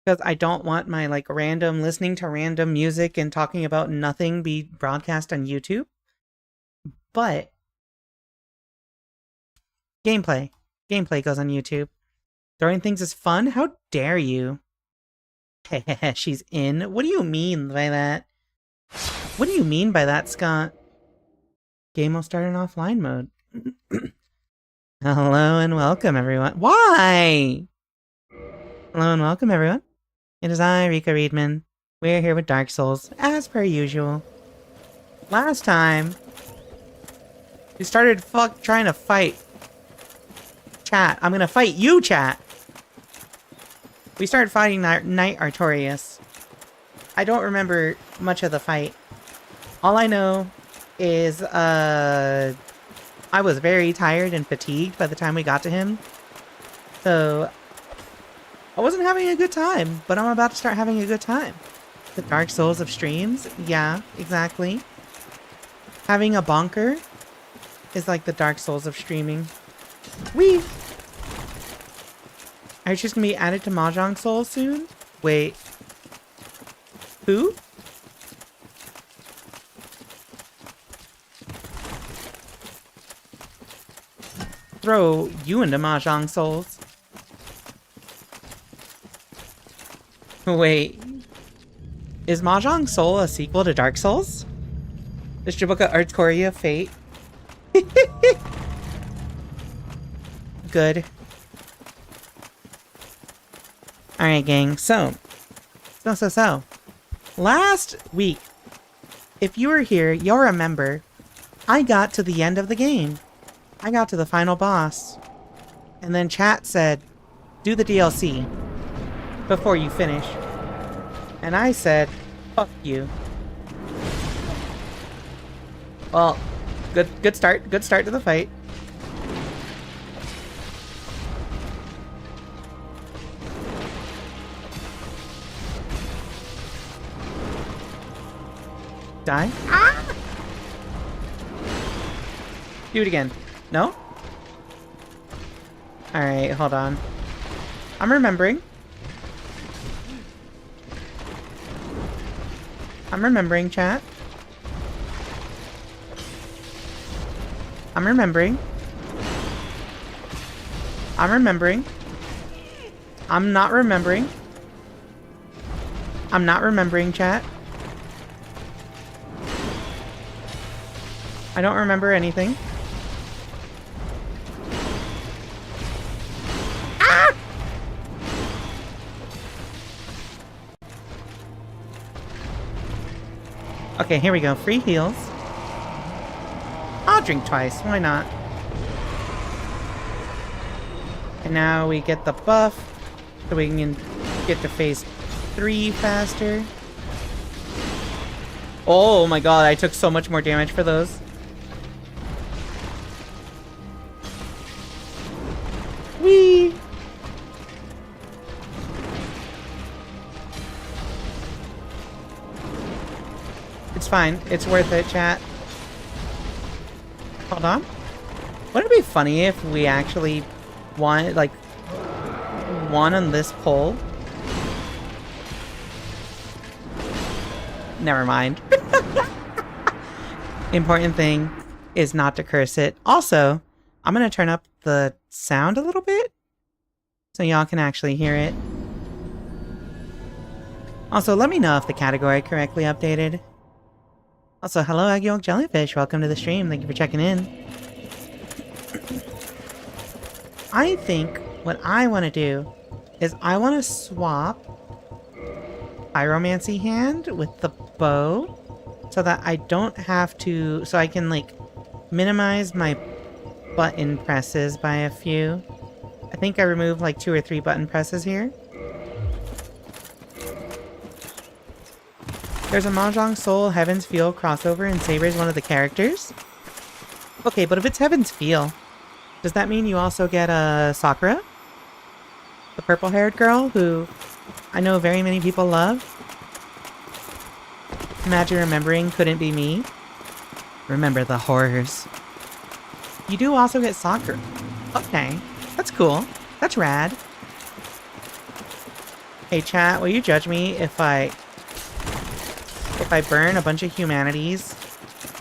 Because I don't want my like random listening to random music and talking about nothing be broadcast on YouTube. But gameplay. Gameplay goes on YouTube. Throwing things is fun? How dare you? She's in? What do you mean by that? What do you mean by that, Scott? Game will start in offline mode. Hello and welcome, everyone. Why? Hello and welcome, everyone. It is I, Rika Readman. We're here with Dark Souls, as per usual. Last time, we started trying to fight chat. I'm gonna fight you, chat. We started fighting Knight Artorias. I don't remember much of the fight. All I know is, I was very tired and fatigued by the time we got to him. So, I wasn't having a good time, but I'm about to start having a good time. The Dark Souls of streams? Yeah, exactly. Having a bonker is like the Dark Souls of streaming. Whee! Are you just gonna be added to Mahjong Souls soon? Wait. Who? Throw you into Mahjong Souls. Wait. Is Mahjong Soul a sequel to Dark Souls? Is Jabuka Artoria Fate? Good. Alright, gang. So. Last week, if you were here, you'll remember I got to the end of the game. I got to the final boss. And then chat said, do the DLC before you finish. And I said, fuck you. Well, good start. Good start to the fight. Die? Ah! Do it again. No? Alright, hold on. I'm remembering. I'm remembering, chat. I'm remembering. I'm remembering. I'm not remembering. I'm not remembering, chat. I don't remember anything. Ah! Okay, here we go. Free heals. I'll drink twice. Why not? And now we get the buff so we can get to phase 3 faster. Oh my god, I took so much more damage for those. Whee! It's fine. It's worth it, chat. Hold on. Wouldn't it be funny if we actually won, like, won on this poll? Never mind. Important thing is not to curse it. Also, I'm gonna turn up the sound a little bit so y'all can actually hear it. Also, let me know if the category correctly updated. Also, hello Egg Yolk Jellyfish, welcome to the stream, thank you for checking in. I think what I want to do is I want to swap Pyromancy Hand with the bow so that I don't have to, so I can like minimize my button presses by a few. I think I removed like 2 or 3 button presses here. There's a Mahjong Soul Heaven's Feel crossover and Saber's one of the characters. Okay, but if it's Heaven's Feel, does that mean you also get a Sakura? The purple-haired girl who I know very many people love? Imagine remembering couldn't be me. Remember the horrors. You do also get Sakura. Okay, that's cool. That's rad. Hey chat, will you judge me if I burn a bunch of humanities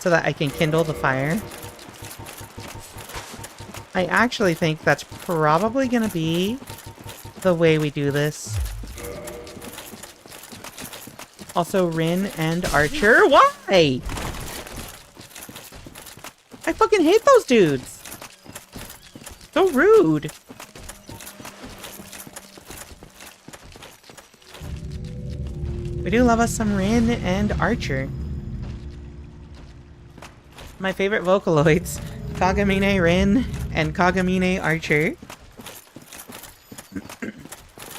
so that I can kindle the fire? I actually think that's probably gonna be the way we do this. Also, Rin and Archer. Why? I fucking hate those dudes. So rude. We do love us some Rin and Archer. My favorite Vocaloids, Kagamine Rin and Kagamine Archer.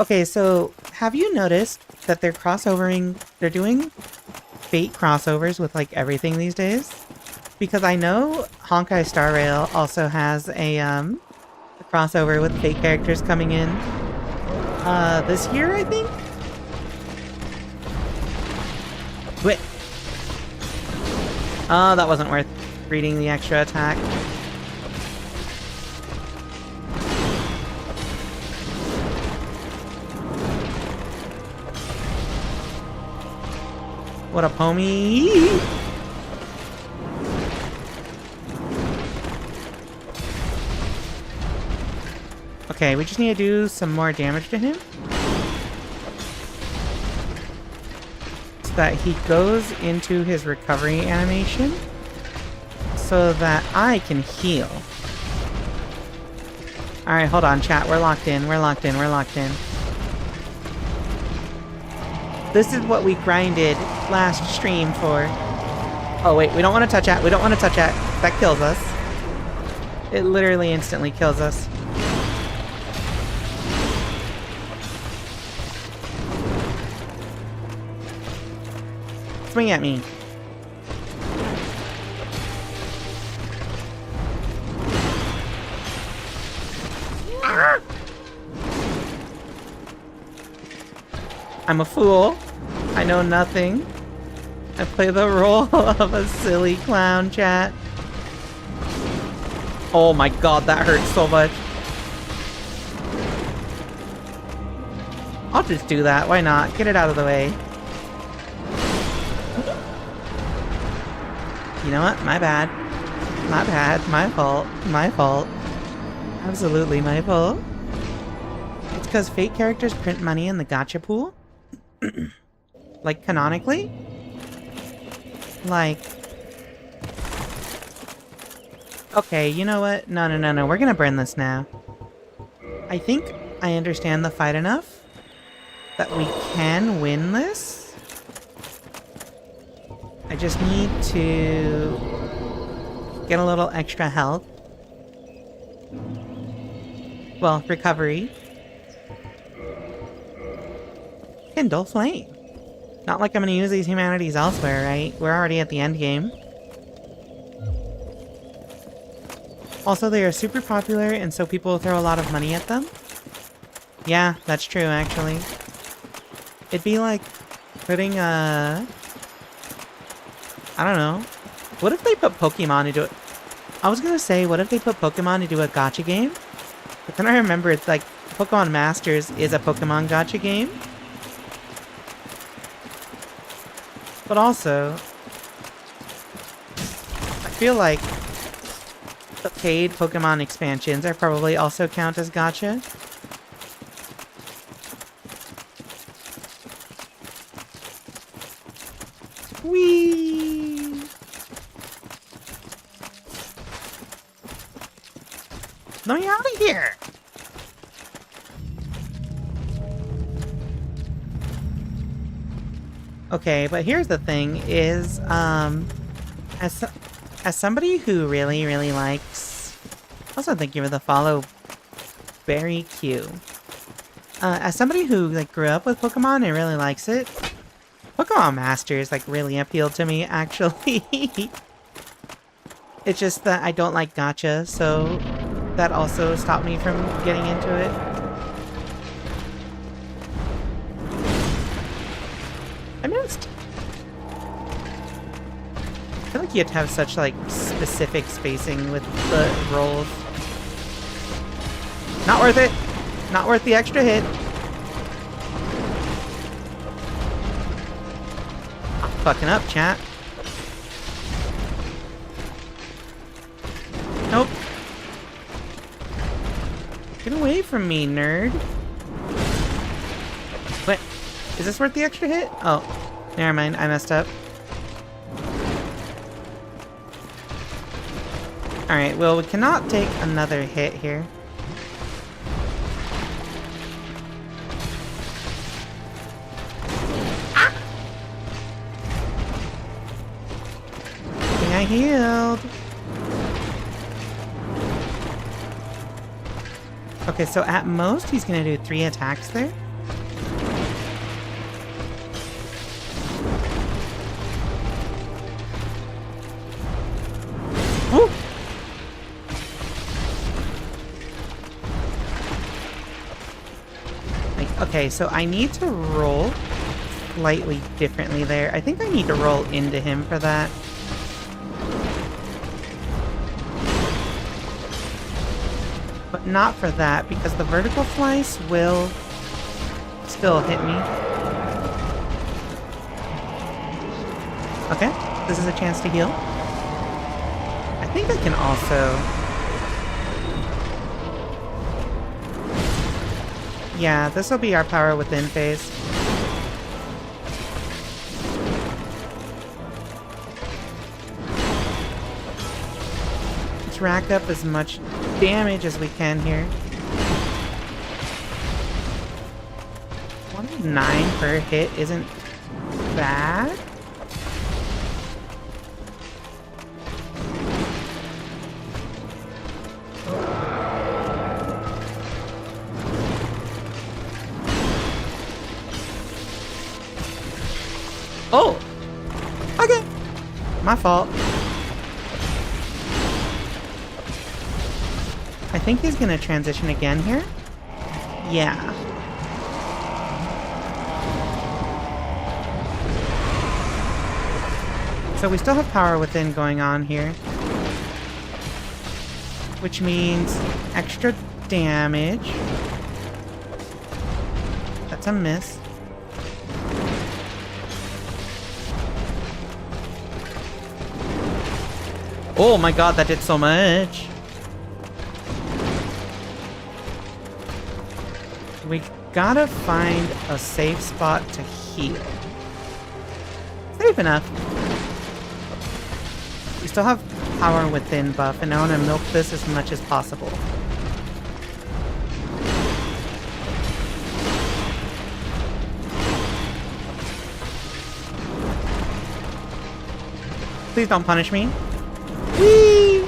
Okay, so have you noticed that they're doing Fate crossovers with like everything these days? Because I know Honkai Star Rail also has a crossover with Fate characters coming in this year, I think? Wait. Oh, that wasn't worth reading the extra attack. What a pommy! Okay, we just need to do some more damage to him. So that he goes into his recovery animation. So that I can heal. Alright, hold on, chat. We're locked in. We're locked in. We're locked in. This is what we grinded last stream for. Oh, wait. We don't want to touch that. We don't want to touch that. That kills us. It literally instantly kills us. Swing at me. Ah! I'm a fool. I know nothing. I play the role of a silly clown, chat. Oh my god, that hurts so much. I'll just do that. Why not? Get it out of the way. You know what? My bad. My bad. My fault. My fault. Absolutely my fault. It's because Fate characters print money in the gacha pool. Like, canonically? Like... Okay, you know what? No, no, no, no. We're gonna burn this now. I think I understand the fight enough that we can win this. I just need to get a little extra health. Well, recovery. Kindle flame. Not like I'm gonna use these humanities elsewhere, right? We're already at the end game. Also, they are super popular, and so people throw a lot of money at them. Yeah, that's true, actually. It'd be like putting a... I don't know. What if they put Pokemon into it? I was gonna say, what if they put Pokemon into a gacha game? But then I remember it's like, Pokemon Masters is a Pokemon gacha game. But also, I feel like the paid Pokemon expansions are probably also count as gacha. Whee! Let me out of here! Okay, but here's the thing, is, as somebody who really, really likes... Also, thank you for the follow, Berry Q. As somebody who, like, grew up with Pokemon and really likes it, Pokemon Masters, like, really appealed to me, actually. It's just that I don't like gacha, so that also stopped me from getting into it. I missed. I feel like you have to have such, like, specific spacing with the rolls. Not worth it. Not worth the extra hit. fucking up, chat. Nope. Get away from me, nerd. What? Is this worth the extra hit? Oh, never mind. I messed up. Alright, well, we cannot take another hit here. Ah! I think I healed. Okay, so at most, he's gonna do 3 attacks there. Woo! Okay, so I need to roll slightly differently there. I think I need to roll into him for that. But not for that, because the vertical slice will still hit me. Okay, this is a chance to heal. I think I can also... Yeah, this will be our power within phase. Let's rack up as much damage as we can here. 109 per hit isn't bad. Oh! Okay! My fault. I think he's gonna transition again here. Yeah. So we still have power within going on here. Which means extra damage. That's a miss. Oh my god, that did so much. We gotta find a safe spot to heal. Safe enough. We still have power within buff, and I want to milk this as much as possible. Please don't punish me. Whee!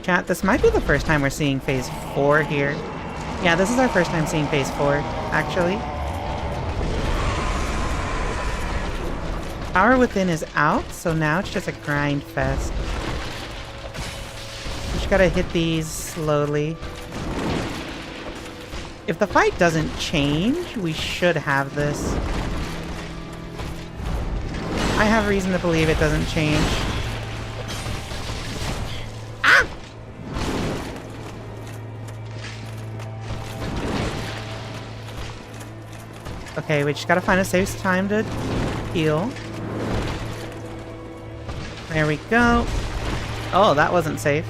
Chat, this might be the first time we're seeing phase 4 here. Yeah, this is our first time seeing phase 4, actually. Power within is out, so now it's just a grind fest. We just gotta hit these slowly. If the fight doesn't change, we should have this. I have reason to believe it doesn't change. Ah! Okay, we just gotta find a safe time to heal. There we go. Oh, that wasn't safe.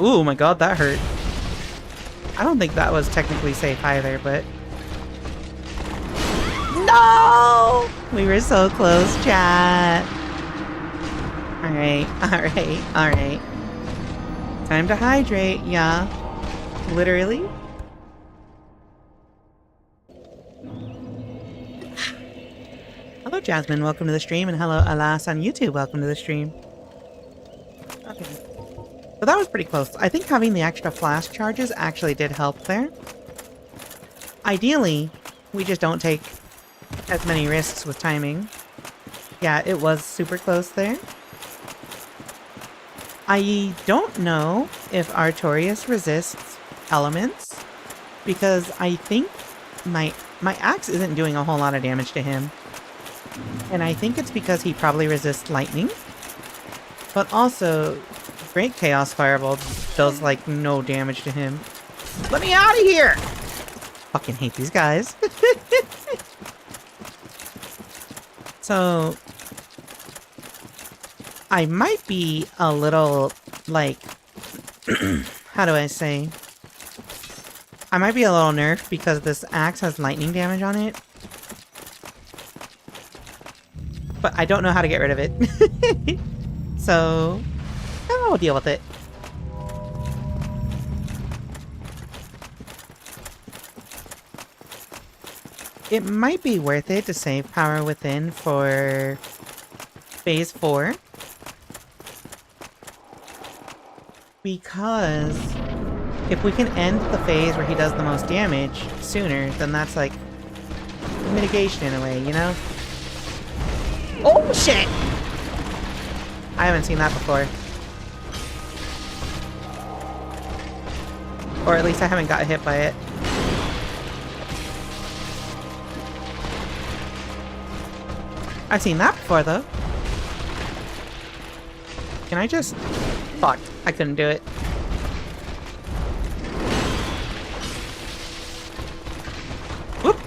Ooh, my god, that hurt. I don't think that was technically safe either, but... No! We were so close, chat. Alright, alright, alright. Time to hydrate, yeah. Literally. Hello, Jasmine. Welcome to the stream. And hello, Alas on YouTube. Welcome to the stream. Okay. So that was pretty close. I think having the extra flash charges actually did help there. Ideally, we just don't take as many risks with timing. Yeah, it was super close there. I don't know if Artorias resists elements, because I think my axe isn't doing a whole lot of damage to him. And I think it's because he probably resists lightning. But also, Great Chaos Fireball does, like, no damage to him. Let me out of here! Fucking hate these guys. So, I might be a little, like, how do I say? I might be a little nerfed because this axe has lightning damage on it. But I don't know how to get rid of it. So, I'll deal with it. It might be worth it to save Power Within for Phase 4. Because if we can end the phase where he does the most damage sooner, then that's like mitigation in a way, you know? Oh shit! I haven't seen that before. Or at least I haven't got hit by it. I've seen that before though. Can I just... Fuck, I couldn't do it. Whoop!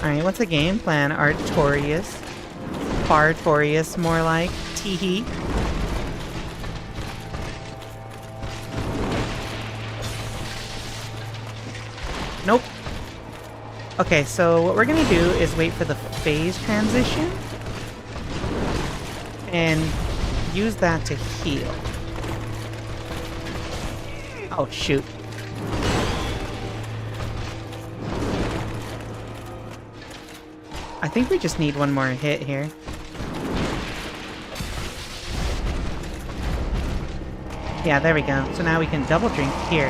Alright, what's the game plan? Artorius? Fartorius, more like. Teehee. Nope. Okay, so what we're gonna do is wait for the phase transition and use that to heal. Oh, shoot. I think we just need one more hit here. Yeah, there we go. So now we can double drink here.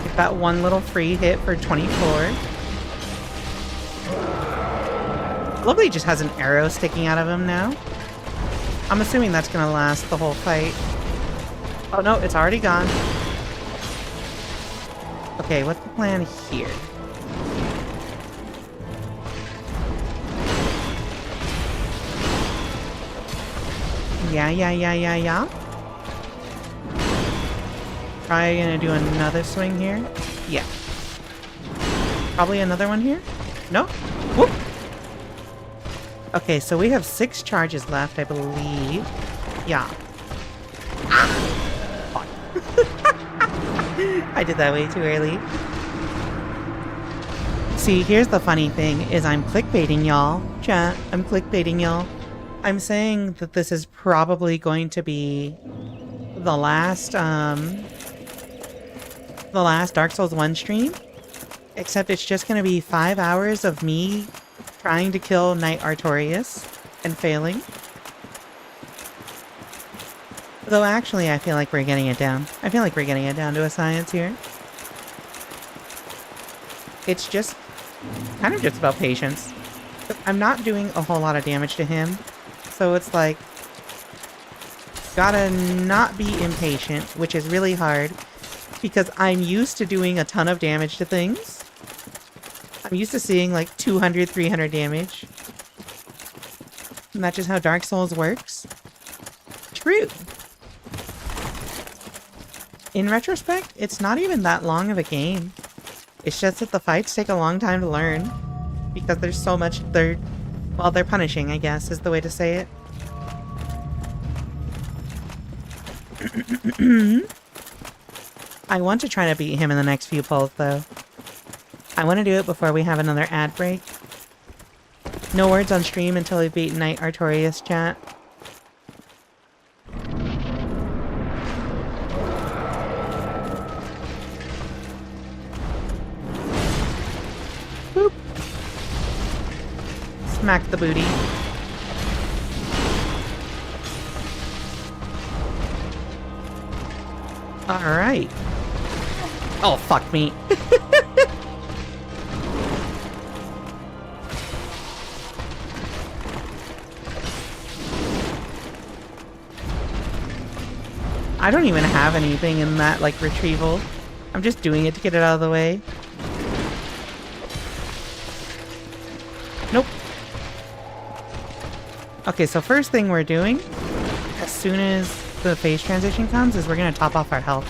Get that one little free hit for 24. Lovely just has an arrow sticking out of him now. I'm assuming that's gonna last the whole fight. Oh no, it's already gone. Okay, what's the plan here? Yeah. Probably gonna do another swing here. Yeah. Probably another one here? No? Whoop! Okay, so we have 6 charges left, I believe. Yeah. Ah! I did that way too early. See, here's the funny thing, is I'm clickbaiting y'all. Chat, I'm clickbaiting y'all. I'm saying that this is probably going to be the last Dark Souls 1 stream. Except it's just going to be 5 hours of me trying to kill Knight Artorius and failing. Though actually, I feel like we're getting it down. I feel like we're getting it down to a science here. It's just kind of just about patience. I'm not doing a whole lot of damage to him. So it's like, gotta not be impatient, which is really hard, because I'm used to doing a ton of damage to things. I'm used to seeing like 200, 300 damage. And that's just how Dark Souls works. True. In retrospect, it's not even that long of a game. It's just that the fights take a long time to learn. Because there's so much they're punishing, I guess, is the way to say it. I want to try to beat him in the next few pulls, though. I want to do it before we have another ad break. No words on stream until we beat Knight Artorius, chat. Boop. Smack the booty. Alright. Oh, fuck me. I don't even have anything in that, like, retrieval. I'm just doing it to get it out of the way. Nope. Okay, so first thing we're doing, as soon as the phase transition comes, is we're gonna top off our health.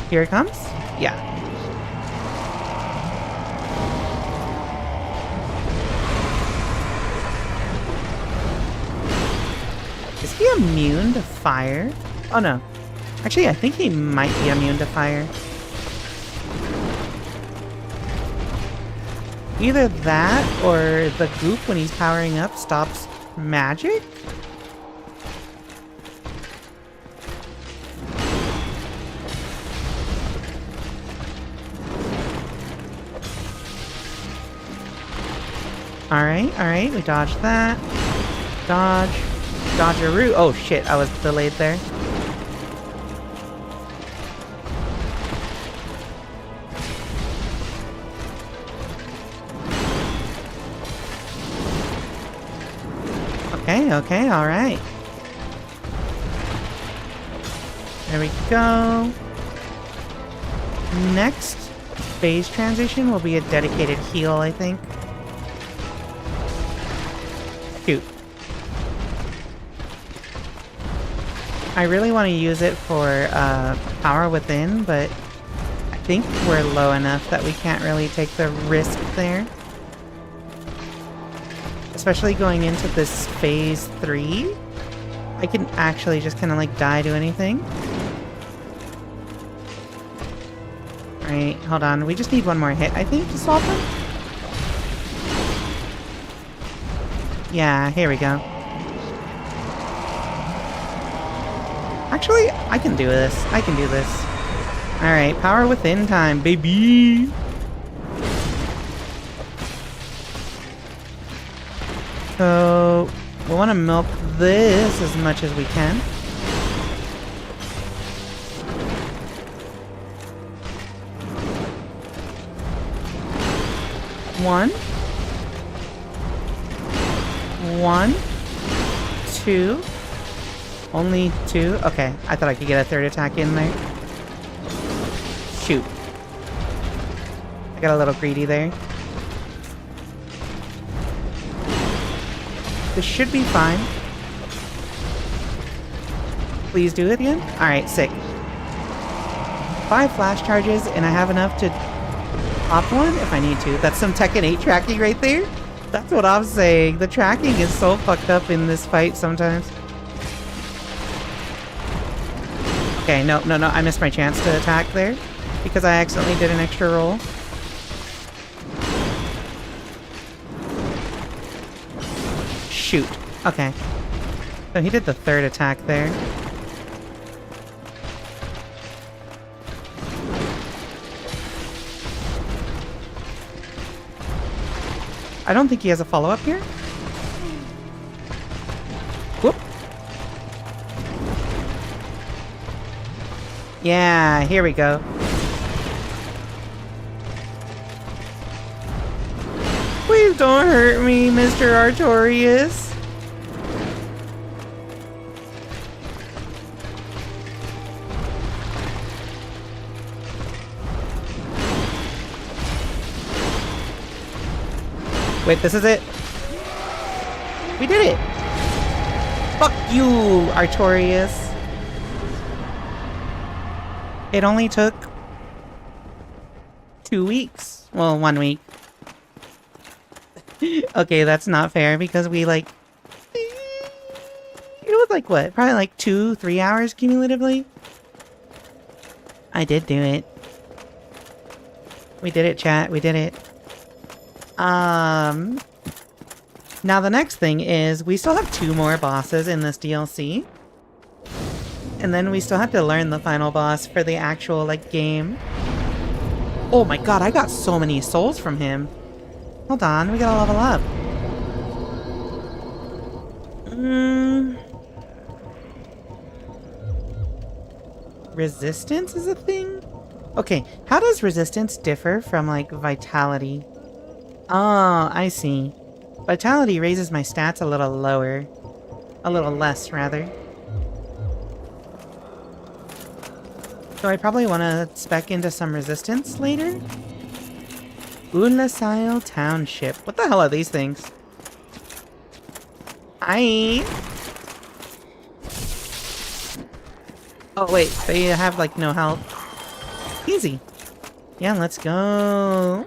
Here it comes? Yeah. Is he immune to fire? Oh no. Actually, I think he might be immune to fire. Either that, or the goop when he's powering up stops magic? Alright, we dodged that. Dodge. Dodgeroo. Oh shit, I was delayed there. Okay, alright. There we go. Next phase transition will be a dedicated heal, I think. Shoot. I really want to use it for power within, but I think we're low enough that we can't really take the risk there. Especially going into this phase 3. I can actually just kind of like die to anything. Alright, hold on. We just need one more hit, I think, to swap them. Yeah, here we go. Actually, I can do this. I can do this. Alright, power within time, baby! So, we want to milk this as much as we can. One, 2. Only 2? Okay, I thought I could get a third attack in there. Shoot. I got a little greedy there. This should be fine. Please do it again? Alright, sick. 5 flash charges, and I have enough to pop one if I need to. That's some Tekken 8 tracking right there. That's what I'm saying. The tracking is so fucked up in this fight sometimes. Okay, no. I missed my chance to attack there because I accidentally did an extra roll. Shoot. Okay. So he did the third attack there. I don't think he has a follow-up here. Whoop. Yeah, here we go. Please don't hurt me, Mr. Artorias. Wait, this is it? We did it! Fuck you, Artorias. It only took 2 weeks. Well, 1 week. Okay, that's not fair because we like... It was like what? Probably like 2-3 hours cumulatively? I did do it. We did it, chat. We did it. Now the next thing is we still have 2 more bosses in this DLC. And then we still have to learn the final boss for the actual, like, game. Oh my god, I got so many souls from him. Hold on, we gotta level up. Resistance is a thing? Okay, how does resistance differ from, like, vitality? Oh, I see. Vitality raises my stats a little lower. A little less, rather. So I probably want to spec into some resistance later? Ulasile Township. What the hell are these things? Hi! Oh wait, they have like no health. Easy. Yeah, let's go.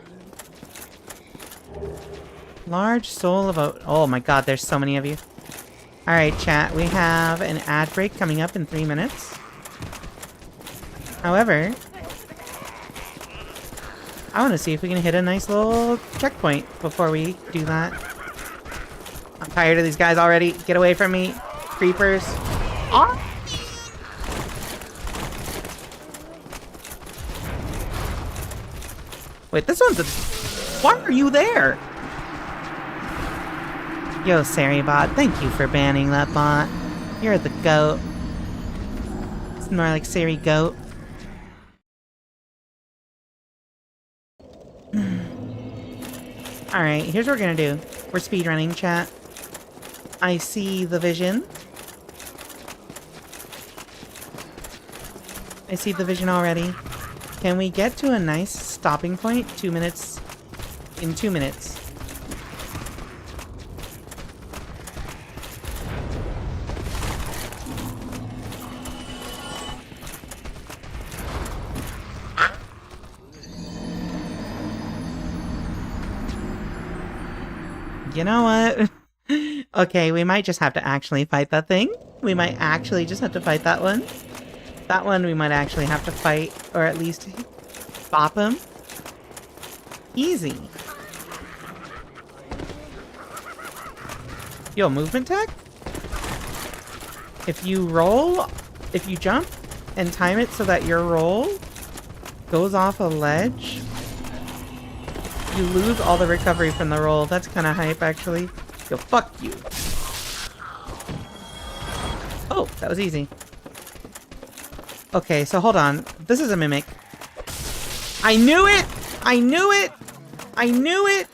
Large soul of oat. Oh my god, there's so many of you. Alright, chat, we have an ad break coming up in 3 minutes. However, I want to see if we can hit a nice little checkpoint before we do that. I'm tired of these guys already. Get away from me. Creepers. Oh! Wait, this one's a... Why are you there? Yo, Saribot, thank you for banning that bot. You're the goat. It's more like Sari Goat. Alright, here's what we're gonna do. We're speedrunning, chat. I see the vision. I see the vision already. Can we get to a nice stopping point? 2 minutes. In 2 minutes. You know what? Okay, we might just have to actually fight that thing. We might actually just have to fight that one. That one we might actually have to fight, or at least bop him. Easy. Yo, movement tech? If you roll, if you jump and time it so that your roll goes off a ledge, you lose all the recovery from the roll. That's kind of hype, actually. Yo, fuck you. Oh, that was easy. Okay, so hold on. This is a mimic. I knew it! I knew it! I knew it!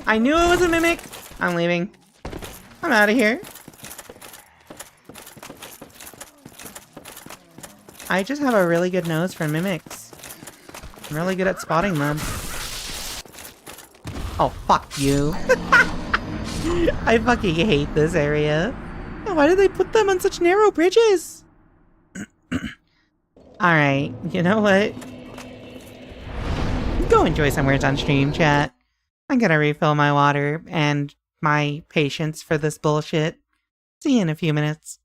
I knew it was a mimic! I'm leaving. I'm out of here. I just have a really good nose for mimics. I'm really good at spotting them. Oh, fuck you. I fucking hate this area. Why do they put them on such narrow bridges? Alright, you know what? Go enjoy some words on stream, chat. I'm gonna refill my water and my patience for this bullshit. See you in a few minutes.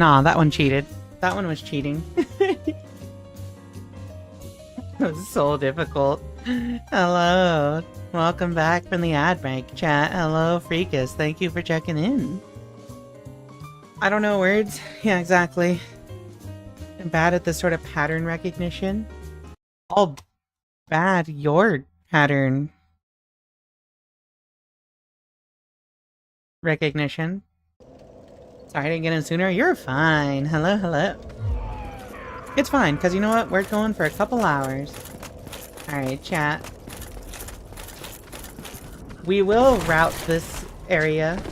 Nah, that one cheated. That one was cheating. It was so difficult. Hello. Welcome back from the ad break, chat. Hello, Freakus. Thank you for checking in. I don't know words. Yeah, exactly. I'm bad at this sort of pattern recognition. All bad your pattern recognition. Sorry I didn't get in sooner. You're fine. Hello, hello. It's fine, because you know what? We're going for a couple hours. Alright, chat. We will route this area.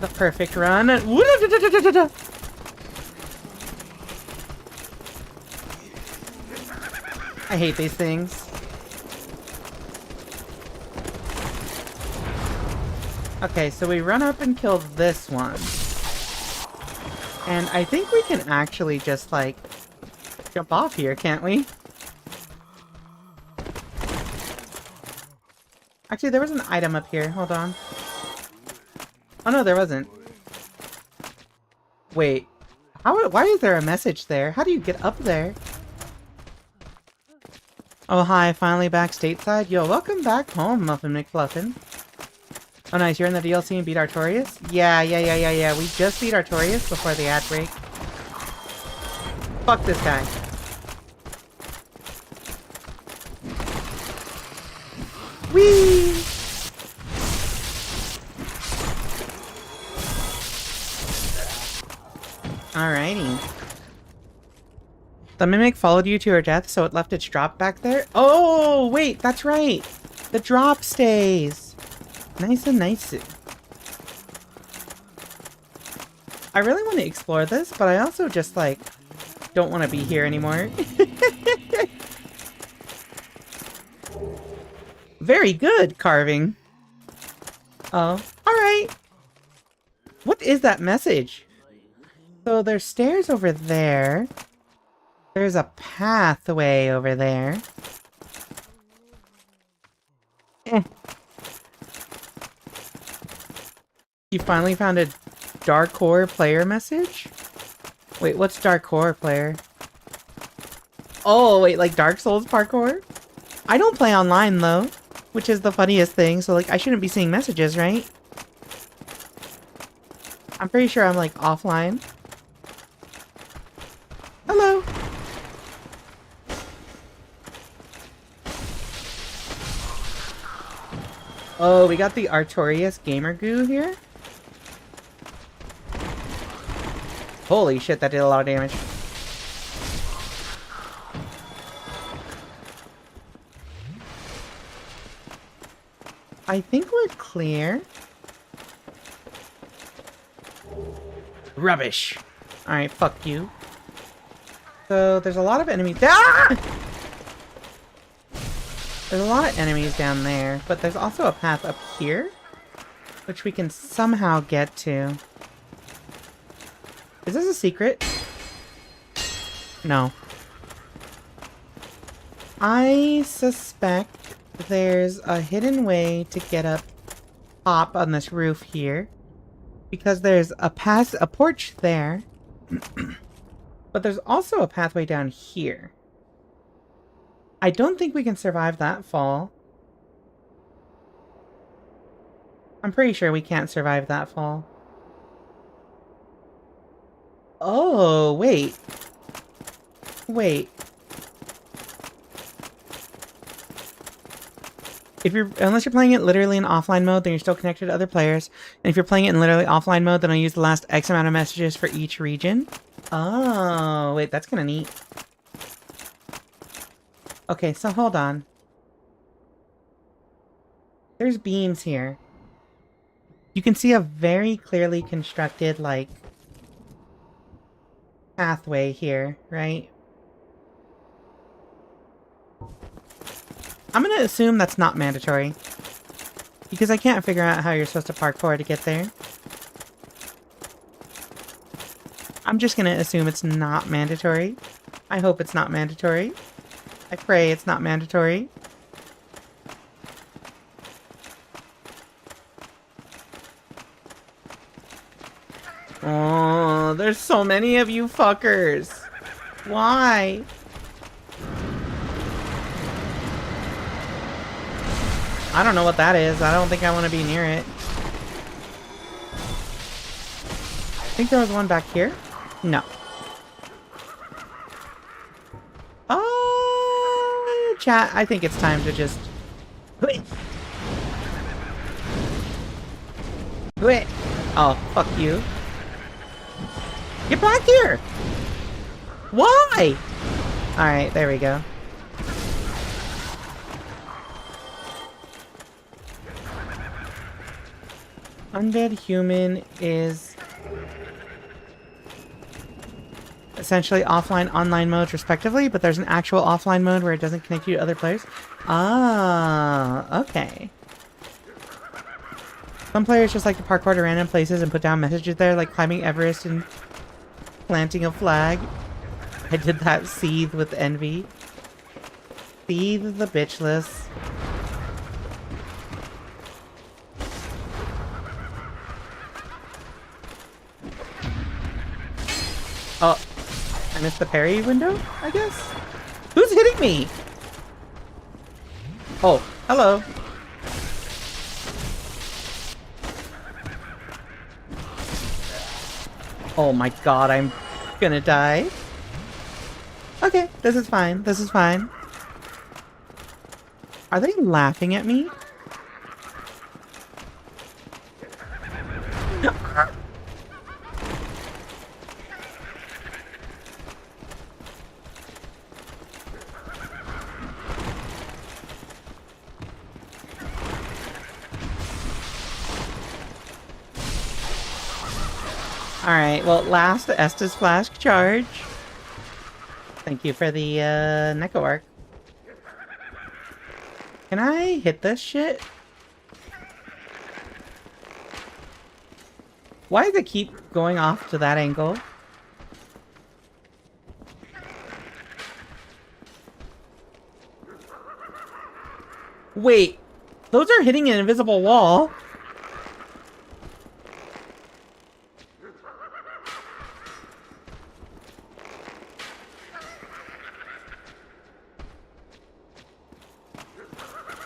The perfect run. I hate these things. Okay, so we run up and kill this one. And I think we can actually just, like, jump off here, can't we? Actually, there was an item up here. Hold on. Oh, no, there wasn't. Wait. Why is there a message there? How do you get up there? Oh, hi. Finally back stateside? Yo, welcome back home, Muffin McFluffin. Oh, nice. You're in the DLC and beat Artorias? Yeah. We just beat Artorias before the ad break. Fuck this guy. Whee! Alrighty. The mimic followed you to her death, so it left its drop back there? Oh, wait, that's right. The drop stays. Nice and nice. I really want to explore this, but I also just, like, don't want to be here anymore. Very good carving. Oh, alright. What is that message? So there's stairs over there. There's a pathway over there. You finally found a Darkcore player message? Wait, what's Darkcore player? Oh, wait, like Dark Souls parkour? I don't play online, though, which is the funniest thing, so, like, I shouldn't be seeing messages, right? I'm pretty sure I'm, like, offline. Hello! Oh, we got the Artorias Gamer Goo here? Holy shit, that did a lot of damage. I think we're clear. Rubbish. Alright, fuck you. So, there's a lot of enemies. Ah! There's a lot of enemies down there, but there's also a path up here, which we can somehow get to. Is this a secret? No. I suspect there's a hidden way to get up top on this roof here, because there's a porch there, but there's also a pathway down here. I don't think we can survive that fall. I'm pretty sure we can't survive that fall. Oh, wait. Wait. Unless you're playing it literally in offline mode, then you're still connected to other players. And if you're playing it in literally offline mode, then I'll use the last X amount of messages for each region. Oh, wait, that's kind of neat. Okay, so hold on. There's beams here. You can see a very clearly constructed, like, pathway here, right? I'm gonna assume that's not mandatory, because I can't figure out how you're supposed to parkour to get there. I'm just gonna assume it's not mandatory. I hope it's not mandatory. I pray it's not mandatory. Oh, there's so many of you fuckers. Why? I don't know what that is. I don't think I want to be near it. I think there was one back here. No. Chat, I think it's time to just... Oh, fuck you. Get back here! Why? Alright, there we go. Undead human is essentially offline, online modes respectively, but there's an actual offline mode where it doesn't connect you to other players. Ah, okay. Some players just like to parkour to random places and put down messages there, like climbing Everest and planting a flag. I did that. Seethe with envy. Seethe the bitchless. Oh, I missed the parry window, I guess? Who's hitting me? Oh, hello. Oh my god, I'm gonna die. Okay, this is fine. This is fine. Are they laughing at me? Alright, well, last Estus Flask charge. Thank you for the, Neko Arc. Can I hit this shit? Why does it keep going off to that angle? Wait, those are hitting an invisible wall.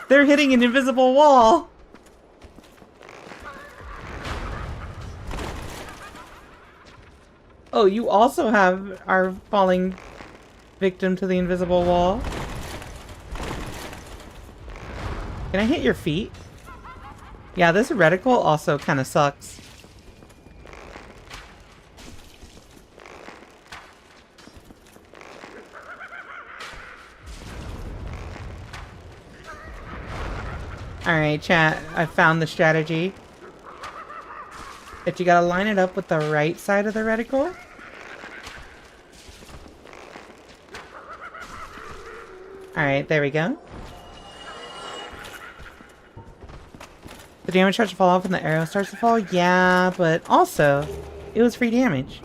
They're hitting an invisible wall. Oh, you also are falling victim to the invisible wall. Can I hit your feet? Yeah, this reticle also kind of sucks. Alright, chat, I found the strategy. If you gotta line it up with the right side of the reticle. Alright, there we go. The damage starts to fall off when the arrow starts to fall? Yeah, but also, it was free damage.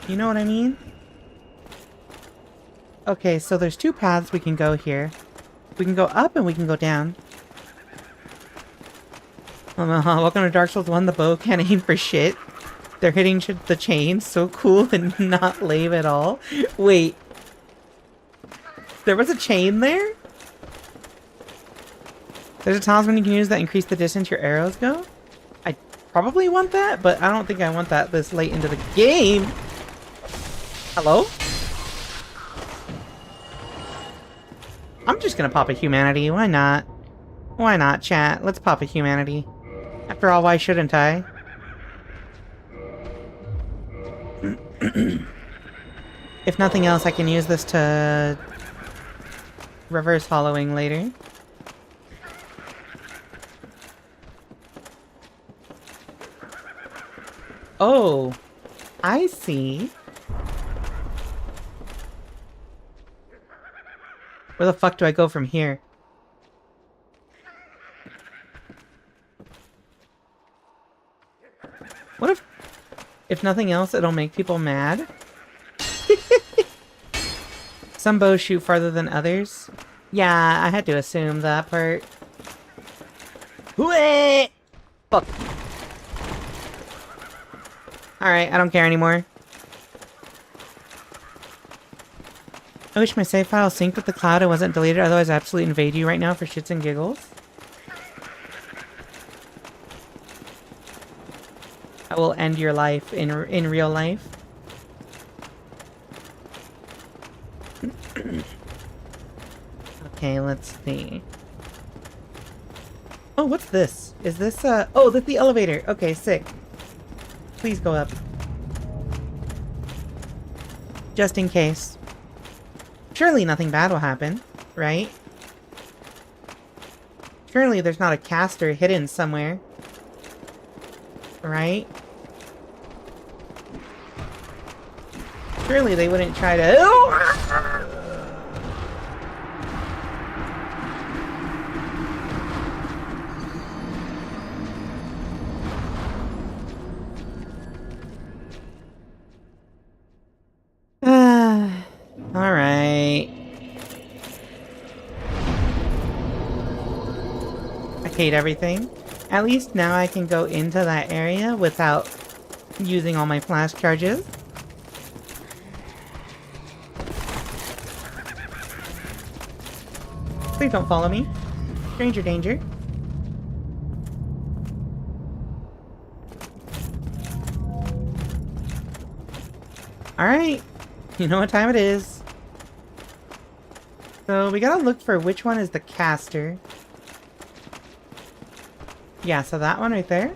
You know what I mean? Okay, so there's two paths we can go here. We can go up and we can go down. Welcome to Dark Souls 1. The bow can't aim for shit. They're hitting the chain. So cool and not lame at all. Wait. There was a chain there? There's a talisman you can use that increase the distance your arrows go? I probably want that, but I don't think I want that this late into the game. Hello? I'm just gonna pop a humanity. Why not? Why not, chat? Let's pop a humanity. After all, why shouldn't I? If nothing else, I can use this to reverse hollowing later. Oh, I see. Where the fuck do I go from here? What if nothing else, it'll make people mad? Some bows shoot farther than others. Yeah, I had to assume that part. Fuck. Alright, I don't care anymore. I wish my save file synced with the cloud and wasn't deleted, otherwise I'd absolutely invade you right now for shits and giggles. I will end your life in real life. Okay, let's see. Oh, what's this? Is this, oh, that's the elevator. Okay, sick. Please go up. Just in case. Surely nothing bad will happen, right? Surely there's not a caster hidden somewhere. Right? Surely they wouldn't try to... Alright. I hate everything. At least now I can go into that area without using all my flash charges. Please don't follow me. Stranger danger. Alright. You know what time it is. So we gotta look for which one is the caster. Yeah, so that one right there.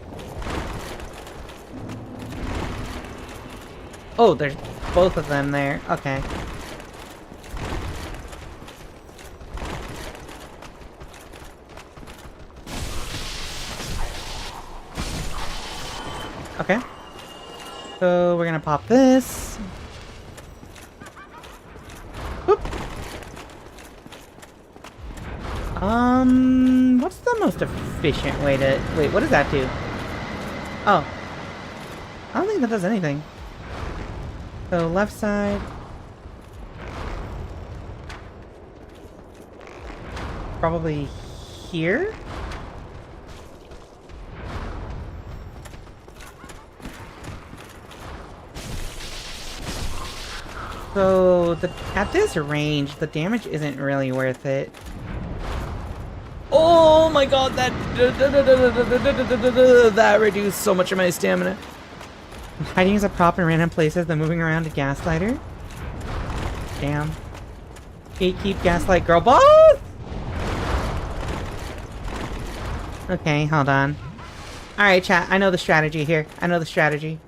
Oh, there's both of them there. Okay. Okay. So we're gonna pop this. Whoop. What's the most efficient way to... Wait, what does that do? Oh. I don't think that does anything. So, left side. Probably here? So, at this range, the damage isn't really worth it. Oh my god, that reduced so much of my stamina. Hiding as a prop in random places, then moving around a gaslighter. Damn. Gatekeep, gaslight, girl boss! Okay, hold on. Alright, chat, I know the strategy here. I know the strategy.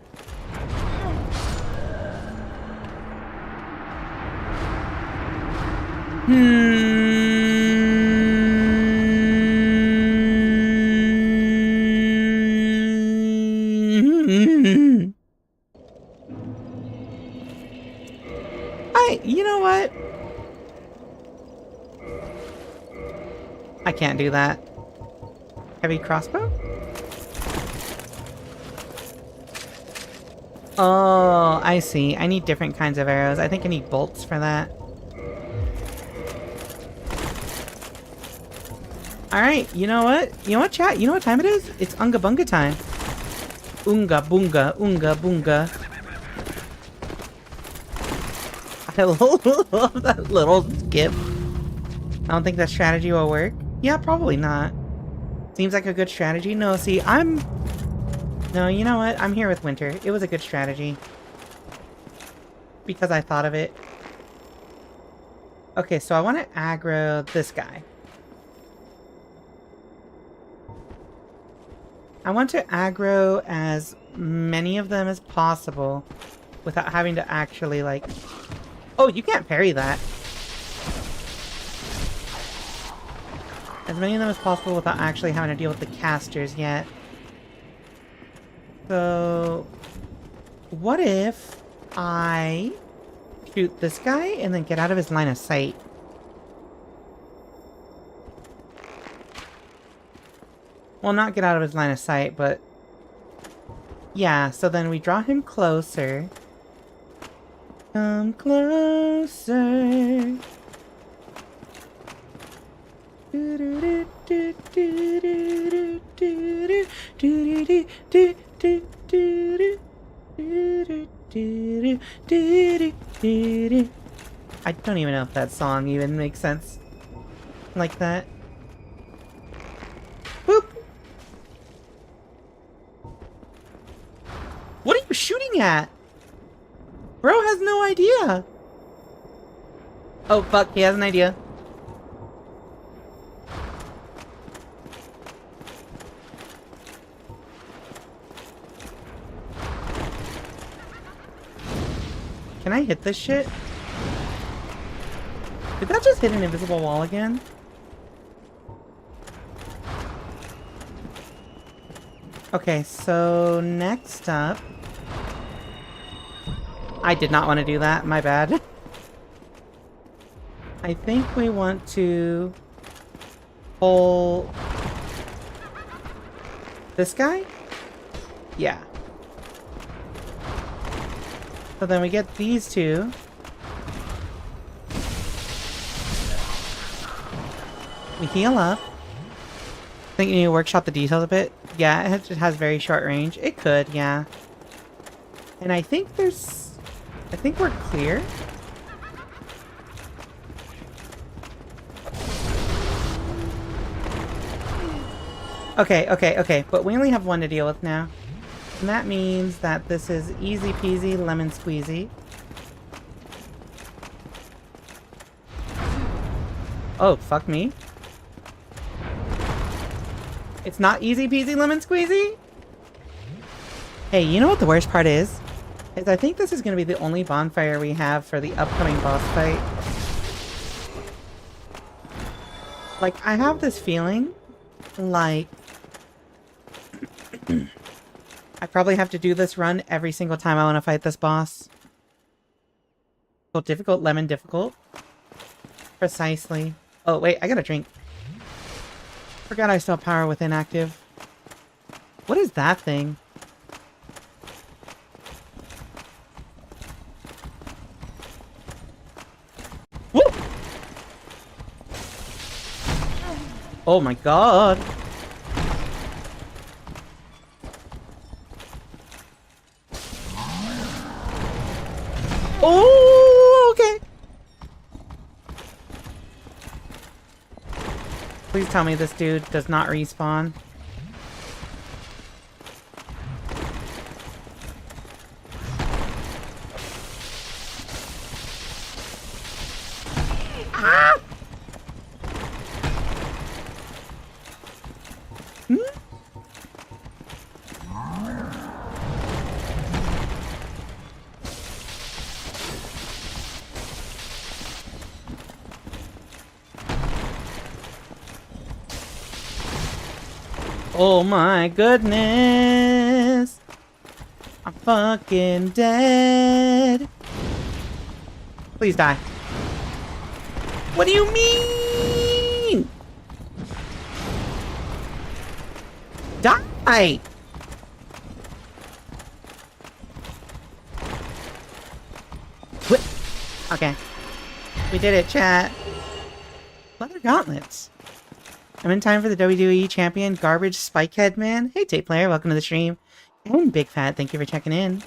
You know what? I can't do that. Heavy crossbow? Oh, I see. I need different kinds of arrows. I think I need bolts for that. Alright, you know what? You know what, chat? You know what time it is? It's Unga Bunga time. Unga Bunga, Unga Bunga. I love that little skip. I don't think that strategy will work. Yeah, probably not. Seems like a good strategy. No, see, No, you know what? I'm here with Winter. It was a good strategy. Because I thought of it. Okay, so I want to aggro this guy. I want to aggro as many of them as possible without having to actually, like... Oh, you can't parry that. As many of them as possible without actually having to deal with the casters yet. So... What if I shoot this guy and then get out of his line of sight? Well, not get out of his line of sight, but... Yeah, so then we draw him closer. Come closer. I don't even know if that song even makes sense like that. Boop! What are you shooting at? Bro has no idea. Oh, fuck, he has an idea. Can I hit this shit? Did that just hit an invisible wall again? Okay, so next up... I did not want to do that, my bad. I think we want to pull this guy? Yeah. So then we get these two. We heal up. I think you need to workshop the details a bit. Yeah, it just has very short range. It could, yeah. And I think there's... I think we're clear. Okay. But we only have one to deal with now. And that means that this is easy peasy lemon squeezy. Oh, fuck me. It's not easy peasy lemon squeezy? Hey, you know what the worst part is? I think this is going to be the only bonfire we have for the upcoming boss fight. Like, I have this feeling like I probably have to do this run every single time I want to fight this boss. So difficult, lemon difficult. Precisely. Oh, wait, I got a drink. Forgot I still have power within active. What is that thing? Woo! Oh my god. Oh, okay. Please tell me this dude does not respawn. Ah! Oh my goodness! I'm fucking dead! Please die. What do you mean? Die! What? Okay. We did it, chat. Leather gauntlets. I'm in time for the WWE Champion Garbage Spikehead Man. Hey, Tape Player, welcome to the stream. And Big Fat, thank you for checking in.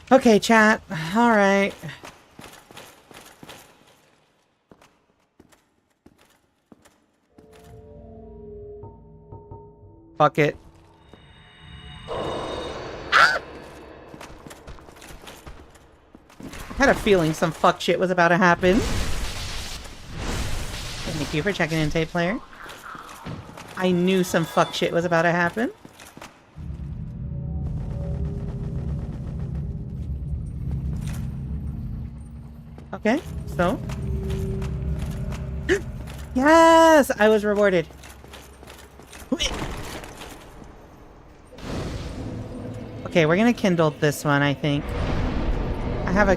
Okay, chat. Alright. Fuck it. Ah! I had a feeling some fuck shit was about to happen. Thank you for checking in, Tape Player. I knew some fuck shit was about to happen. Okay, so... Yes! I was rewarded. Okay, we're gonna kindle this one, I think. I have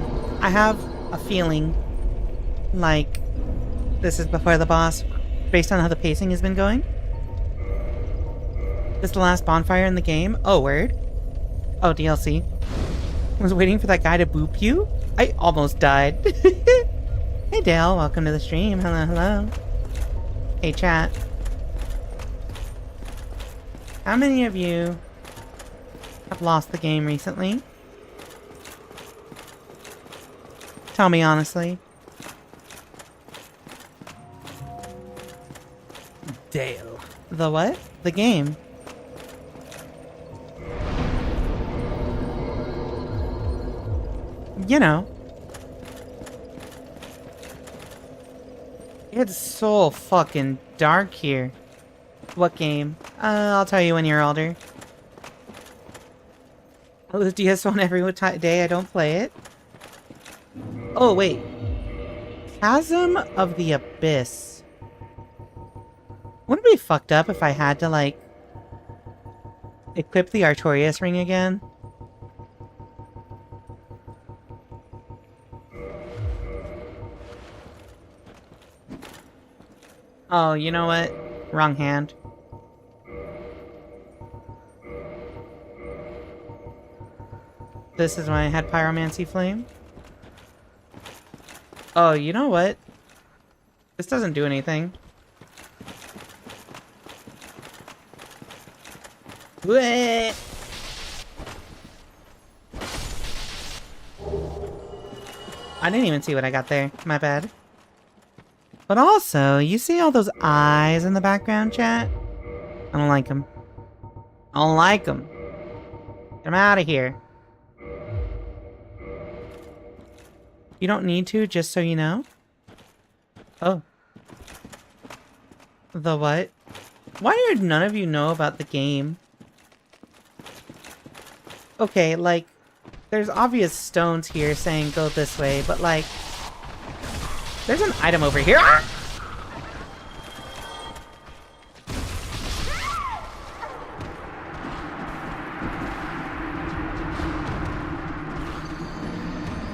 a feeling like this is before the boss, based on how the pacing has been going. This is the last bonfire in the game? Oh, word? Oh, DLC. I was waiting for that guy to boop you? I almost died. Hey Dale, welcome to the stream. Hello, hello. Hey chat. How many of you have lost the game recently? Tell me honestly. Dale. The what? The game. You know. It's so fucking dark here. What game? I'll tell you when you're older. I lose DS1 every day I don't play it. Oh, wait. Chasm of the Abyss. Wouldn't it be fucked up if I had to, like, equip the Artorias ring again? Oh, you know what? Wrong hand. This is when I had Pyromancy Flame. Oh, you know what? This doesn't do anything. Blech! I didn't even see what I got there. My bad. But also, you see all those eyes in the background, chat? I don't like them. I don't like them. Get them out of here. You don't need to, just so you know. Oh. The what? Why did none of you know about the game? Okay, like, there's obvious stones here saying go this way, but like, there's an item over here. Ah!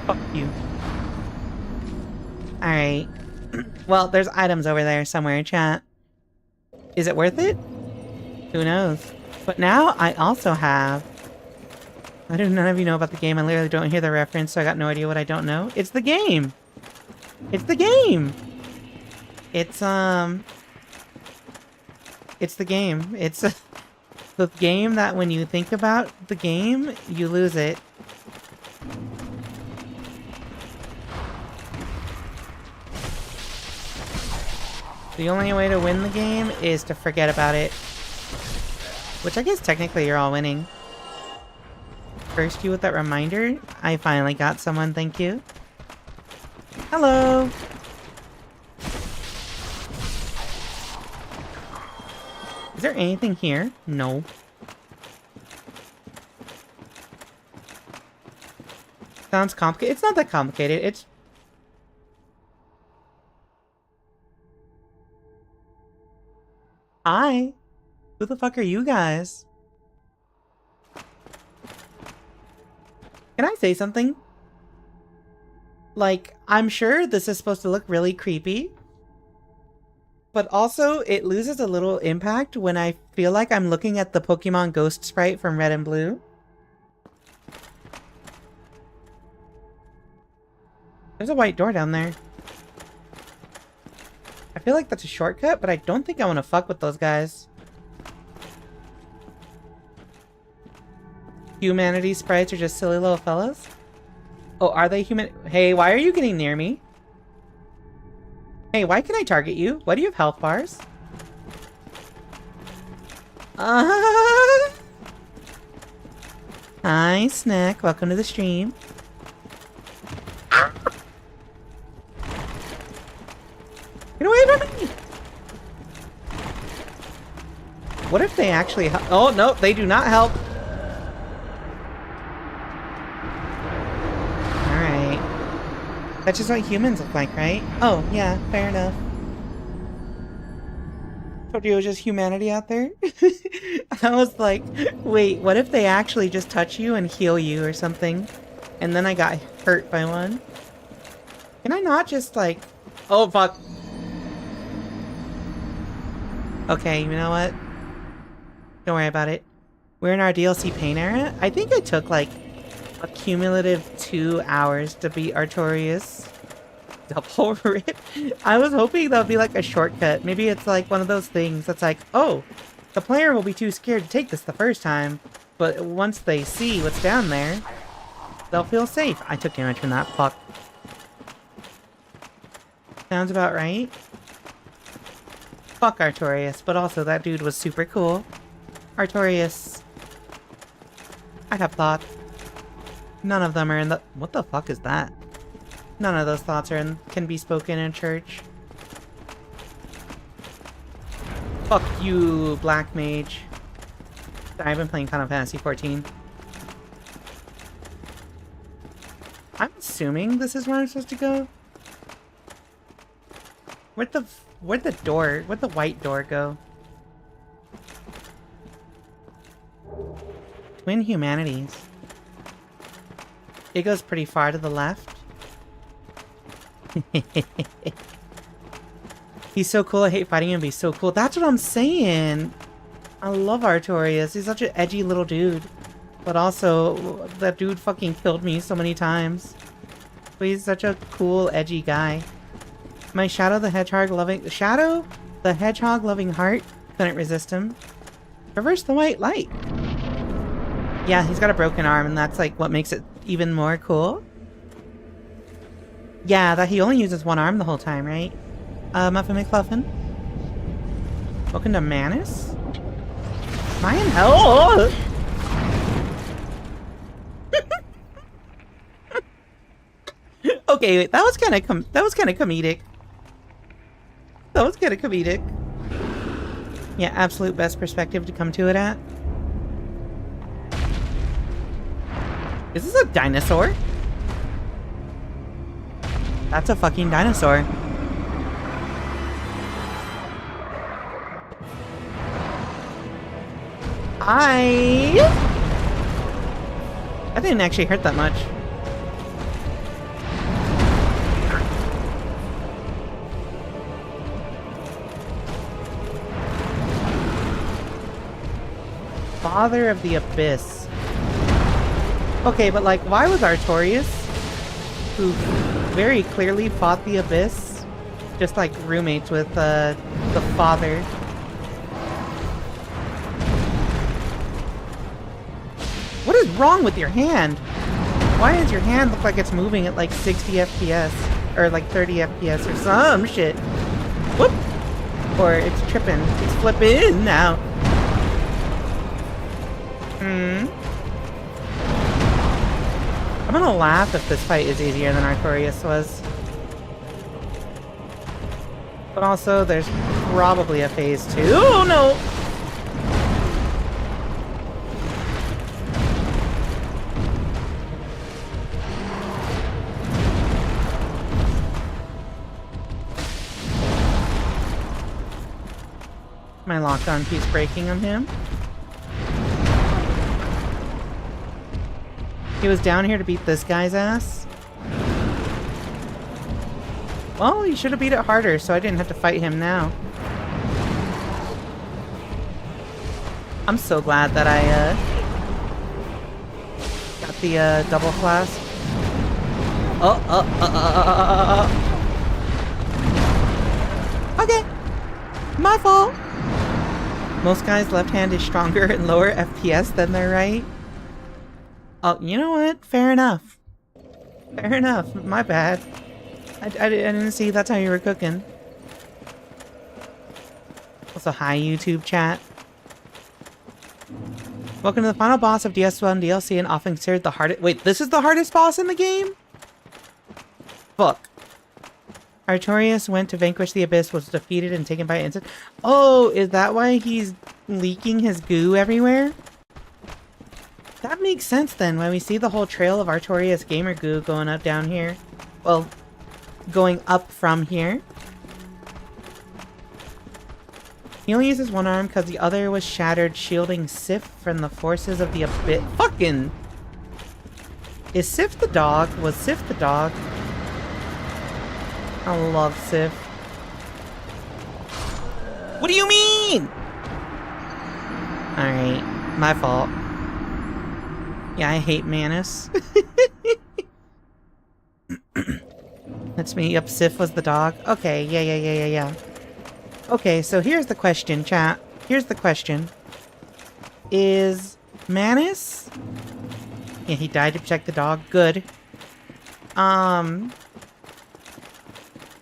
Fuck you. Alright. Well, there's items over there somewhere, chat. Is it worth it? Who knows? But now I also have... Why do none of you know about the game? I literally don't hear the reference, so I got no idea what I don't know. It's the game! It's the game! It's the game. It's the game that when you think about the game, you lose it. The only way to win the game is to forget about it. Which I guess technically you're all winning. First you with that reminder. I finally got someone, thank you. Hello! Is there anything here? No. Sounds complicated. It's not that complicated. It's... Hi! Who the fuck are you guys? Can I say something? Like, I'm sure this is supposed to look really creepy. But also, it loses a little impact when I feel like I'm looking at the Pokemon Ghost sprite from Red and Blue. There's a white door down there. I feel like that's a shortcut, but I don't think I want to fuck with those guys. Humanity sprites are just silly little fellas? Oh, are they human? Hey, why are you getting near me? Hey, why can I target you? Why do you have health bars? Hi, Snack. Welcome to the stream. Get away from me! What if they actually help? Oh, no, they do not help. Alright. That's just what humans look like, right? Oh, yeah, fair enough. Told you it was just humanity out there? I was like, wait, what if they actually just touch you and heal you or something? And then I got hurt by one. Can I not just like... Oh, fuck. Okay, you know what? Don't worry about it. We're in our DLC pain era. I think I took like a cumulative 2 hours to beat Artorias. Double rip. I was hoping that would be like a shortcut. Maybe it's like one of those things that's like, oh, the player will be too scared to take this the first time, but once they see what's down there, they'll feel safe. I took damage from that. Fuck. Sounds about right. Fuck Artorias, but also that dude was super cool. Artorias. I have thought. None of them are in the... What the fuck is that? None of those thoughts can be spoken in church. Fuck you, Black Mage. Sorry, I've been playing Final Fantasy 14. I'm assuming this is where I'm supposed to go. Where'd the white door go? Twin Humanities. It goes pretty far to the left. He's so cool, I hate fighting him, but he's so cool. That's what I'm saying! I love Artorias. He's such an edgy little dude. But also, that dude fucking killed me so many times. But he's such a cool, edgy guy. My Shadow the Hedgehog loving heart couldn't resist him. Reverse the white light. Yeah, he's got a broken arm, and that's like what makes it even more cool. Yeah, that he only uses one arm the whole time, right? Muffin McFluffin. Welcome to Manus? Am I in hell? Okay, wait, that was kind of comedic. That was kind of comedic. Yeah, absolute best perspective to come to it at. Is this a dinosaur? That's a fucking dinosaur. That didn't actually hurt that much. Father of the Abyss. Okay, but like, why was Artorias, who very clearly fought the Abyss, just like roommates with the father? What is wrong with your hand? Why does your hand look like it's moving at like 60 FPS? Or like 30 FPS or some shit? Whoop! Or it's tripping. It's flipping now. I'm gonna laugh if this fight is easier than Artorias was. But also, there's probably a phase 2. Oh no! My lockdown keeps breaking on him. He was down here to beat this guy's ass. Well, he should have beat it harder, so I didn't have to fight him now. I'm so glad that I got the double flask. Okay, my fault. Most guys' left hand is stronger and lower FPS than their right. Oh, you know what? Fair enough. Fair enough. My bad. I didn't see that's how you were cooking. Also, hi YouTube chat. Welcome to the final boss of DS1 DLC and often considered the hardest— Wait, this is the hardest boss in the game? Fuck. Artorias went to vanquish the Abyss, was defeated and taken by insect. Oh, is that why he's leaking his goo everywhere? That makes sense then, when we see the whole trail of Artorias gamer goo going up down here. Well, going up from here. He only uses one arm because the other was shattered, shielding Sif from the forces of the Abyss. Fucking! Is Sif the dog? Was Sif the dog? I love Sif. What do you mean? Alright, my fault. Yeah, I hate Manus. That's me. Yep, Sif was the dog. Okay, yeah. Okay, so here's the question, chat. Here's the question. Is Manus... Yeah, he died to protect the dog. Good.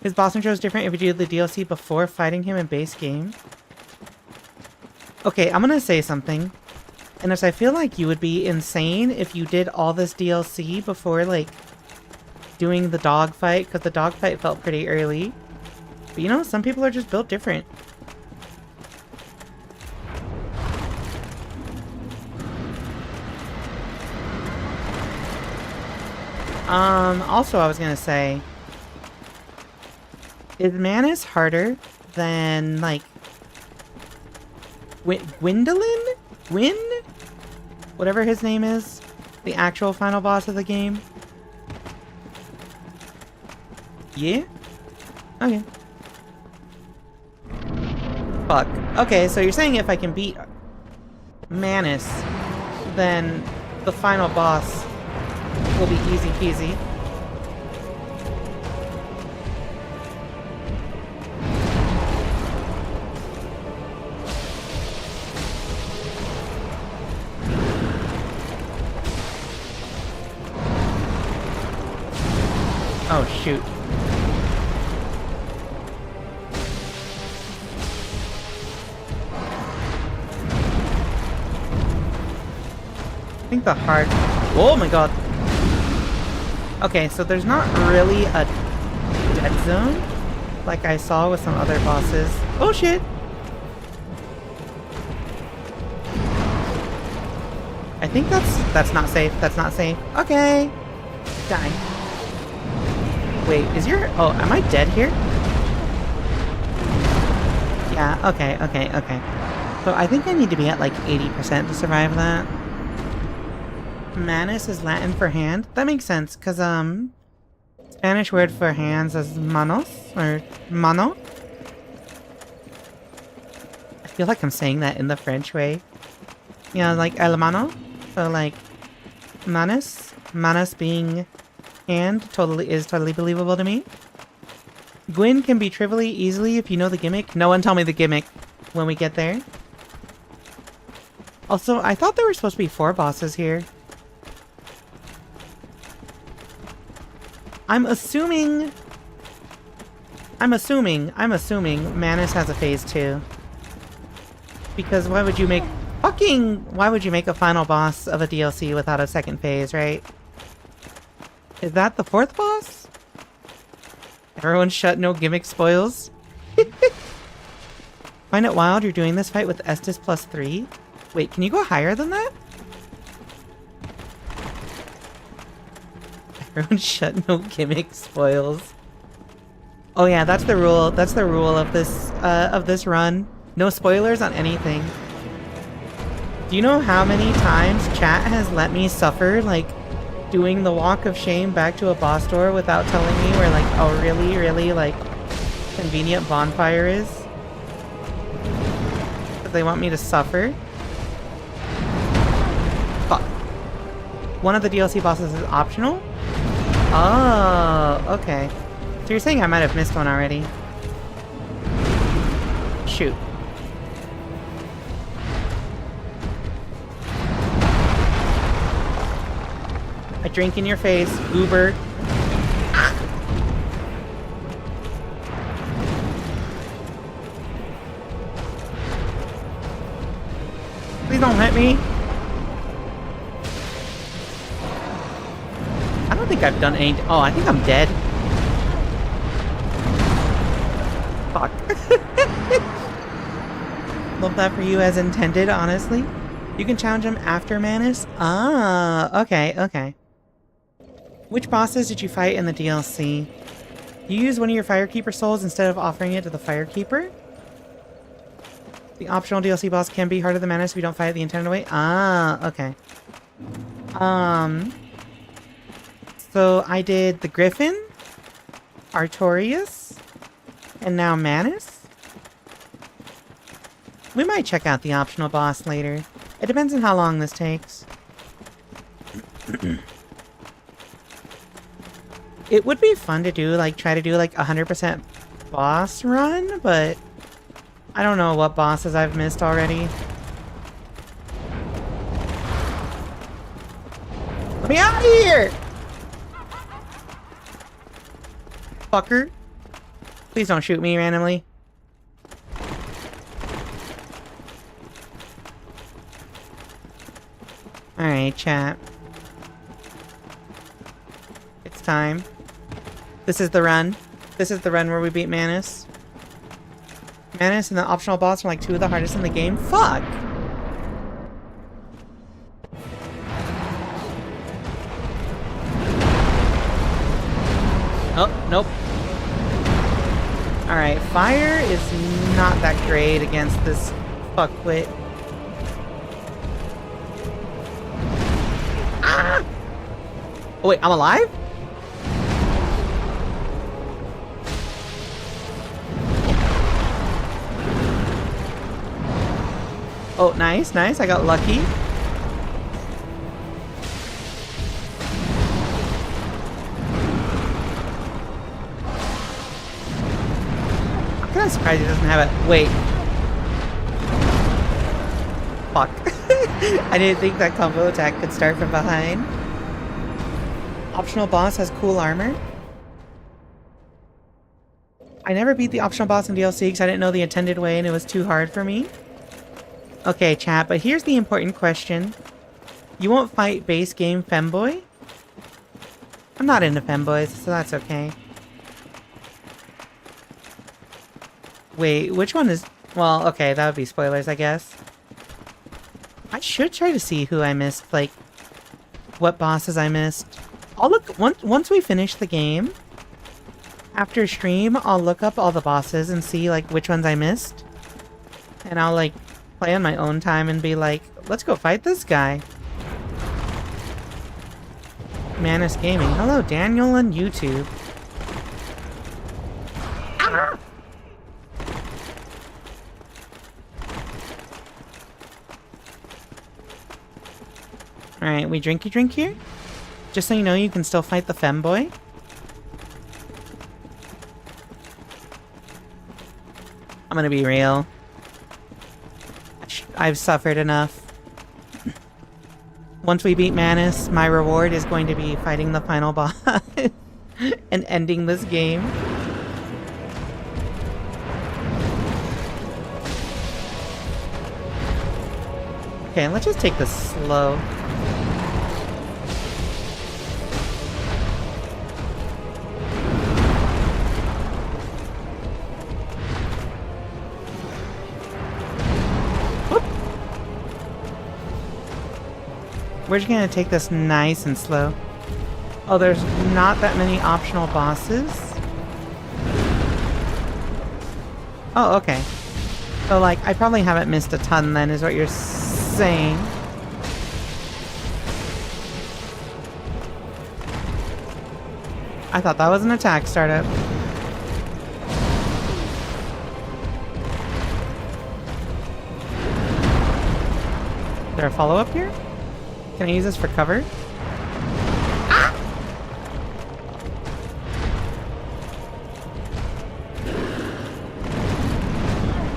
His boss intro is different if you do the DLC before fighting him in base game. Okay, I'm gonna say something. And as I feel like you would be insane if you did all this DLC before, like, doing the dog fight, because the dog fight felt pretty early. But you know, some people are just built different. Also I was gonna say, is Manus harder than, like, Gwendolyn? Gwyn? Whatever his name is. The actual final boss of the game. Yeah? Okay. Fuck. Okay, so you're saying if I can beat Manus, then the final boss will be easy peasy. Oh, shoot. I think the hard... Oh my god. Okay, so there's not really a dead zone like I saw with some other bosses. Oh shit! I think that's not safe. That's not safe. Okay. Die. Wait, is your... Oh, am I dead here? Yeah, okay. So I think I need to be at like 80% to survive that. Manus is Latin for hand? That makes sense, because, Spanish word for hands is manos, or mano. I feel like I'm saying that in the French way. Yeah, like el mano. So, like, manus being hand is totally believable to me. Gwyn can be trivially easily if you know the gimmick. No one tell me the gimmick when we get there. Also, I thought there were supposed to be 4 bosses here. I'm assuming Manus has a phase 2. Because why would you make a final boss of a DLC without a second phase, right? Is that the 4th boss? Everyone shut, no gimmick spoils. Find it wild you're doing this fight with Estus plus 3? Wait, can you go higher than that? Everyone shut, no gimmick spoils. Oh yeah, that's the rule. That's the rule of this run. No spoilers on anything. Do you know how many times chat has let me suffer, like, doing the walk of shame back to a boss door without telling me where, like, a really, really, like, convenient bonfire is? Because they want me to suffer? Fuck. One of the DLC bosses is optional? Oh, okay. So you're saying I might have missed one already. Shoot. I drink in your face, goober. Please don't hit me. I don't think I've done any... Oh, I think I'm dead. Fuck. Love that for you as intended, honestly. You can challenge him after Manus? Ah, okay. Which bosses did you fight in the DLC? You use one of your Firekeeper souls instead of offering it to the Firekeeper? The optional DLC boss can be harder than Manus if you don't fight it the intended way? Ah, okay. So I did the Griffin, Artorias, and now Manus? We might check out the optional boss later. It depends on how long this takes. It would be fun to do, like, try to do, like, 100% boss run, but I don't know what bosses I've missed already. Let me out of here! Fucker. Please don't shoot me randomly. Alright, chat. It's time. This is the run. This is the run where we beat Manus. Manus and the optional boss are like 2 of the hardest in the game. Fuck! Oh, nope. Alright, fire is not that great against this fuckwit. Ah! Oh wait, I'm alive? Oh, nice, nice. I got lucky. I'm kind of surprised he doesn't have it. Wait. Fuck. I didn't think that combo attack could start from behind. Optional boss has cool armor. I never beat the optional boss in DLC because I didn't know the intended way and it was too hard for me. Okay, chat, but here's the important question. You won't fight base game femboy? I'm not into femboys, so that's okay. Wait, which one is... Well, okay, that would be spoilers, I guess. I should try to see who I missed, like, what bosses I missed. I'll look... Once we finish the game, after stream, I'll look up all the bosses and see, like, which ones I missed. And I'll, like, play on my own time and be like, let's go fight this guy. Manus Gaming. Hello, Daniel on YouTube. Ah! Alright, we drinky drink here? Just so you know, you can still fight the femboy. I'm gonna be real. I've suffered enough. Once we beat Manus, my reward is going to be fighting the final boss and ending this game. Okay, let's just take this slow. We're just gonna take this nice and slow. Oh, there's not that many optional bosses? Oh, okay. So, like, I probably haven't missed a ton then, is what you're saying. I thought that was an attack startup. Is there a follow-up here? Can I use this for cover? Ah!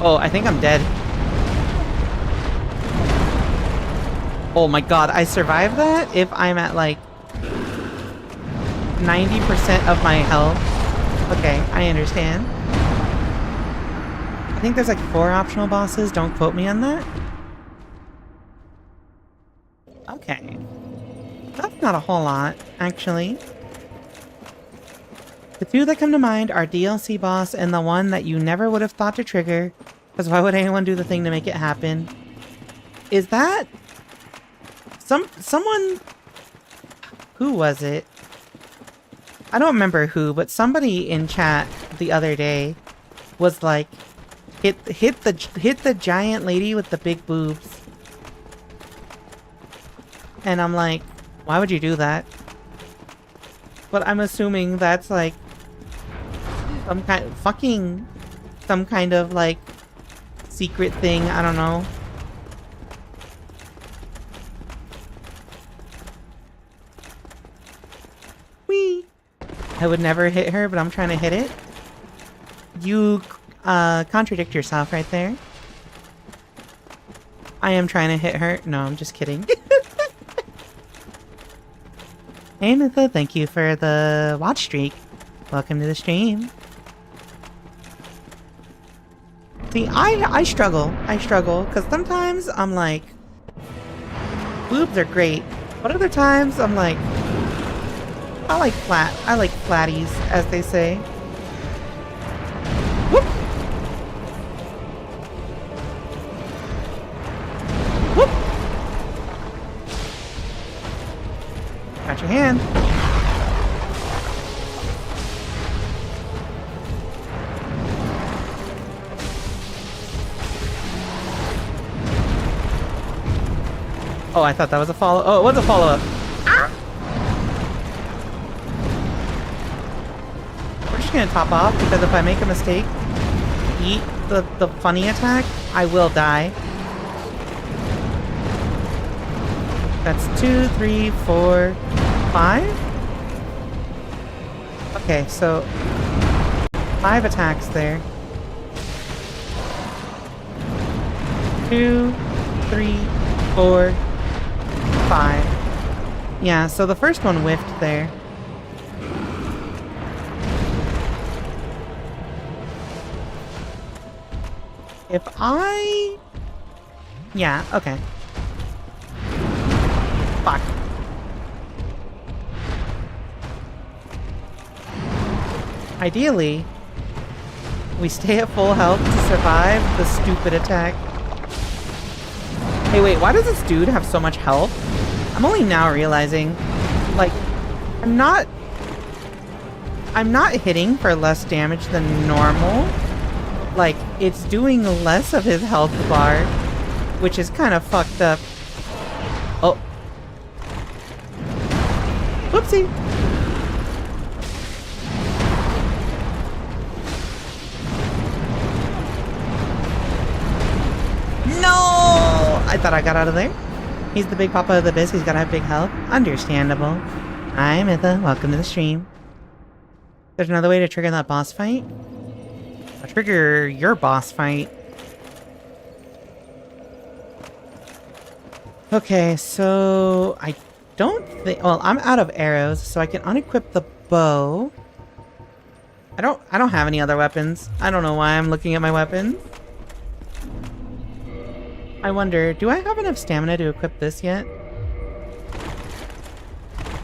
Oh, I think I'm dead. Oh my god, I survived that if I'm at like 90% of my health. Okay, I understand. I think there's like 4 optional bosses, don't quote me on that. Okay. That's not a whole lot, actually. The 2 that come to mind are DLC boss and the one that you never would have thought to trigger, because why would anyone do the thing to make it happen? Is that... Someone... Who was it? I don't remember who, but somebody in chat the other day was like, hit the giant lady with the big boobs. And I'm like, why would you do that? But I'm assuming that's like some kind of like secret thing. I don't know. Whee! I would never hit her, but I'm trying to hit it. You contradict yourself right there. I am trying to hit her. No, I'm just kidding. Hey, Mitha, thank you for the watch streak. Welcome to the stream. See, I struggle. I struggle, because sometimes I'm like, boobs are great. But other times I'm like, I like flatties, as they say. Whoop! Whoop! Got your hand. Oh, I thought that was a follow. Oh, it was a follow-up. We're just gonna top off because if I make a mistake, eat the funny attack, I will die. That's 2, 3, 4, 5. Okay, so 5 attacks there. 2, 3, 4, 5. Yeah, so the first one whiffed there. If I... Yeah, okay. Fuck. Ideally, we stay at full health to survive the stupid attack. Hey, wait, why does this dude have so much health? I'm only now realizing, like, I'm not hitting for less damage than normal. Like, it's doing less of his health bar, which is kind of fucked up. Oh. Whoopsie. No! I thought I got out of there. He's the big papa of the biz. He's gotta have big health. Understandable. Hi, Mitha. Welcome to the stream. There's another way to trigger that boss fight? I'll trigger your boss fight. Okay, so I don't think... Well, I'm out of arrows, so I can unequip the bow. I don't have any other weapons. I don't know why I'm looking at my weapons. I wonder, do I have enough stamina to equip this yet?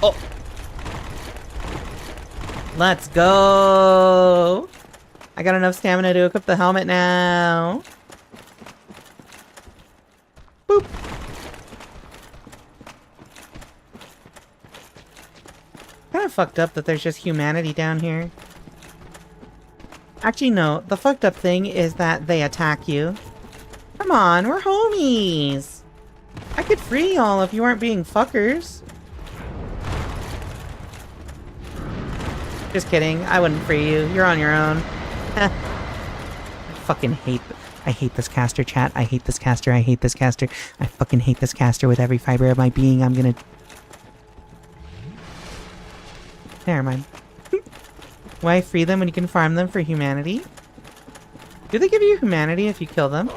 Oh! Let's go! I got enough stamina to equip the helmet now. Boop! Kind of fucked up that there's just humanity down here. Actually, no. The fucked up thing is that they attack you. Come on, we're homies! I could free y'all if you weren't being fuckers. Just kidding. I wouldn't free you. You're on your own. I fucking hate... I hate this caster, chat. I hate this caster. I hate this caster. I fucking hate this caster with every fiber of my being. I'm gonna... Never mind. Why free them when you can farm them for humanity? Do they give you humanity if you kill them?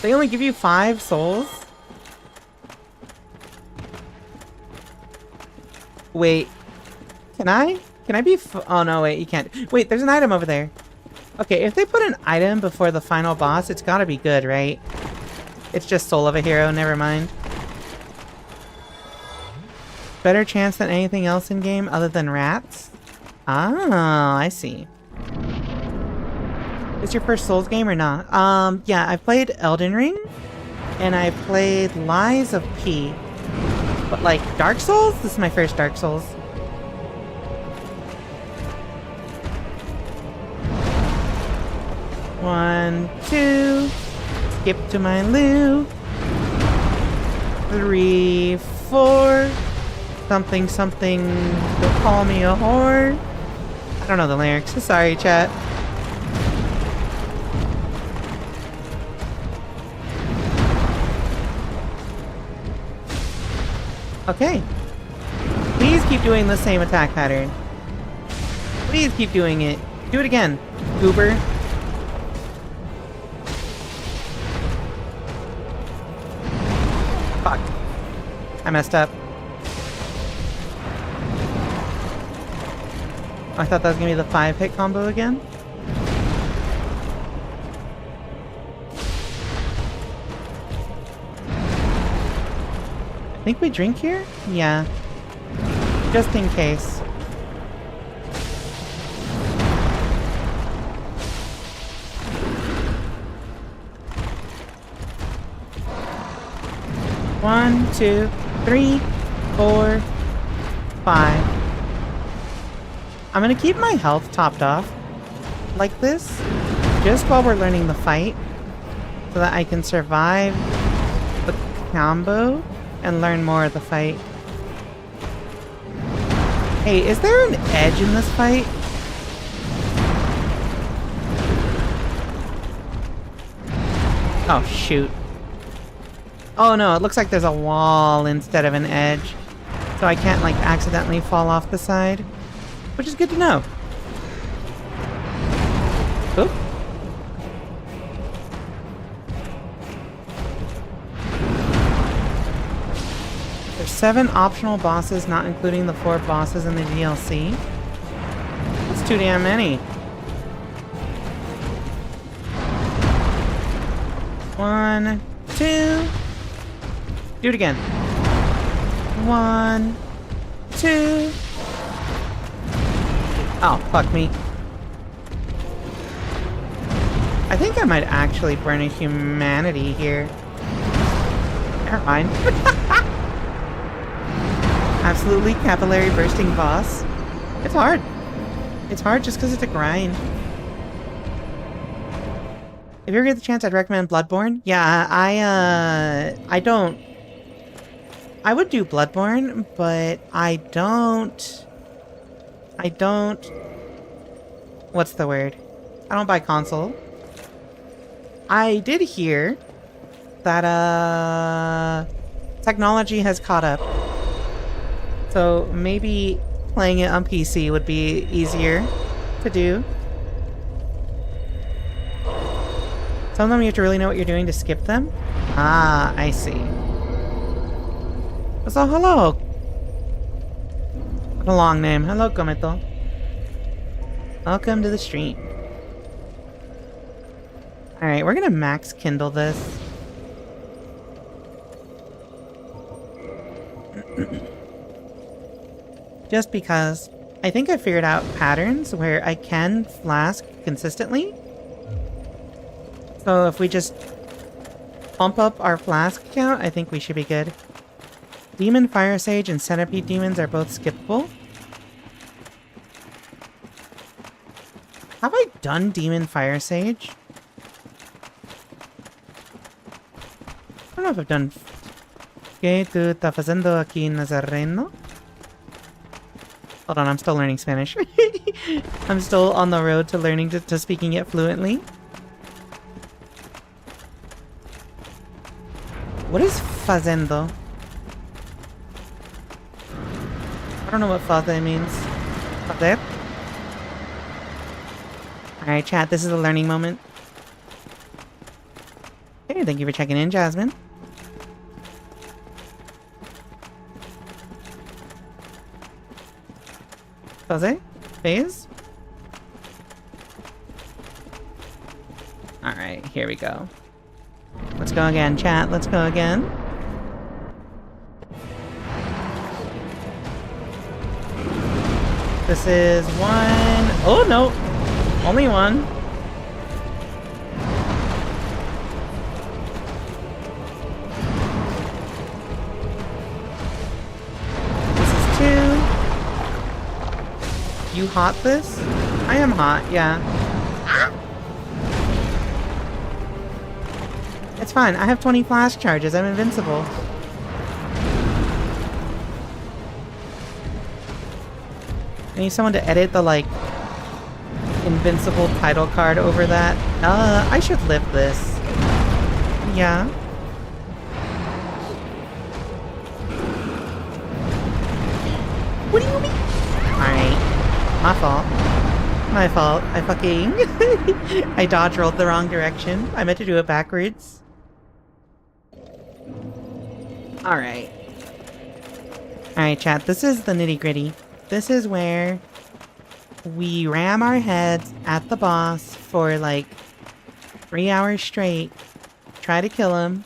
They only give you 5 souls? Wait. Can I be oh no, wait, you can't. Wait, there's an item over there. Okay, if they put an item before the final boss, it's gotta be good, right? It's just soul of a hero, never mind. Better chance than anything else in game other than rats? Oh, I see. Is your first Souls game or not? Yeah, I played Elden Ring, and I played Lies of P. But like, Dark Souls? This is my first Dark Souls. One, 2, skip to my loo. 3, 4, Something, something, don't call me a whore. I don't know the lyrics. Sorry, chat. Okay. Please keep doing the same attack pattern. Please keep doing it. Do it again, goober. Fuck. I messed up. I thought that was gonna be the 5-hit combo again. I think we drink here? Yeah. Just in case. One, 2, 3, 4, 5. I'm gonna keep my health topped off like this, just while we're learning the fight, so that I can survive the combo and learn more of the fight. Hey, is there an edge in this fight? Oh, shoot. Oh no, it looks like there's a wall instead of an edge, so I can't, like, accidentally fall off the side. Which is good to know. Oop. There's 7 optional bosses, not including the 4 bosses in the DLC. That's too damn many. 1, 2. Do it again. 1, 2. Oh, fuck me. I think I might actually burn a humanity here. Never mind. Absolutely capillary bursting boss. It's hard. It's hard just because it's a grind. If you ever get the chance, I'd recommend Bloodborne. Yeah, I don't... I would do Bloodborne, but I don't... What's the word? I don't buy console. I did hear that, technology has caught up. So maybe playing it on PC would be easier to do. Some of them you have to really know what you're doing to skip them. Ah, I see. So hello. What a long name. Hello, Kometo. Welcome to the stream. Alright, we're gonna max Kindle this. Just because I think I figured out patterns where I can flask consistently. So if we just bump up our flask count, I think we should be good. Demon, Fire Sage, and Centipede Demons are both skippable. Have I done Demon Fire Sage? I don't know if I've done... ¿Qué tú estás haciendo aquí, Nazareno? Hold on, I'm still learning Spanish. I'm still on the road to learning to speaking it fluently. What is fazendo? I don't know what faze means. Fazer? Alright, chat, this is a learning moment. Hey, thank you for checking in, Jasmine. Faze? Phase? Alright, here we go. Let's go again, chat. Let's go again. This is 1... Oh, no! Only 1. This is 2. You hot this? I am hot, yeah. It's fine. I have 20 flash charges. I'm invincible. need someone to edit the, like, invincible title card over that. I should live this. Yeah. What do you mean? Alright. My fault. My fault. I fucking... I dodge rolled the wrong direction. I meant to do it backwards. Alright. Alright, chat. This is the nitty-gritty. This is where we ram our heads at the boss for, like, 3 hours straight, try to kill him,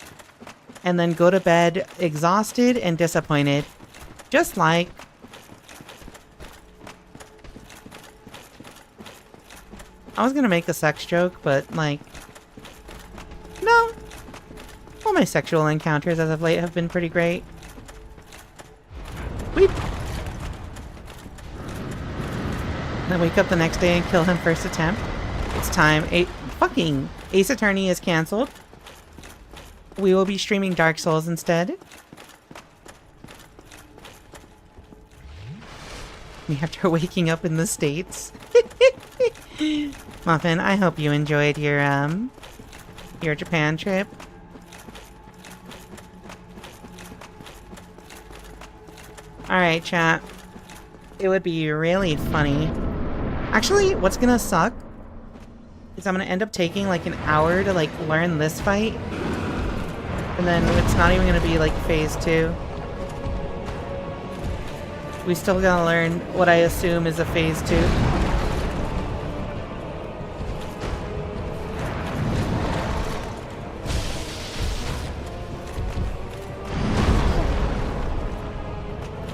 and then go to bed exhausted and disappointed. Just like... I was gonna make a sex joke, but, like... No. All my sexual encounters as of late have been pretty great. Weep. Then wake up the next day and kill him first attempt. It's time. Fucking Ace Attorney is cancelled. We will be streaming Dark Souls instead. Me after waking up in the States. Muffin, I hope you enjoyed your Japan trip. Alright, chat. It would be really funny. Actually, what's gonna suck is I'm gonna end up taking like an hour to like learn this fight. And then it's not even gonna be like phase 2. We still gotta learn what I assume is a phase 2.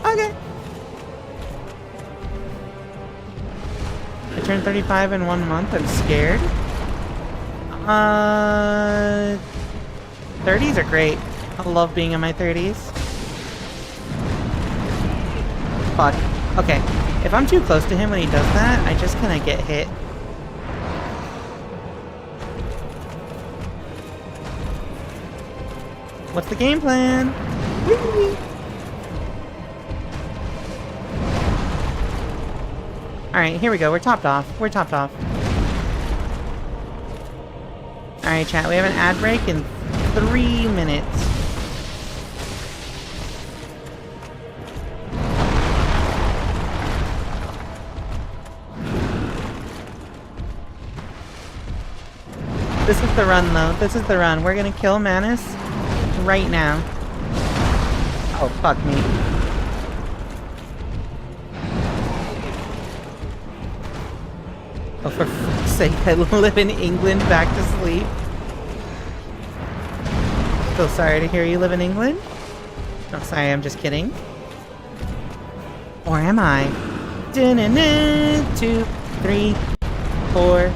Okay. I turned 35 in 1 month. I'm scared. 30s are great. I love being in my 30s. Fuck. Okay. If I'm too close to him when he does that, I just kind of get hit. What's the game plan? Whee! Alright, here we go. We're topped off. We're topped off. Alright, chat. We have an ad break in 3 minutes. This is the run, though. This is the run. We're gonna kill Manus right now. Oh, fuck me. Oh, for fuck's sake, I live in England, back to sleep. So sorry to hear you live in England. Oh, sorry, I'm just kidding. Or am I? 2, 3, 4,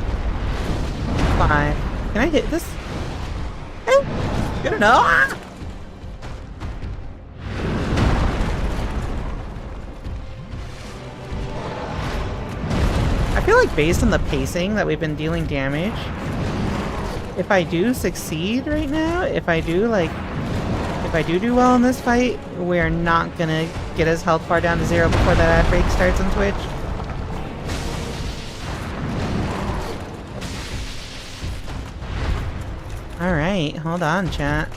5. Can I hit this? Oh, good enough. Ah! I feel like based on the pacing that we've been dealing damage, if I do succeed right now, if I do do well in this fight, we're not gonna get his health bar down to 0 before that ad break starts on Twitch. Alright, hold on, chat.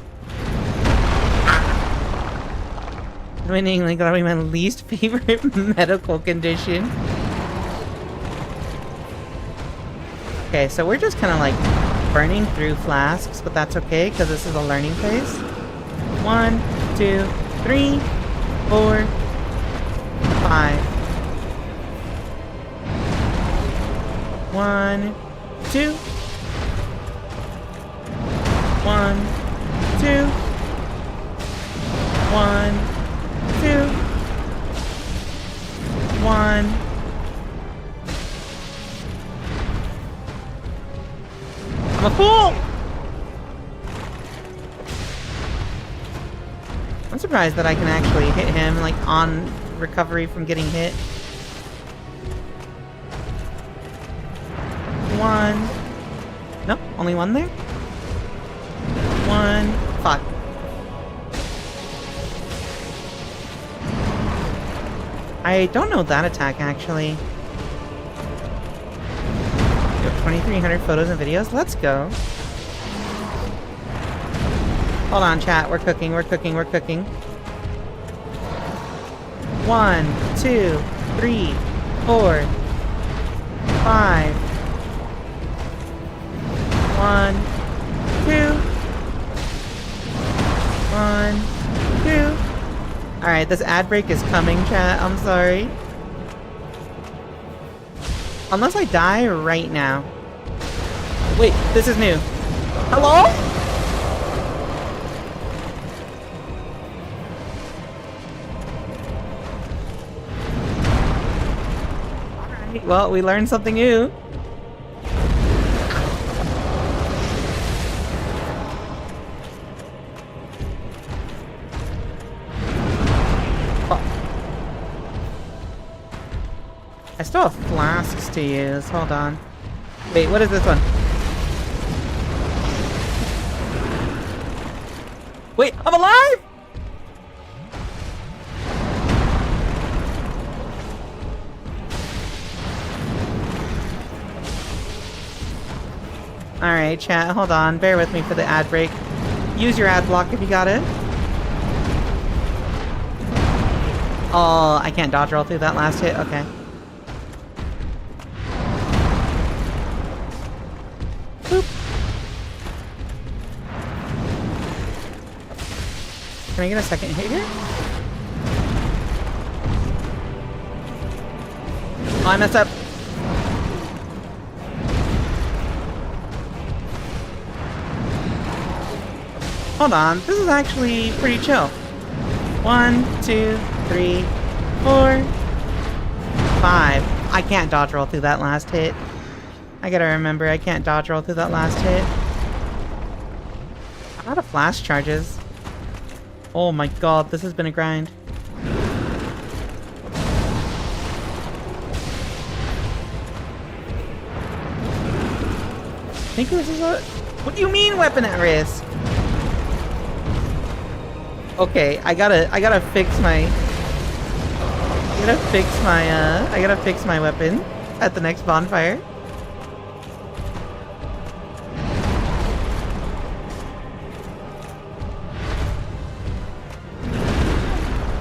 Winning like that'll be my least favorite medical condition. Okay, so we're just kind of like burning through flasks, but that's okay because this is a learning phase. 1, 2, 3, 4, 5. 1, 2. 1, 2. 1, 2. 1. I'm a fool! I'm surprised that I can actually hit him, like, on recovery from getting hit. 1. Nope, only 1 there. 1. Fuck. I don't know that attack, actually. You have 2,300 photos and videos? Let's go. Hold on, chat. We're cooking, we're cooking, we're cooking. 1, 2, 3, 4, 5. 1, 2. 1, 2. Alright, this ad break is coming, chat. I'm sorry. Unless I die right now. Wait, this is new. Hello? Alright, well, we learned something new. I still have flasks to use. Hold on. Wait, what is this one? Wait, I'm alive! Alright, chat, hold on. Bear with me for the ad break. Use your ad block if you got it. Oh, I can't dodge roll through that last hit? Okay. Boop. Can I get a second hit here? Oh, I messed up. Hold on, this is actually pretty chill. 1, 2, 3, 4, 5. I can't dodge roll through that last hit. I gotta remember, I can't dodge roll through that last hit. I'm out of flash charges. Oh my god, this has been a grind. I think this is a... What do you mean weapon at risk? Okay, I gotta fix my... I gotta fix my weapon at the next bonfire.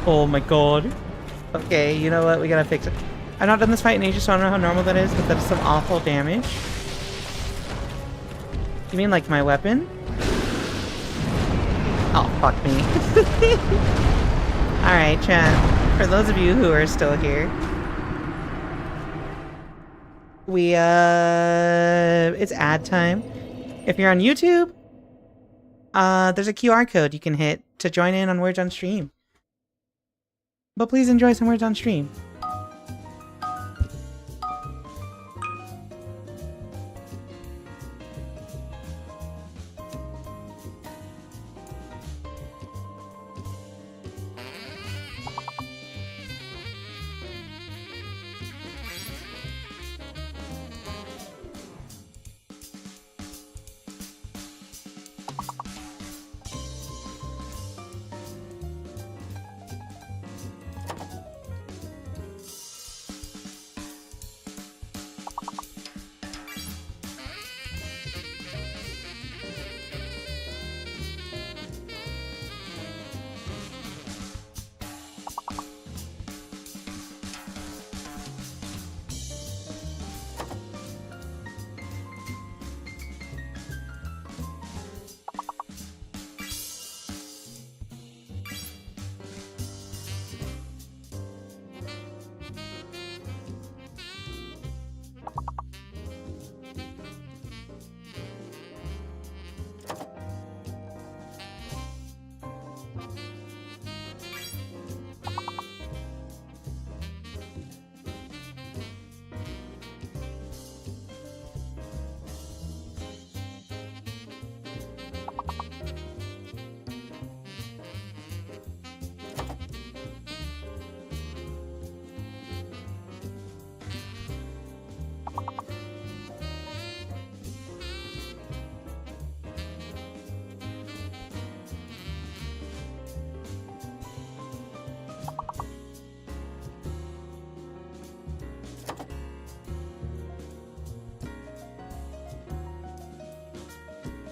Oh my god. Okay, you know what? We gotta fix it. I've not done this fight in ages, so I don't know how normal that is, but that is some awful damage. You mean like my weapon? Oh, fuck me. Alright, chat. For those of you who are still here, it's ad time. If you're on YouTube, there's a QR code you can hit to join in on Words on Stream. But please enjoy some Words on Stream.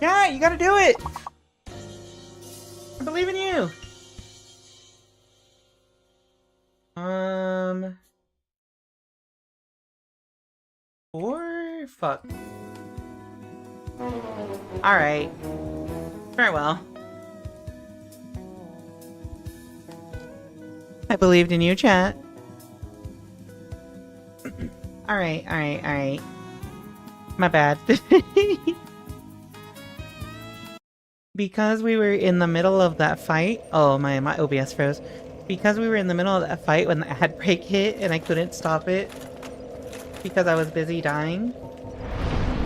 Yeah, you gotta do it! I believe in you! Or fuck. Alright. Farewell. I believed in you, chat. Alright. My bad. Because we were in the middle of that fight. Oh, my OBS froze. Because we were in the middle of that fight when the ad break hit and I couldn't stop it because I was busy dying.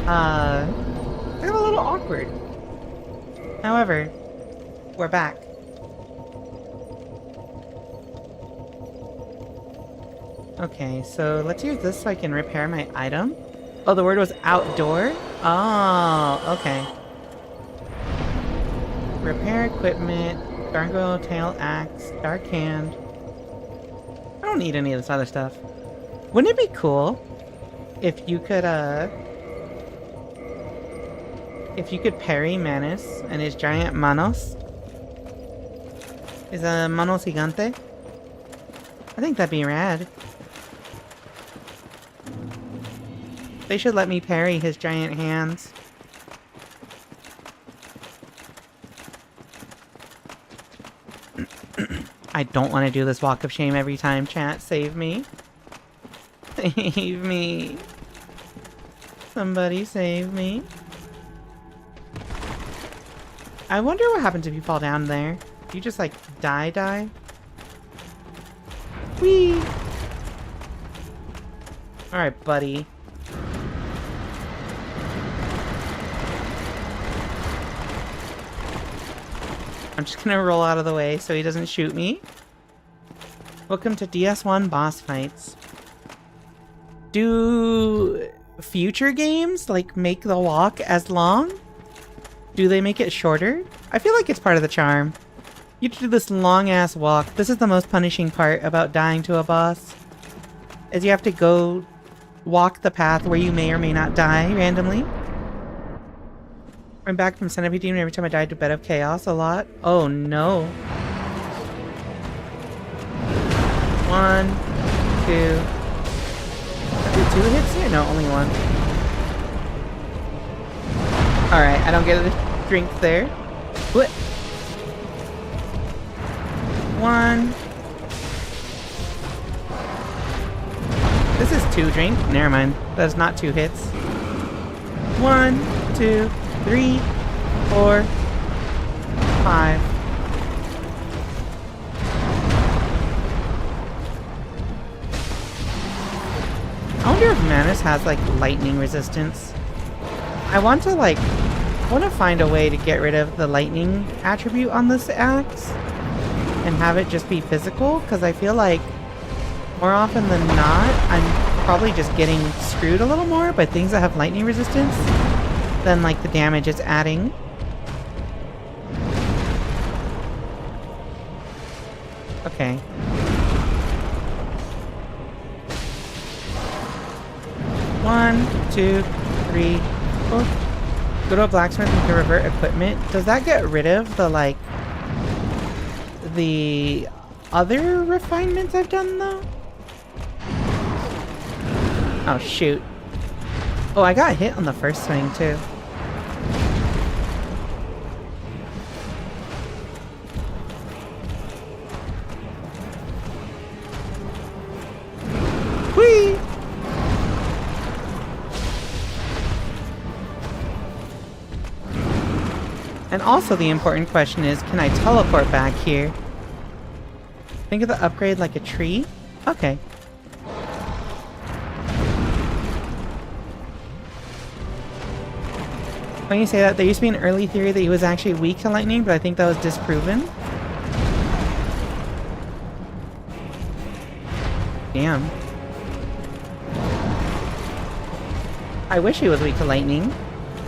It got a little awkward. However, we're back. Okay, so let's use this so I can repair my item. Oh, the word was outdoor? Oh, okay. Repair equipment, gargoyle tail axe, dark hand. I don't need any of this other stuff. Wouldn't it be cool if you could parry Manus and his giant manos? Is a manos gigante? I think that'd be rad. They should let me parry his giant hands. I don't want to do this walk of shame every time, chat. Save me. Save me. Somebody save me. I wonder what happens if you fall down there. Do you just like die? Whee! Alright, buddy. I'm just gonna roll out of the way so he doesn't shoot me. Welcome to DS1 boss fights. Do future games like make the walk as long? Do they make it shorter? I feel like it's part of the charm. You have to do this long ass walk. This is the most punishing part about dying to a boss. Is you have to go walk the path where you may or may not die randomly. I'm back from Centipede Demon. Every time I died to Bed of Chaos a lot. Oh no. 1, 2. Are there 2 hits here? No, only 1. Alright, I don't get a drink there. What? 1. This is 2 drink. Never mind. That's not 2 hits. 1, 2, 3, 4, 5. I wonder if Manus has like lightning resistance. I want to find a way to get rid of the lightning attribute on this axe and have it just be physical, because I feel like more often than not I'm probably just getting screwed a little more by things that have lightning resistance than like the damage it's adding. Okay. One, 2, 3, 4. Go to a blacksmith and can revert equipment. Does that get rid of the like the other refinements I've done though? Oh shoot. Oh, I got hit on the first swing too. Whee! And also the important question is, can I teleport back here? Think of the upgrade like a tree? Okay. When you say that, there used to be an early theory that he was actually weak to lightning, but I think that was disproven. Damn. I wish he was weak to lightning.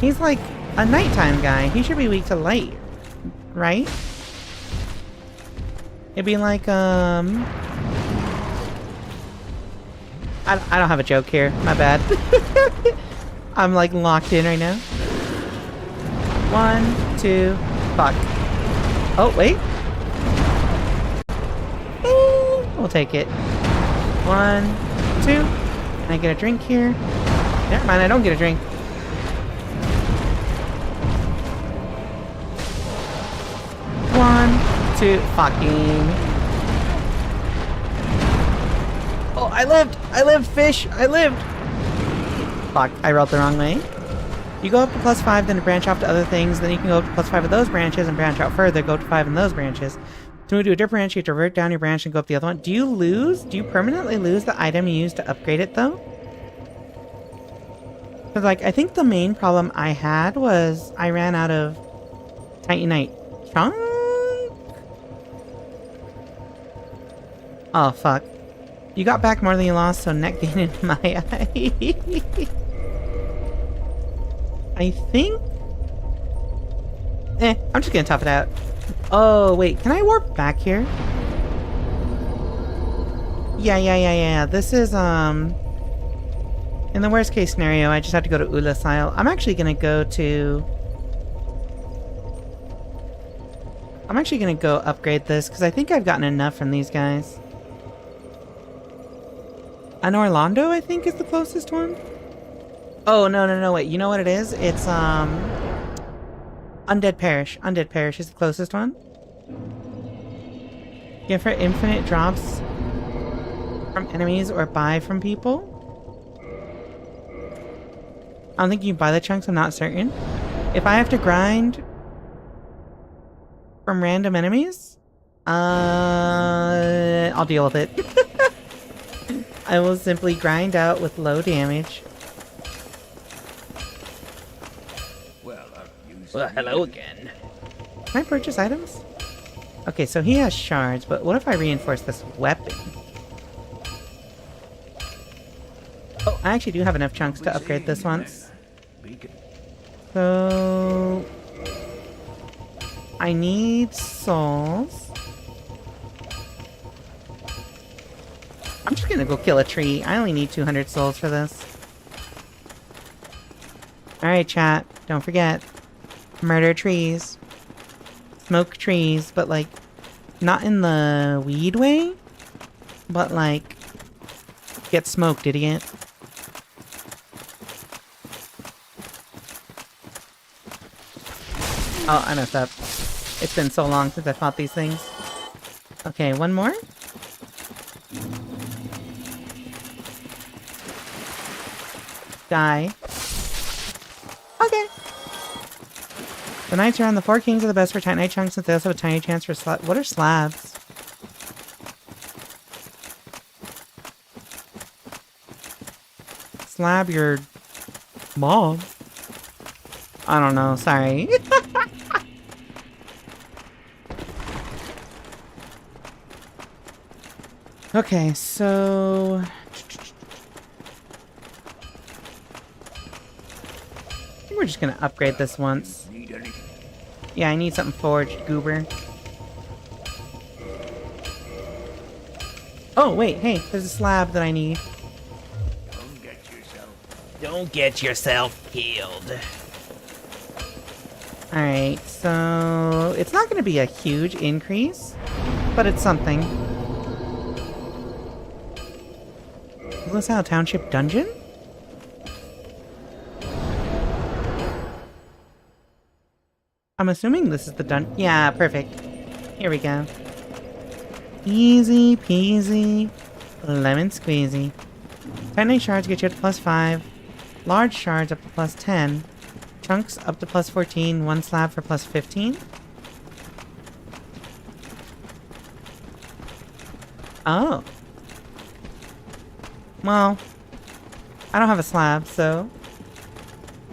He's like a nighttime guy. He should be weak to light, right? It'd be like, I don't have a joke here. My bad. I'm like locked in right now. 1, 2, fuck. Oh, wait. We'll take it. 1, 2. Can I get a drink here? Never mind, I don't get a drink. One, two, fucking. Oh, I lived! I lived, fish! I lived! Fuck, I rolled the wrong way. You go up to +5, then to branch off to other things, then you can go up to +5 of those branches and branch out further, go up to 5 in those branches. To move to a different branch, you have to revert down your branch and go up the other one. Do you permanently lose the item you used to upgrade it, though? Because, like, I think the main problem I had was I ran out of Titanite chunk? Oh, fuck. You got back more than you lost, so neck gain in my eye. I think... I'm just gonna tough it out. Oh, wait. Can I warp back here? Yeah. This is, in the worst case scenario, I just have to go to Ulasil. I'm actually gonna go to... I'm actually gonna go upgrade this, because I think I've gotten enough from these guys. An Orlando, I think, is the closest one. Oh, no, wait. You know what it is? It's, Undead Parish. Undead Parish is the closest one. Give her infinite drops from enemies or buy from people. I don't think you can buy the chunks, I'm not certain. If I have to grind from random enemies, I'll deal with it. I will simply grind out with low damage. Well, hello again. Can I purchase items? Okay, so he has shards, but what if I reinforce this weapon? Oh, I actually do have enough chunks to upgrade this once. So... I need souls. I'm just gonna go kill a tree. I only need 200 souls for this. Alright, chat. Don't forget. Murder trees. Smoke trees, but like, not in the weed way, but like, get smoked, idiot. Oh, I messed up. It's been so long since I fought these things. Okay, one more. Die. Okay. The knights around the four kings are the best for titanite chunks since they also have a tiny chance for slab. What are slabs? Slab your mom. I don't know, sorry. Okay, so... I think we're just gonna upgrade this once. Yeah, I need something forged, goober. Oh, wait, hey, there's a slab that I need. Don't get yourself killed. Alright, so... it's not gonna be a huge increase, but it's something. Louisville Township Dungeon? I'm assuming this is the yeah, perfect. Here we go. Easy peasy, lemon squeezy. Titanite shards get you up to +5. Large shards up to +10. Chunks up to +14. One slab for +15. Oh. Well, I don't have a slab, so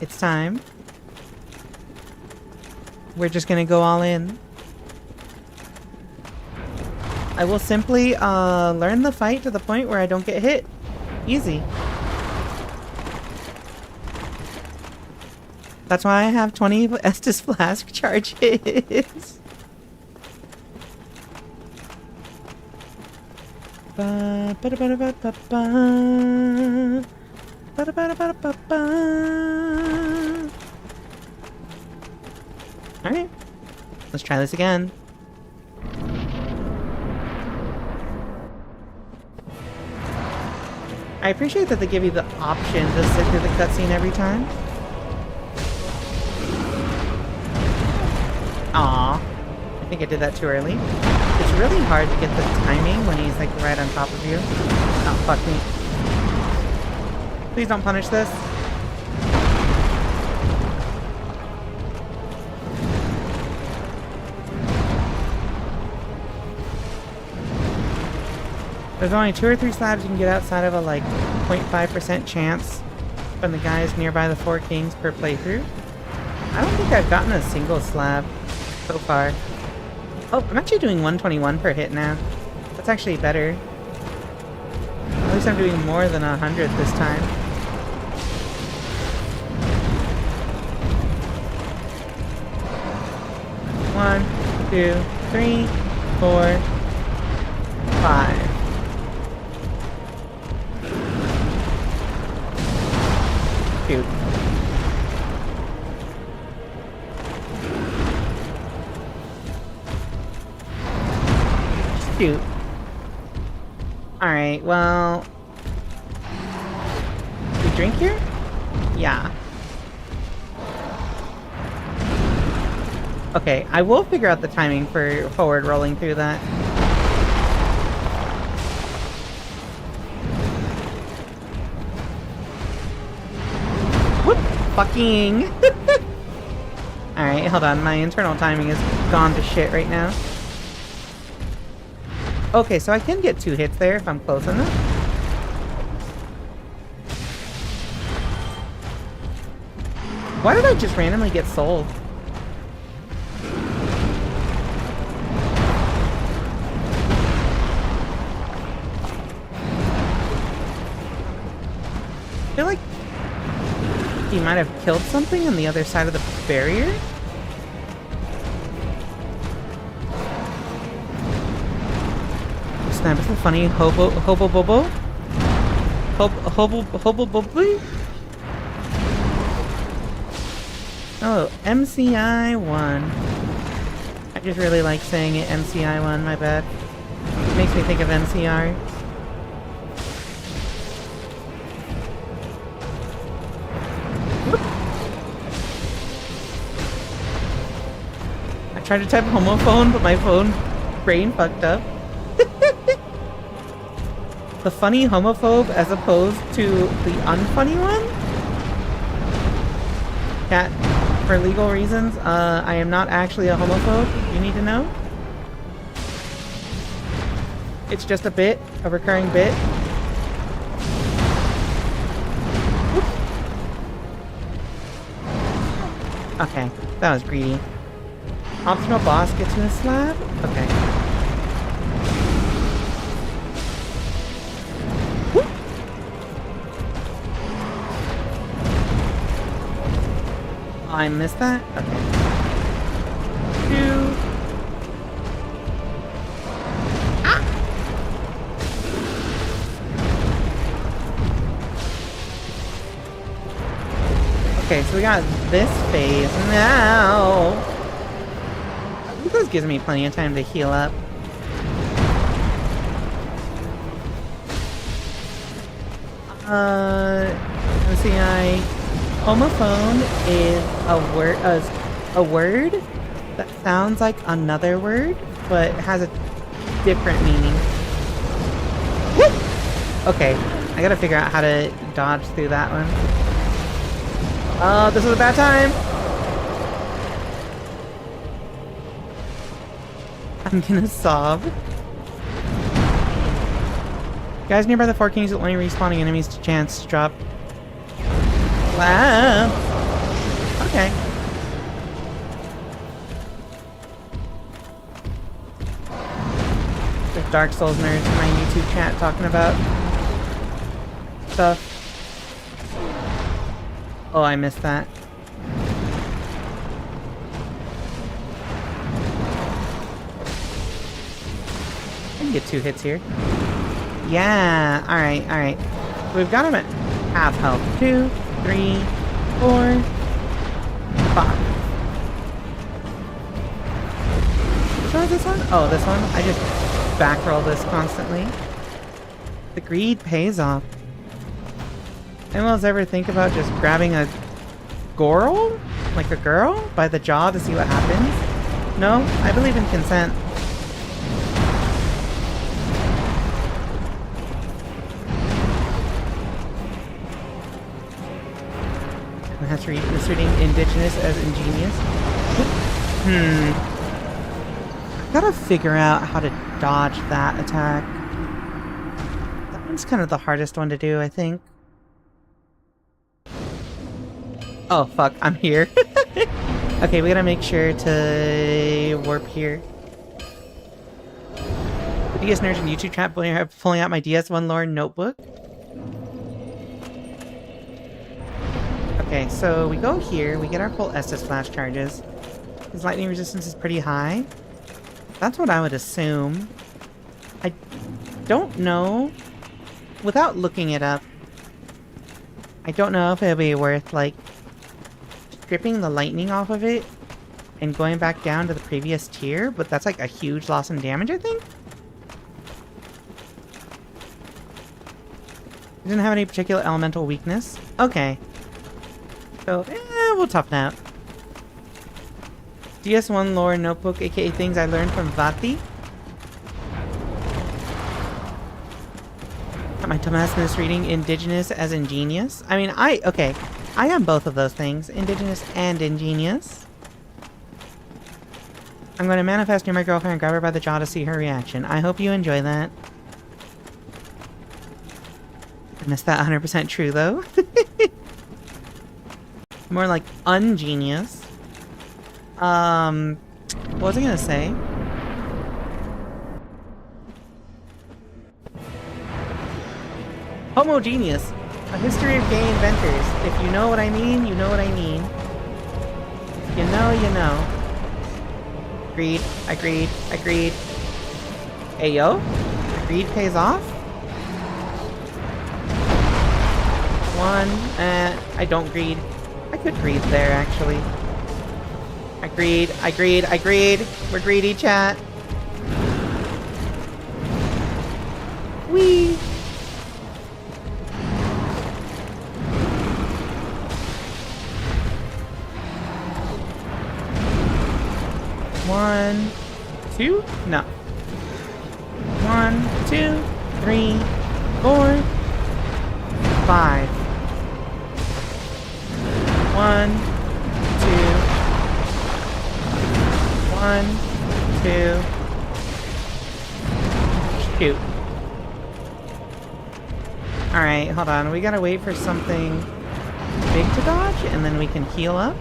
it's time. We're just gonna go all in. I will simply learn the fight to the point where I don't get hit. Easy. That's why I have 20 Estus Flask charges. Alright. Let's try this again. I appreciate that they give you the option to sit through the cutscene every time. Aw. I think I did that too early. It's really hard to get the timing when he's like right on top of you. Oh, fuck me. Please don't punish this. There's only 2 or 3 slabs you can get outside of a like 0.5% chance from the guys nearby the 4 kings per playthrough. I don't think I've gotten a single slab so far. Oh, I'm actually doing 121 per hit now. That's actually better. At least I'm doing more than 100 this time. One, 2, 3, 4, 5. Shoot. Shoot. Alright, well... We drink here? Yeah. Okay, I will figure out the timing for forward rolling through that. Whoop! Fucking! Alright, hold on. My internal timing is gone to shit right now. Okay, so I can get 2 hits there if I'm close enough. Why did I just randomly get sold? I feel like he might have killed something on the other side of the barrier. Snap, is it funny? Hobo bobo? Hobo bobo? Oh, MCI1. I just really like saying it, MCI1, my bad. It makes me think of MCR. I tried to type homophone, but my phone brain fucked up. The funny homophobe as opposed to the unfunny one? Cat, for legal reasons, I am not actually a homophobe, you need to know. It's just a bit, a recurring bit. Whoop. Okay, that was greedy. Optional boss gets you a slab? Okay. I missed that? Okay. 2. Ah! Okay, so we got this phase now. This gives me plenty of time to heal up. Let's see, homophone is a word that sounds like another word, but has a different meaning. Woo! Okay, I gotta figure out how to dodge through that one. Oh, this is a bad time! I'm gonna sob. Guys nearby the 4 kings with only respawning enemies to chance to drop. Wow. Okay. There's Dark Souls nerds in my YouTube chat talking about stuff. Oh, I missed that. I can get 2 hits here. Yeah, alright, alright. We've got him at half health. 2, 3, 4, 5. one's this one? Oh, this one? I just back roll this constantly. The greed pays off. Anyone else ever think about just grabbing a girl? Like a girl? By the jaw to see what happens? No? I believe in consent. That's reading indigenous as ingenious. Gotta figure out how to dodge that attack. That one's kind of the hardest one to do, I think. Oh, fuck, I'm here. Okay, we gotta make sure to warp here. The DS Nerds in YouTube chat pulling out my DS1 lore notebook. Okay, so we go here, we get our full Estus flash charges. His lightning resistance is pretty high. That's what I would assume. I don't know. Without looking it up, I don't know if it'll be worth, like, stripping the lightning off of it and going back down to the previous tier, but that's like a huge loss in damage, I think? It doesn't have any particular elemental weakness. Okay. So, we'll toughen out. DS1 lore notebook, aka things I learned from Vati. My dumbass misreading indigenous as ingenious. I mean, okay. I am both of those things, indigenous and ingenious. I'm going to manifest near my girlfriend and grab her by the jaw to see her reaction. I hope you enjoy that. I missed that 100% true, though. More like ungenius. What was I gonna say? Homogeneous. A history of gay inventors. If you know what I mean, you know what I mean. If you know, you know. Agreed. Agreed. Agreed. Ayo? Greed pays off? One. I don't greed. I could greed there, actually. Agreed. Agreed. Agreed. We're greedy, chat. Whee! One, two? No. 1, 2, 3, 4, 5. 1, 2. 1, 2. Shoot. Alright, hold on. We gotta wait for something big to dodge, and then we can heal up.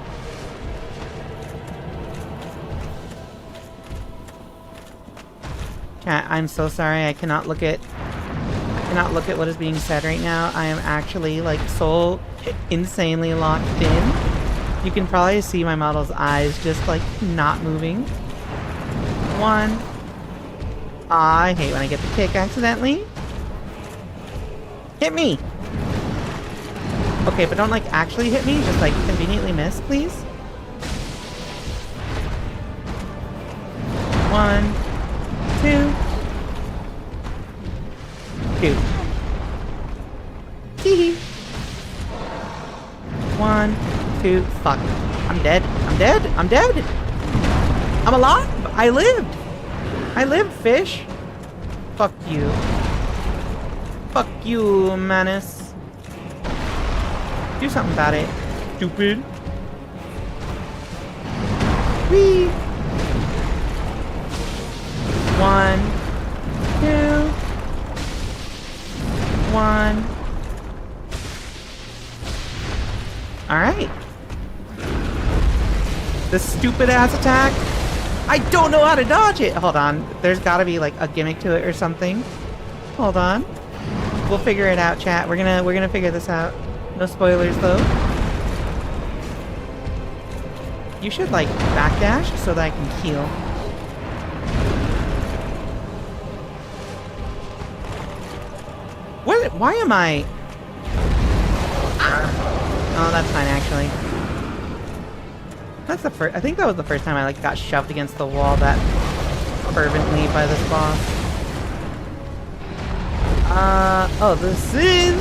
Chat, I'm so sorry. I cannot look at what is being said right now. I am actually, like, so insanely locked in. You can probably see my model's eyes just, like, not moving. 1. I hate when I get the kick accidentally. Hit me! Okay, but don't, like, actually hit me. Just, like, conveniently miss, please. 1, 2. Shoot. Hee hee. 1, 2. Fuck. I'm dead. I'm dead. I'm dead. I'm alive. I lived. I lived, fish. Fuck you. Fuck you, Manus. Do something about it. Stupid. Whee. 1, 2. 1. Alright. This stupid ass attack. I don't know how to dodge it. Hold on. There's gotta be like a gimmick to it or something. Hold on. We'll figure it out, chat. We're gonna figure this out. No spoilers though. You should like backdash so that I can heal. What? Why am I? Oh, that's fine actually. That's the first. I think that was the first time I like got shoved against the wall that fervently by this boss. Oh, this is...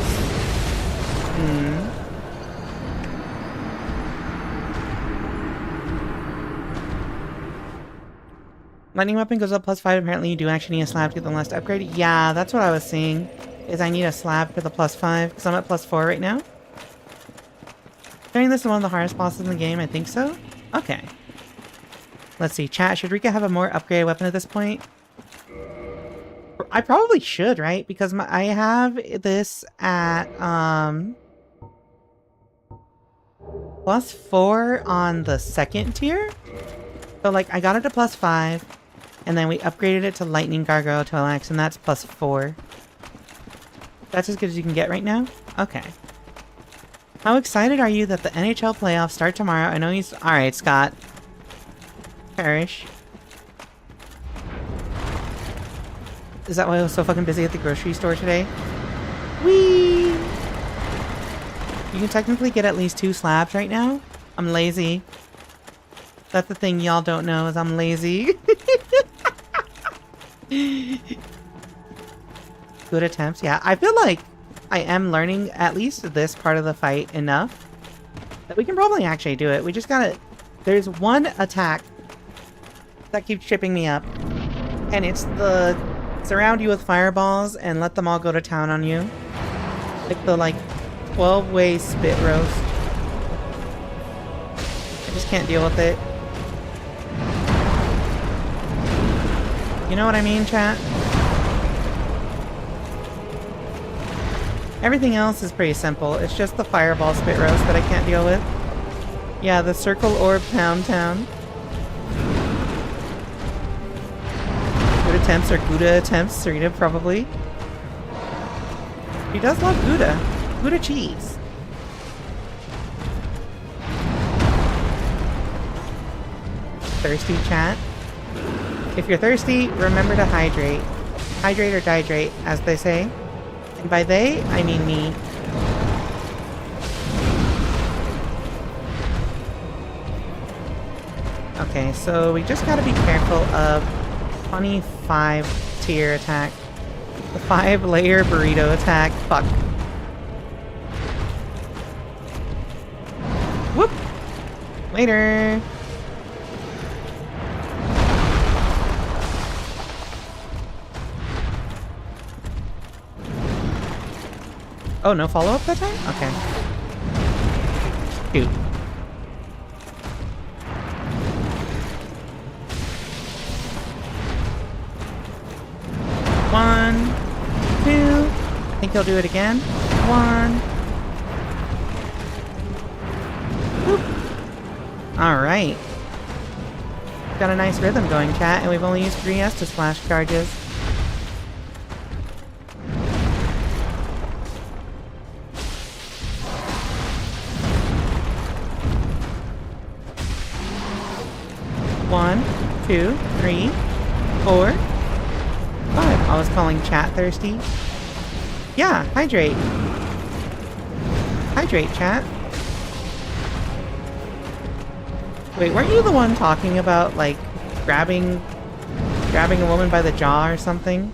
Lightning weapon goes up +5. Apparently you do actually need a slab to get the last upgrade. Yeah, that's what I was seeing. Is I need a slab for the +5. Because I'm at +4 right now. During this is one of the hardest bosses in the game. I think so. Okay. Let's see. Chat, should Rika have a more upgraded weapon at this point? I probably should, right? Because I have this at, +4 on the second tier. So, like, I got it to +5. And then we upgraded it to Lightning Gargoyle Toelax, and that's +4. That's as good as you can get right now? Okay. How excited are you that the NHL playoffs start tomorrow? I know he's... Alright, Scott. Perish. Is that why I was so fucking busy at the grocery store today? Whee! You can technically get at least 2 slabs right now. I'm lazy. That's the thing y'all don't know, is I'm lazy. Good attempts. Yeah, I feel like I am learning at least this part of the fight enough that we can probably actually do it. We just gotta... There's one attack that keeps tripping me up. And it's the... Surround you with fireballs and let them all go to town on you. Like the, 12-way spit roast. I just can't deal with it. You know what I mean, chat? Everything else is pretty simple. It's just the fireball spit roast that I can't deal with. Yeah, the circle orb pound town. Good attempts or Gouda attempts, Serena probably. He does love Gouda. Gouda cheese. Thirsty, chat? If you're thirsty, remember to hydrate. Hydrate or dihydrate, as they say. And by they, I mean me. Okay, so we just gotta be careful of 25 tier attack. The 5-layer burrito attack. Fuck. Whoop! Later! Oh, no follow-up that time? Okay. Shoot. One, two. I think he'll do it again. One. Whoop. Alright. Got a nice rhythm going, chat, and we've only used 3 Estus Splash charges. One, two, three, 4, 5. I was calling chat thirsty. Yeah, hydrate. Hydrate, chat. Wait, weren't you the one talking about, like, grabbing a woman by the jaw or something?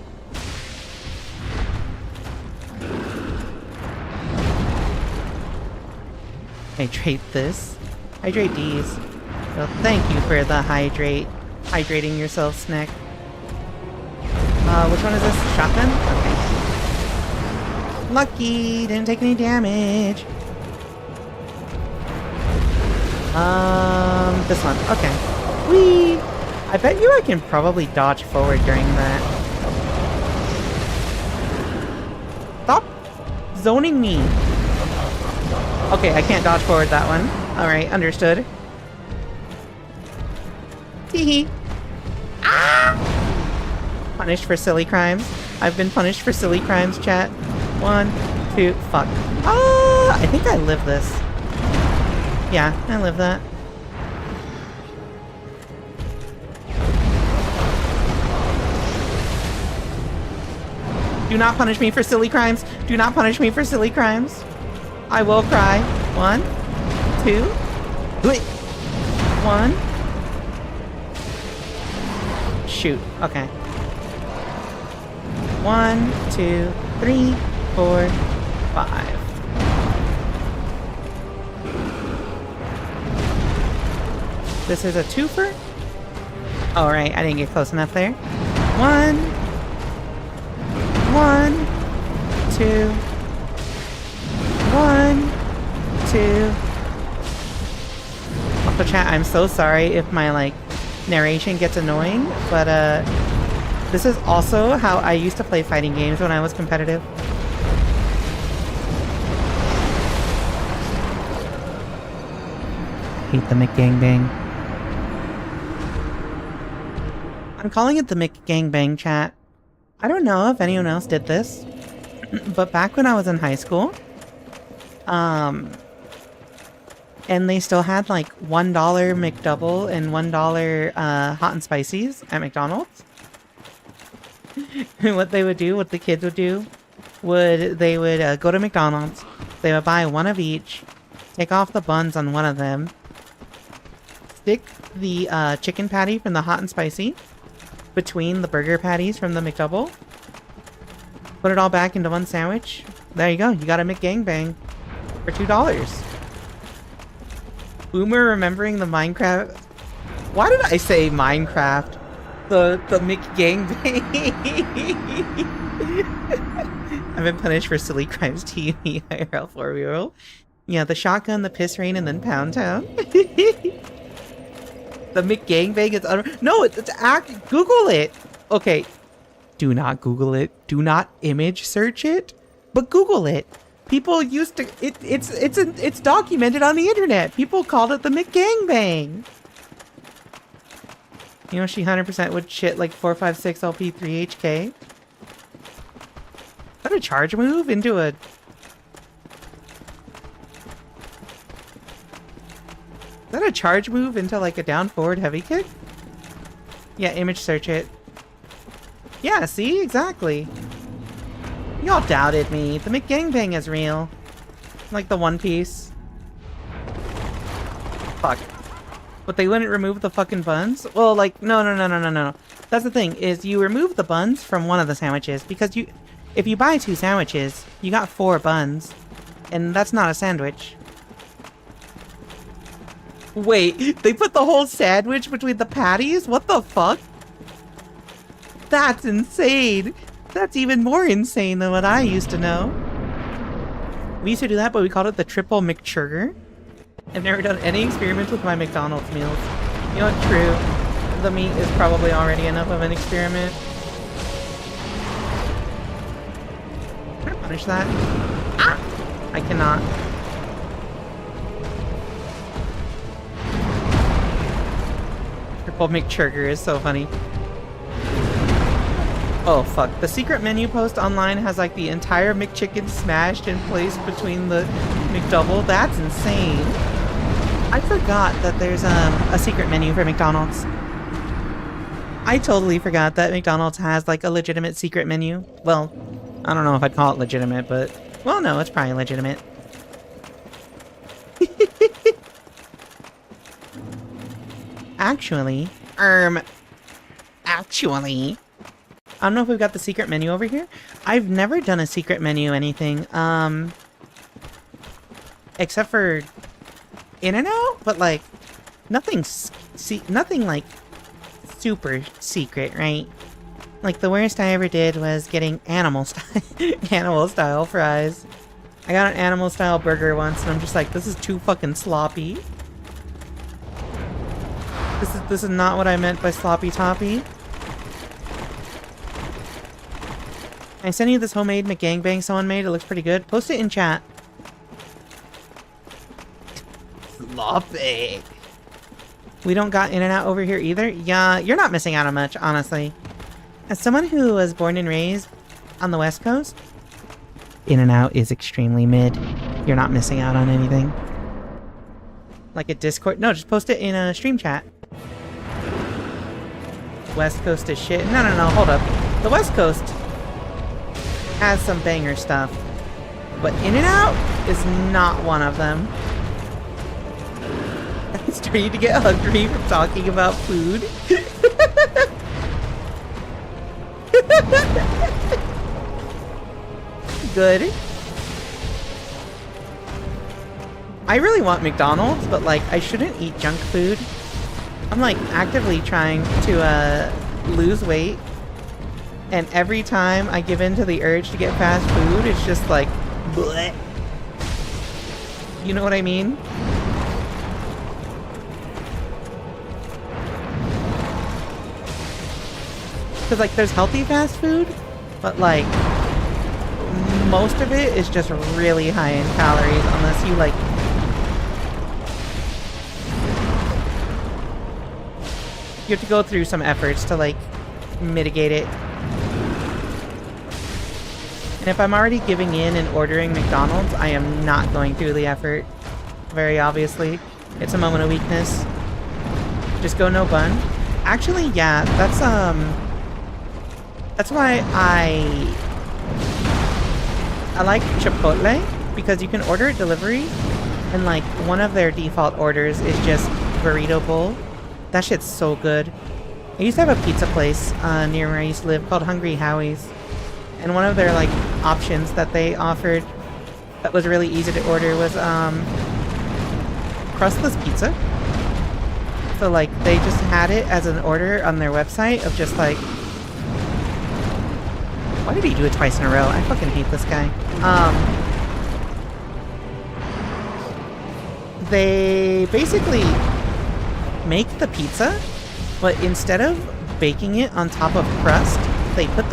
Hydrate this. Hydrate these. Well, thank you for the hydrating yourself snack. Which one is this? Shotgun? Okay. Lucky! Didn't take any damage. This one. Okay. Whee! I bet you I can probably dodge forward during that. Stop zoning me! Okay, I can't dodge forward that one. Alright, understood. Teehee. Ah! Punished for silly crimes. I've been punished for silly crimes, chat. 1, 2, fuck. Ah! I think I live this. Yeah, I live that. Do not punish me for silly crimes. Do not punish me for silly crimes. I will cry. 1, 2. 1. shoot. Okay. 1, 2, 3, 4, 5. This is a twofer? Oh, right. I didn't get close enough there. 1, 2, 1, 2. Also, chat, I'm so sorry if my, like, narration gets annoying, but, this is also how I used to play fighting games when I was competitive. Hate the McGangbang. I'm calling it the McGangbang, chat. I don't know if anyone else did this, but back when I was in high school, and they still had like $1 McDouble and $1 hot and spices at McDonald's. What they would do, what the kids would do, they would go to McDonald's, they would buy one of each, take off the buns on one of them, stick the chicken patty from the hot and spicy between the burger patties from the McDouble, put it all back into one sandwich. There you go, you got a McGangbang for $2. Boomer remembering the Minecraft. Why did I say Minecraft? The McGangbang. I've been punished for silly crimes TV IRL 4-year-old. Yeah, the shotgun, the piss rain, and then Pound Town. The McGangbang is no, it's Google it. Okay, do not Google it. Do not image search it, but Google it. People used to. It's documented on the internet. People called it the McGangbang. You know, she 100% would shit like 456 LP3HK. Is that a charge move into a? Is that a charge move into like a down forward heavy kick? Yeah, image search it. Yeah, see? Exactly. Y'all doubted me. The McGangbang is real. Like the One Piece. Fuck. But they wouldn't remove the fucking buns? Well, like, no. That's the thing, is you remove the buns from one of the sandwiches, because if you buy 2 sandwiches, you got 4 buns. And that's not a sandwich. Wait, they put the whole sandwich between the patties? What the fuck? That's insane! That's even more insane than what I used to know. We used to do that, but we called it the triple McChurger. I've never done any experiments with my McDonald's meals. You know what? True. The meat is probably already enough of an experiment. Can I punish that? Ah! I cannot. Triple McChurger is so funny. Oh, fuck. The secret menu post online has, like, the entire McChicken smashed and placed between the McDouble. That's insane. I forgot that there's a secret menu for McDonald's. I totally forgot that McDonald's has, like, a legitimate secret menu. Well, I don't know if I'd call it legitimate, but... Well, no, it's probably legitimate. Actually... Actually... I don't know if we've got the secret menu over here. I've never done a secret menu anything, except for In-N-Out, but like nothing like super secret, right? Like the worst I ever did was getting animal style fries. I got an animal style burger once, and I'm just like, this is too fucking sloppy. This is not what I meant by sloppy toppy. I sent you this homemade McGangbang someone made. It looks pretty good. Post it in chat. Sloppy. We don't got In-N-Out over here either? Yeah, you're not missing out on much, honestly. As someone who was born and raised on the West Coast, In-N-Out is extremely mid. You're not missing out on anything. Like a Discord? No, just post it in a stream chat. West Coast is shit. No, hold up. The West Coast has some banger stuff, but In-N-Out is not one of them. I'm starting to get hungry from talking about food. Good. I really want McDonald's, but like, I shouldn't eat junk food. I'm like actively trying to lose weight. And every time I give in to the urge to get fast food, it's just like, bleh. You know what I mean? Because like, there's healthy fast food, but like, most of it is just really high in calories unless you like... You have to go through some efforts to like, mitigate it. And if I'm already giving in and ordering McDonald's, I am not going through the effort. Very obviously. It's a moment of weakness. Just go no bun. Actually, yeah, that's why I like Chipotle, because you can order it delivery, and like, one of their default orders is just burrito bowl. That shit's so good. I used to have a pizza place near where I used to live called Hungry Howie's. And one of their like options that they offered that was really easy to order was crustless pizza. So like, they just had it as an order on their website of just like... Why did he do it twice in a row? I fucking hate this guy. They basically make the pizza, but instead of baking it on top of crust, they put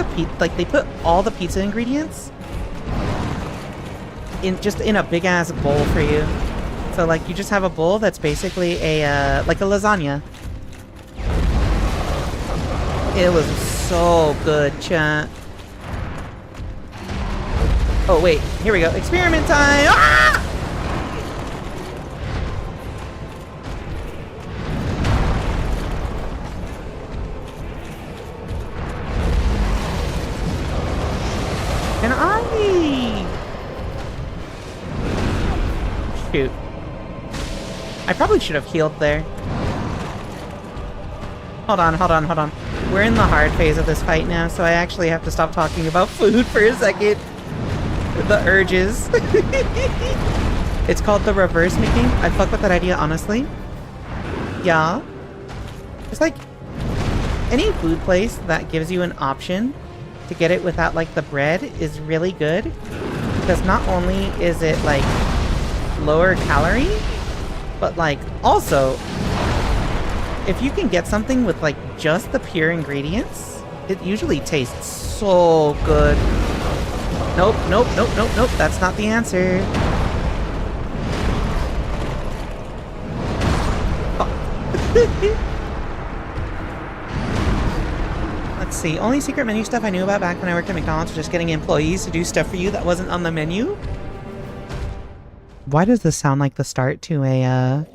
they put all the pizza ingredients in a big ass bowl for you. So like, you just have a bowl that's basically a like a lasagna. It was so good, chat. Oh wait, here we go. Experiment time! Ah! Can I? Shoot. I probably should have healed there. Hold on. We're in the hard phase of this fight now, so I actually have to stop talking about food for a second. The urges. It's called the reverse making. I fuck with that idea, honestly. Yeah. It's like, any food place that gives you an option to get it without like the bread is really good, because not only is it like lower calorie, but like also if you can get something with like just the pure ingredients, it usually tastes so good. Nope, that's not the answer. Oh. Let's see. Only secret menu stuff I knew about back when I worked at McDonald's was just getting employees to do stuff for you that wasn't on the menu. Why does this sound like the start to a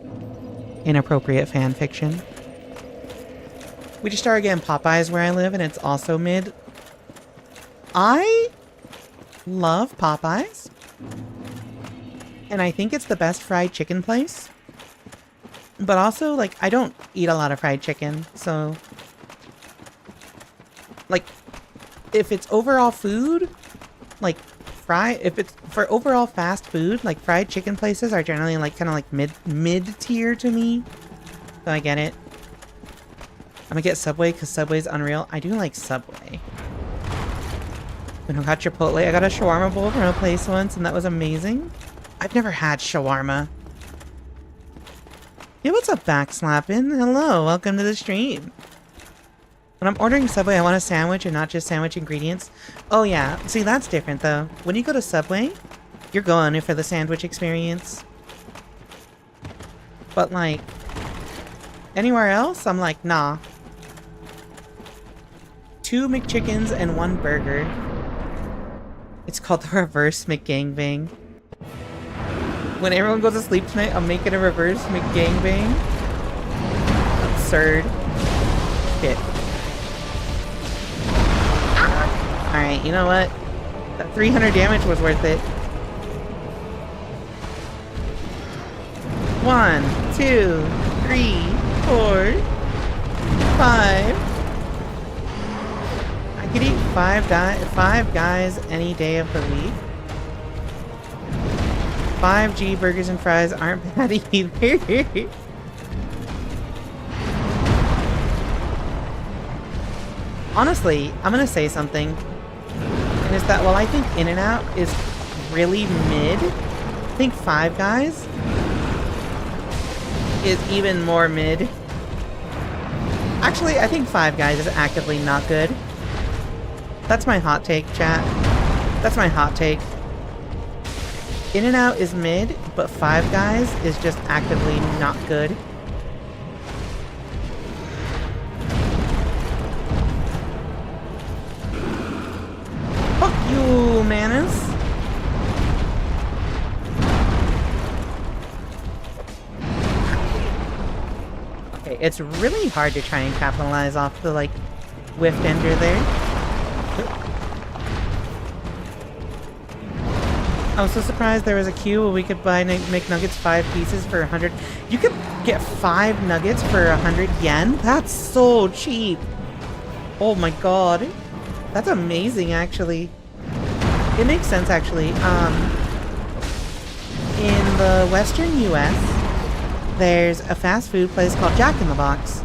inappropriate fan fiction? We just started getting Popeyes where I live, and it's also mid. I love Popeyes, and I think it's the best fried chicken place. But also, like, I don't eat a lot of fried chicken, so... Like, if it's overall food, like, if it's for overall fast food, like, fried chicken places are generally, like, kind of like mid-tier to me. So I get it. I'm gonna get Subway, because Subway's unreal. I do like Subway. When I got Chipotle, I got a shawarma bowl from a place once, and that was amazing. I've never had shawarma. Hey, what's up, Backslapping? Hello, welcome to the stream. When I'm ordering Subway, I want a sandwich and not just sandwich ingredients. Oh yeah, see, that's different though. When you go to Subway, you're going for the sandwich experience. But like, anywhere else, I'm like, nah. 2 McChickens and 1 burger. It's called the reverse McGangbang. When everyone goes to sleep tonight, I'm making a reverse McGangbang. Absurd. Shit. Alright, you know what? That 300 damage was worth it. 1, 2, 3, 4, 5. I could eat Five guys any day of the week. 5G burgers and fries aren't bad either. Honestly, I'm gonna say something. And it's that, well, I think In-N-Out is really mid. I think Five Guys is even more mid. Actually, I think Five Guys is actively not good. That's my hot take, chat. That's my hot take. In-N-Out is mid, but Five Guys is just actively not good. Fuck you, Manus. Okay, it's really hard to try and capitalize off the, like, whiff ender there. I was so surprised there was a queue where we could buy McNuggets 5 pieces for 100. You could get 5 nuggets for 100 yen? That's so cheap. Oh my god. That's amazing, actually. It makes sense, actually. In the western US, there's a fast food place called Jack in the Box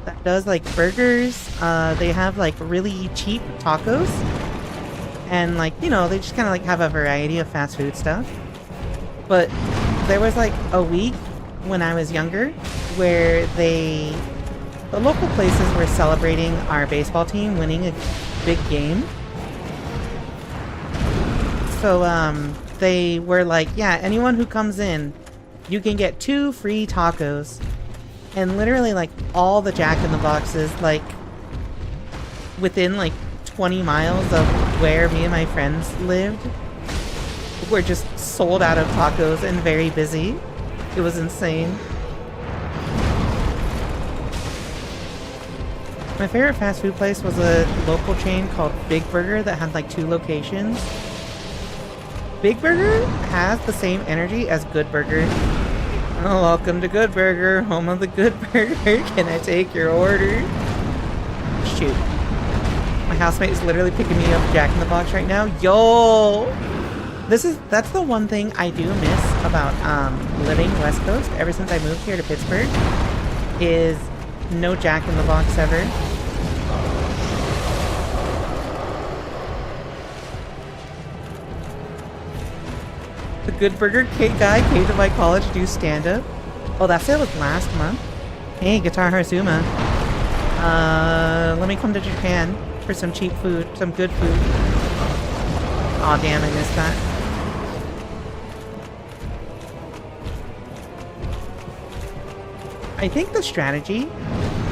that does, like, burgers. They have, like, really cheap tacos. And, like, you know, they just kind of, like, have a variety of fast food stuff. But there was, like, a week when I was younger where the local places were celebrating our baseball team winning a big game. So, they were like, yeah, anyone who comes in, you can get 2 free tacos. And literally, like, all the Jack in the Boxes, like, within, like, 20 miles of where me and my friends lived were just sold out of tacos and very busy. It was insane. My favorite fast food place was a local chain called Big Burger that had like 2 locations. Big Burger has the same energy as Good Burger. Oh, welcome to Good Burger, home of the Good Burger. Can I take your order? Shoot. My housemate is literally picking me up Jack in the Box right now. Yo! That's the one thing I do miss about living West Coast ever since I moved here to Pittsburgh is no Jack in the Box ever. The Good Burger guy came to my college to do stand-up. Oh, that sale was last month. Hey, Guitar Harzuma. Let me come to Japan for some cheap food, some good food. Aw, damn, I missed that. I think the strategy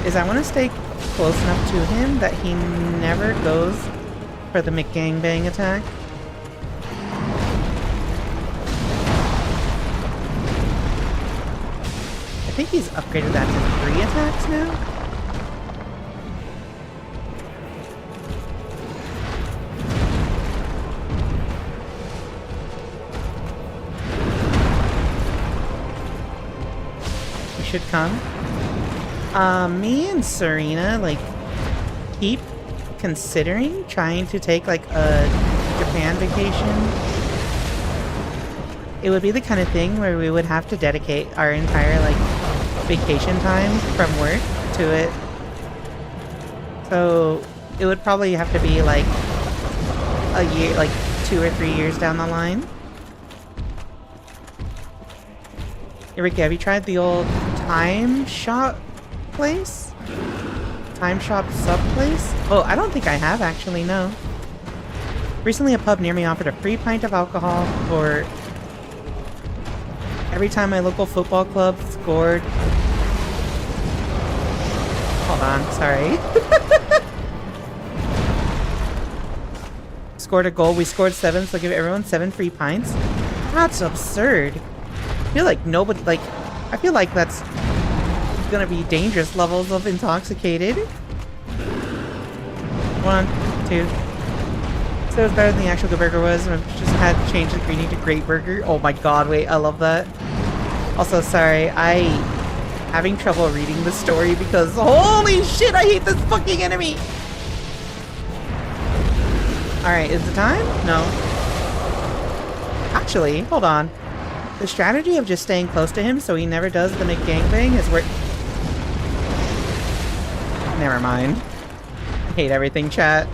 is I want to stay close enough to him that he never goes for the McGangbang attack. I think he's upgraded that to 3 attacks now. Should come. Me and Serena, like, keep considering trying to take, like, a Japan vacation. It would be the kind of thing where we would have to dedicate our entire, like, vacation time from work to it. So, it would probably have to be, like, a year, like, 2 or 3 years down the line. Hey, Rika, have you tried the old Time Shop place? Time Shop sub place? Oh, I don't think I have actually, no. Recently a pub near me offered a free pint of alcohol for every time my local football club scored. Hold on, sorry. Scored a goal. We scored 7, so give everyone 7 free pints. That's absurd. I feel like nobody, like, I feel like that's gonna be dangerous levels of intoxicated. 1, 2. So it was better than the actual Good Burger was. I've just had to change the greeting to Great Burger. Oh my god, wait, I love that. Also, sorry, I having trouble reading the story because holy shit, I hate this fucking enemy! Alright, is it time? No. Actually, hold on. The strategy of just staying close to him so he never does the McGangbang is where... Never mind. I hate everything, chat.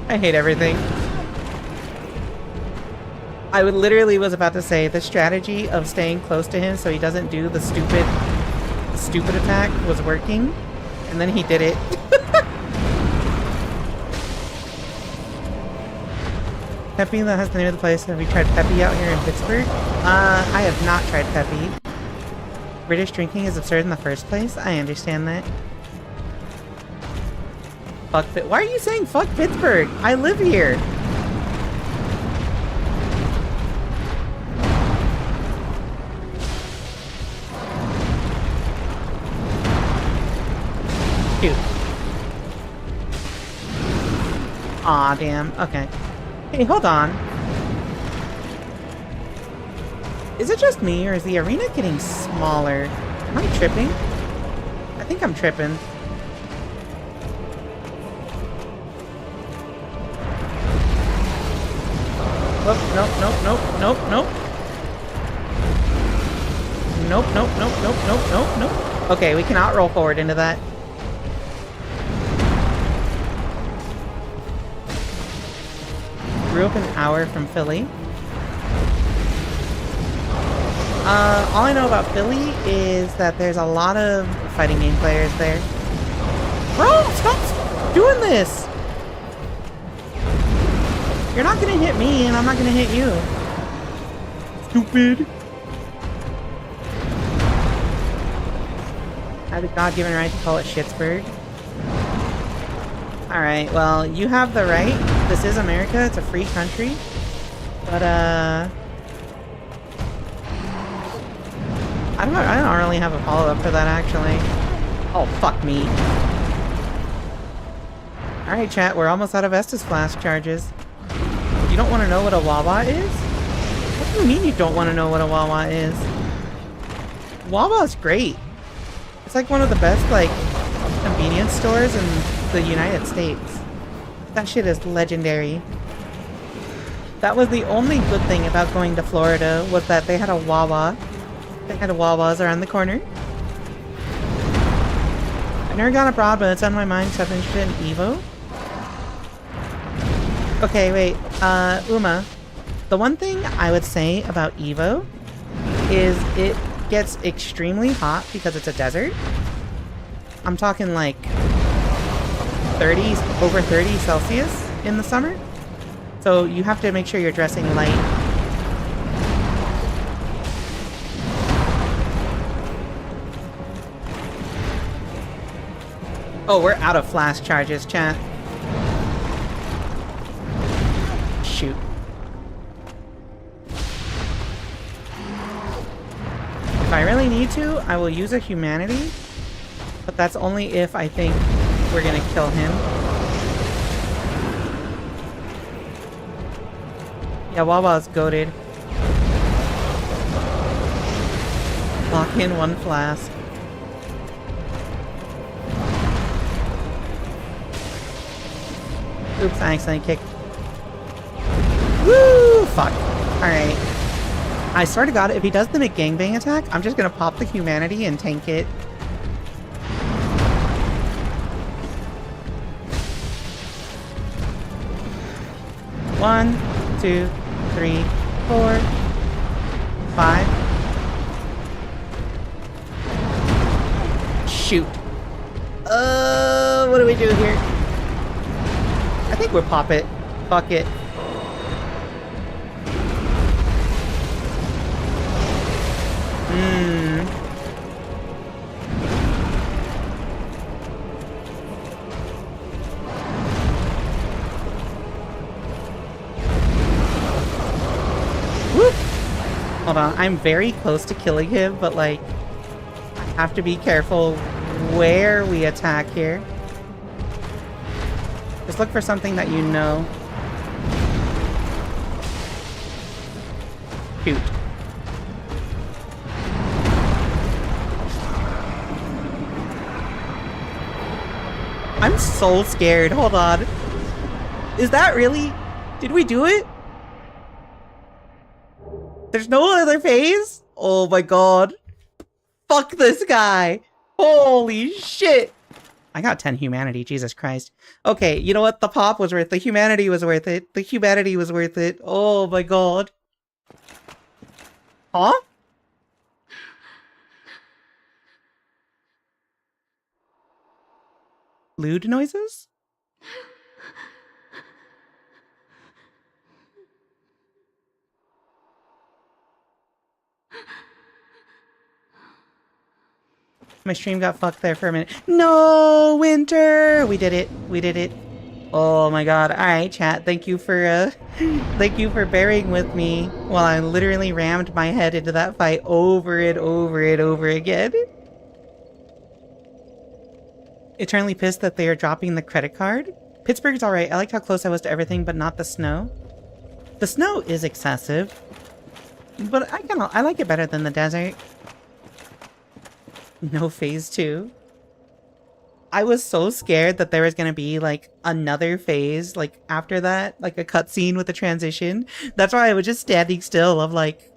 I hate everything. I literally was about to say the strategy of staying close to him so he doesn't do the stupid attack was working, and then he did it. Peppy, that has the name of the place. Have you tried Peppy out here in Pittsburgh? I have not tried Peppy. British drinking is absurd in the first place. I understand that. Fuck Pitt. Why are you saying fuck Pittsburgh? I live here. Shoot. Aw, damn. Okay. Hey, hold on. Is it just me, or is the arena getting smaller? Am I tripping? I think I'm tripping. Oh, nope, nope, nope, nope, nope. Nope, nope, nope, nope, nope, nope, nope. Okay, we cannot roll forward into that. Grew up an hour from Philly. All I know about Philly is that there's a lot of fighting game players there. Bro, stop doing this! You're not gonna hit me, and I'm not gonna hit you. Stupid. I have the God-given right to call it Schittsburg. Alright, well, you have the right. This is America. It's a free country. But, I don't really have a follow-up for that, actually. Oh, fuck me. Alright, chat, we're almost out of Estus Flask charges. You don't want to know what a Wawa is? What do you mean you don't want to know what a Wawa is? Wawa's great. It's like one of the best, like, convenience stores in the United States. That shit is legendary. That was the only good thing about going to Florida, was that they had a Wawa. They had Wawas around the corner. I've never gone abroad, but it's on my mind, so I'm interested in Evo. Okay, wait. Uma. The one thing I would say about Evo is it gets extremely hot because it's a desert. I'm talking like 30, over 30 Celsius in the summer. So you have to make sure you're dressing light. Oh, we're out of flash charges, chat. Shoot. If I really need to, I will use a humanity, but that's only if I think we're gonna kill him. Yeah, Wawa's goated. Lock in one flask. Oops, I accidentally kicked. Woo! Fuck. Alright. I swear to God, if he does the McGangbang attack, I'm just gonna pop the humanity and tank it. One, 2, 3, 4, 5. Shoot. What do we do here? I think we'll pop it. Fuck it. Whoop! Hold on, I'm very close to killing him, but like, I have to be careful where we attack here. Just look for something that you know. Shoot. I'm so scared. Hold on. Is that really Did we do it? There's no other phase? Oh my god. Fuck this guy. Holy shit. I got 10 humanity, Jesus Christ. Okay, you know what? The pop was worth it. The humanity was worth it. The humanity was worth it. Oh my god. Huh? Lewd noises? My stream got fucked there for a minute. No, Winter! We did it. We did it. Oh my god. Alright, chat. Thank you for bearing with me while I literally rammed my head into that fight over and over and over again. Eternally pissed that they are dropping the credit card. Pittsburgh's alright. I liked how close I was to everything, but not the snow. The snow is excessive, but I like it better than the desert. No phase 2. I was so scared that there was gonna be like another phase like after that, like a cutscene with a transition. That's why I was just standing still of like,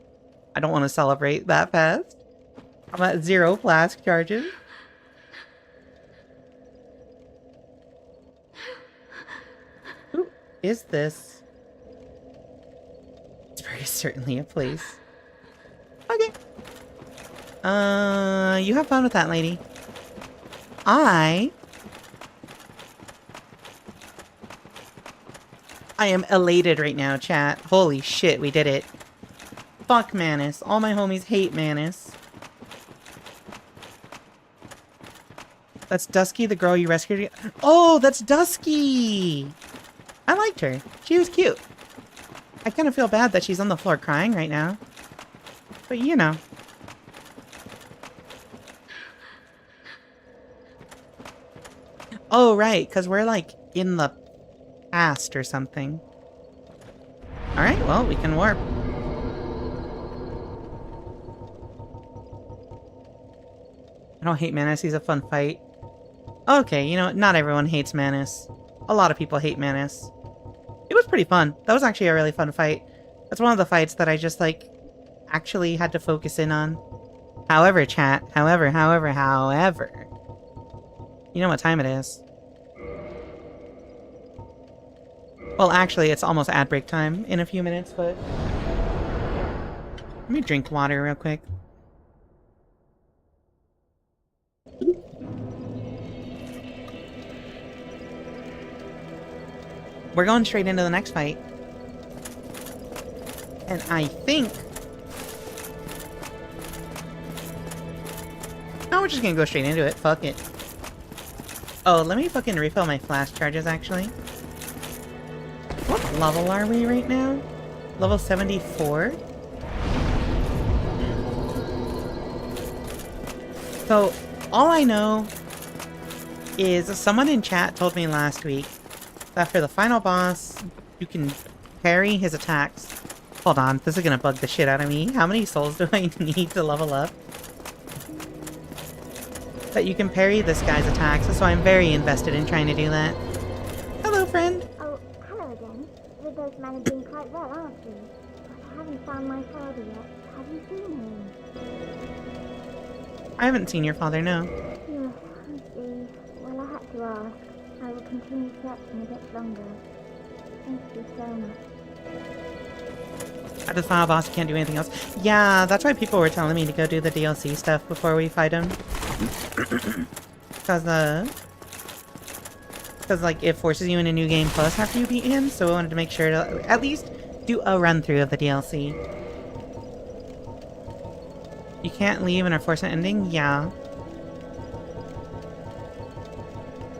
I don't want to celebrate that fast. I'm at 0 flask charges. Who is this? It's very certainly a place. Okay. You have fun with that, lady. I am elated right now, chat. Holy shit, we did it. Fuck Manus. All my homies hate Manus. That's Dusky, the girl you rescued. Oh, that's Dusky! I liked her. She was cute. I kind of feel bad that she's on the floor crying right now. But you know. Oh, right, because we're, like, in the past or something. Alright, well, we can warp. I don't hate Manus, he's a fun fight. Okay, you know what, not everyone hates Manus. A lot of people hate Manus. It was pretty fun. That was actually a really fun fight. That's one of the fights that I just, like, actually had to focus in on. However, chat, however... You know what time it is. Well, actually, it's almost ad break time in a few minutes, but... Let me drink water real quick. We're going straight into the next fight. And I think... No, we're just gonna go straight into it. Fuck it. Oh, let me fucking refill my flash charges, actually. What level are we right now? Level 74? So, all I know is someone in chat told me last week that for the final boss, you can parry his attacks. Hold on, this is gonna bug the shit out of me. How many souls do I need to level up? That you can parry this guy's attacks, so I'm very invested in trying to do that. Hello, friend! Oh, hello again. You're both managing quite well, aren't you? But I haven't found my father yet. Have you seen him? I haven't seen your father, no. Yes, I see. Well, I had to ask. I will continue searching a bit longer. Thank you so much. At the final boss, you can't do anything else. Yeah, that's why people were telling me to go do the DLC stuff before we fight him. Because, like, it forces you in a new game plus after you beat him, so I wanted to make sure to at least do a run-through of the DLC. You can't leave and are forced an ending? Yeah.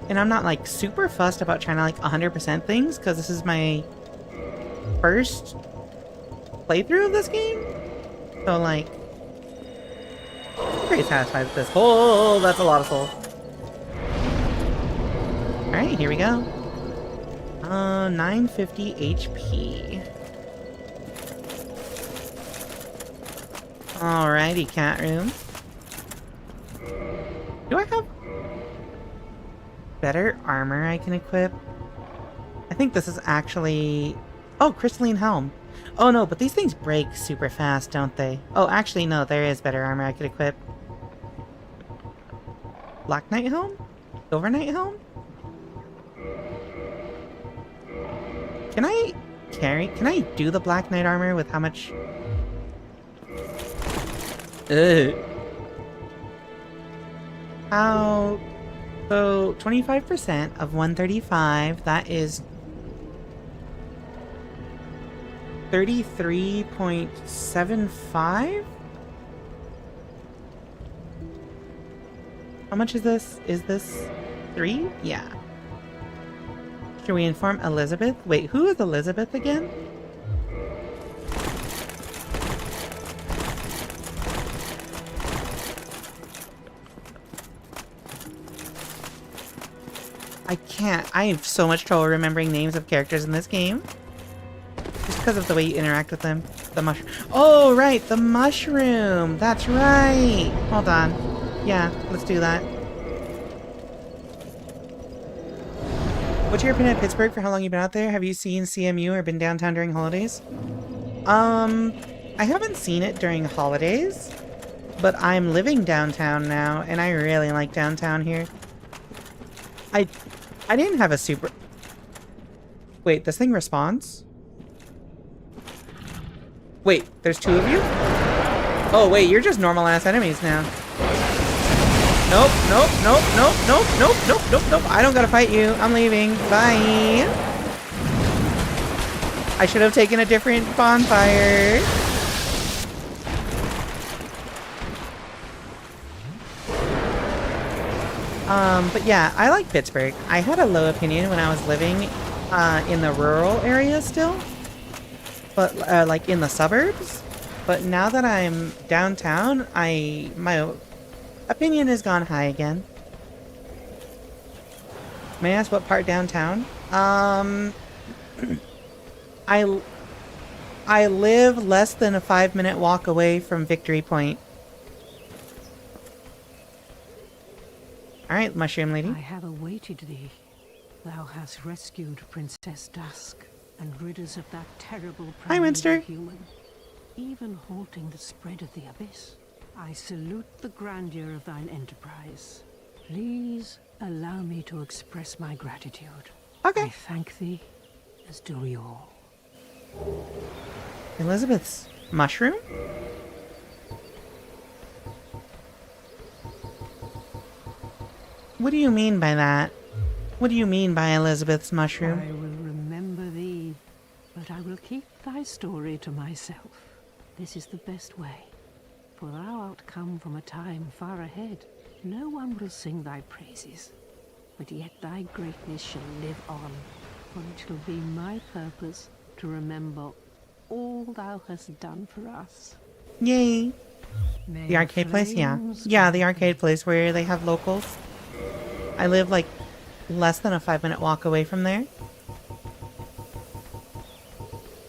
And I'm not, like, super fussed about trying to, like, 100% things, because this is my first playthrough of this game. So, like, I'm pretty satisfied with this. Oh, that's a lot of souls. Alright, here we go. 950 HP. Alrighty, cat room. Do I have better armor I can equip? I think this is actually Oh, crystalline helm. Oh no, but these things break super fast, don't they? Oh, actually no, there is better armor I could equip. Black Knight helm? Silver Knight helm? Can I do the Black Knight armor with how much? Ugh. How? So 25% of 135, that is 33.75? How much is this? Is this 3? Yeah. Should we inform Elizabeth? Wait, who is Elizabeth again? I can't. I have so much trouble remembering names of characters in this game. Just because of the way you interact with them. The mushroom. Oh, right! The mushroom! That's right! Hold on. Yeah, let's do that. What's your opinion of Pittsburgh for how long you've been out there? Have you seen CMU or been downtown during holidays? I haven't seen it during holidays, but I'm living downtown now, and I really like downtown here. I didn't have a super... Wait, this thing responds? Wait, there's 2 of you? Oh, wait, you're just normal-ass enemies now. Nope, nope, nope, nope, nope, nope, nope, nope, nope. I don't gotta fight you. I'm leaving. Bye. I should have taken a different bonfire. But yeah, I like Pittsburgh. I had a low opinion when I was living in the rural area still. But, like, in the suburbs. But now that I'm downtown, my opinion has gone high again. May I ask what part downtown? I live less than a 5-minute walk away from Victory Point. Alright, Mushroom Lady. I have awaited thee. Thou hast rescued Princess Dusk and rid us of that terrible Hi, Winster. human, even halting the spread of the abyss. I salute the grandeur of thine enterprise. Please allow me to express my gratitude. Okay. I thank thee, as do we all. Elizabeth's mushroom? What do you mean by that? What do you mean by Elizabeth's mushroom? I will remember thee, but I will keep thy story to myself. This is the best way, for thou art come from a time far ahead. No one will sing thy praises, but yet thy greatness shall live on, for it shall be my purpose to remember all thou hast done for us. Yay! May The arcade place? Yeah. flames Yeah, the arcade place where they have locals. I live like less than a 5-minute walk away from there.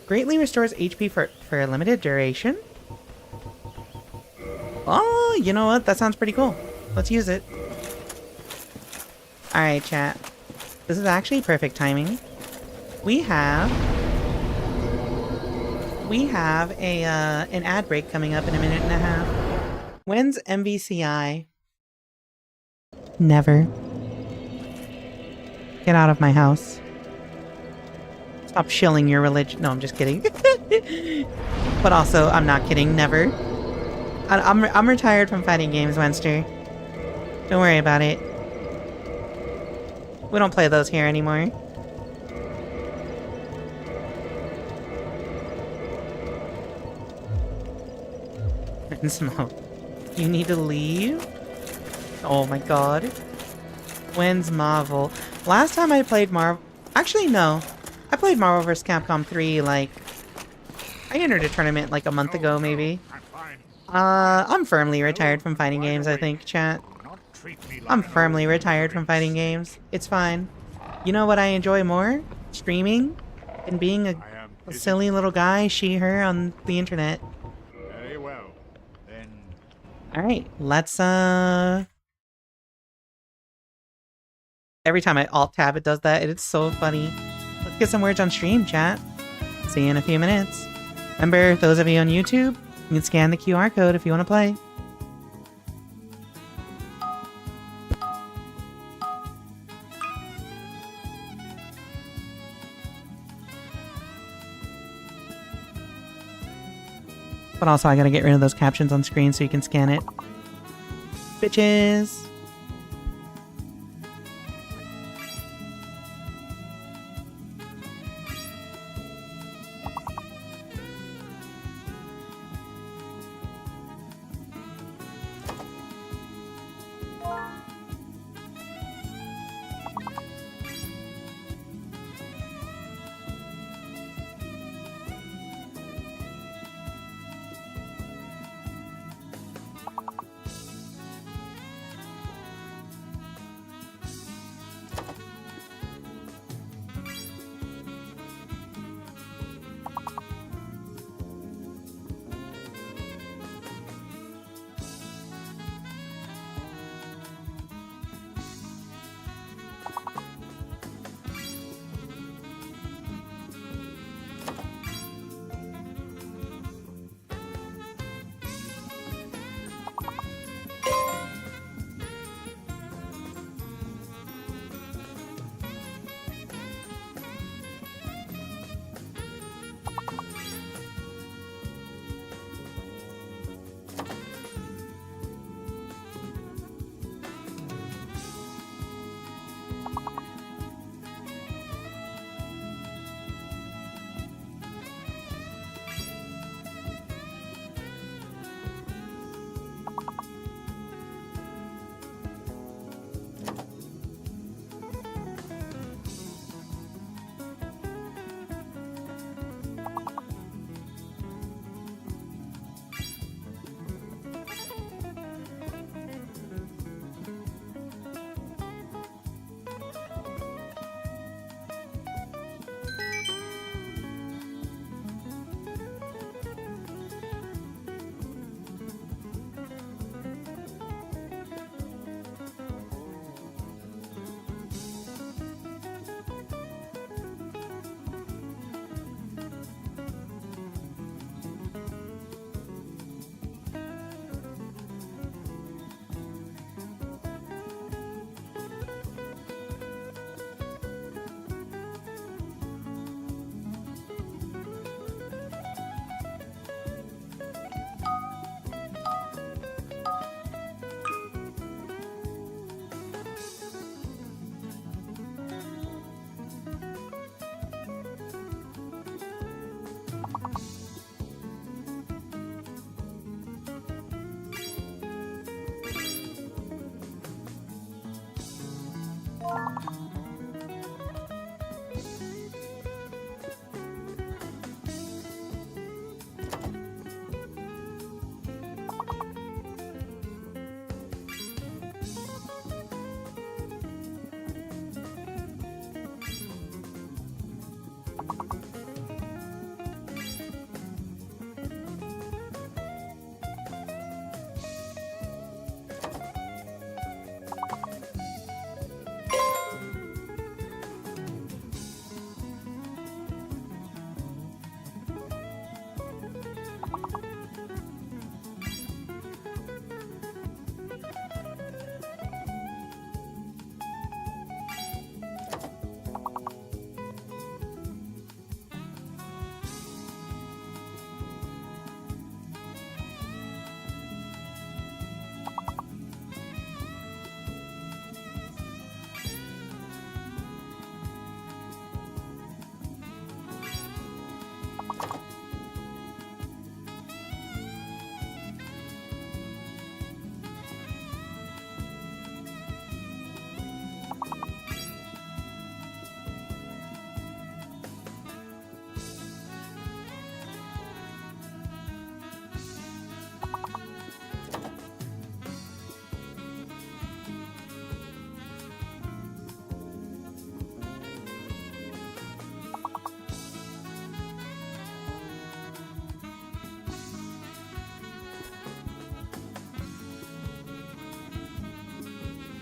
Greatly restores HP for a limited duration. Oh, you know what? That sounds pretty cool. Let's use it. Alright, chat. This is actually perfect timing. We have a an ad break coming up in a minute and a half. When's MVCI? Never. Get out of my house. Stop shilling your religion. No, I'm just kidding. But also, I'm not kidding. Never. I'm retired from fighting games, Wenster. Don't worry about it. We don't play those here anymore. Smoke. You need to leave? Oh my god. When's Marvel? Last time I played Marvel... Actually, no. I played Marvel vs. Capcom 3, like... I entered a tournament like a month ago, maybe. I'm firmly retired from fighting games, I think, chat. I'm firmly retired from fighting games. It's fine. You know what I enjoy more? Streaming and being a silly little guy, she, her, on the internet. Very well. Then Alright, let's, Every time I alt-tab, it does that, and it's so funny. Let's get some words on stream, chat. See you in a few minutes. Remember, those of you on YouTube, you can scan the QR code if you want to play. But also, I gotta get rid of those captions on screen so you can scan it. Bitches!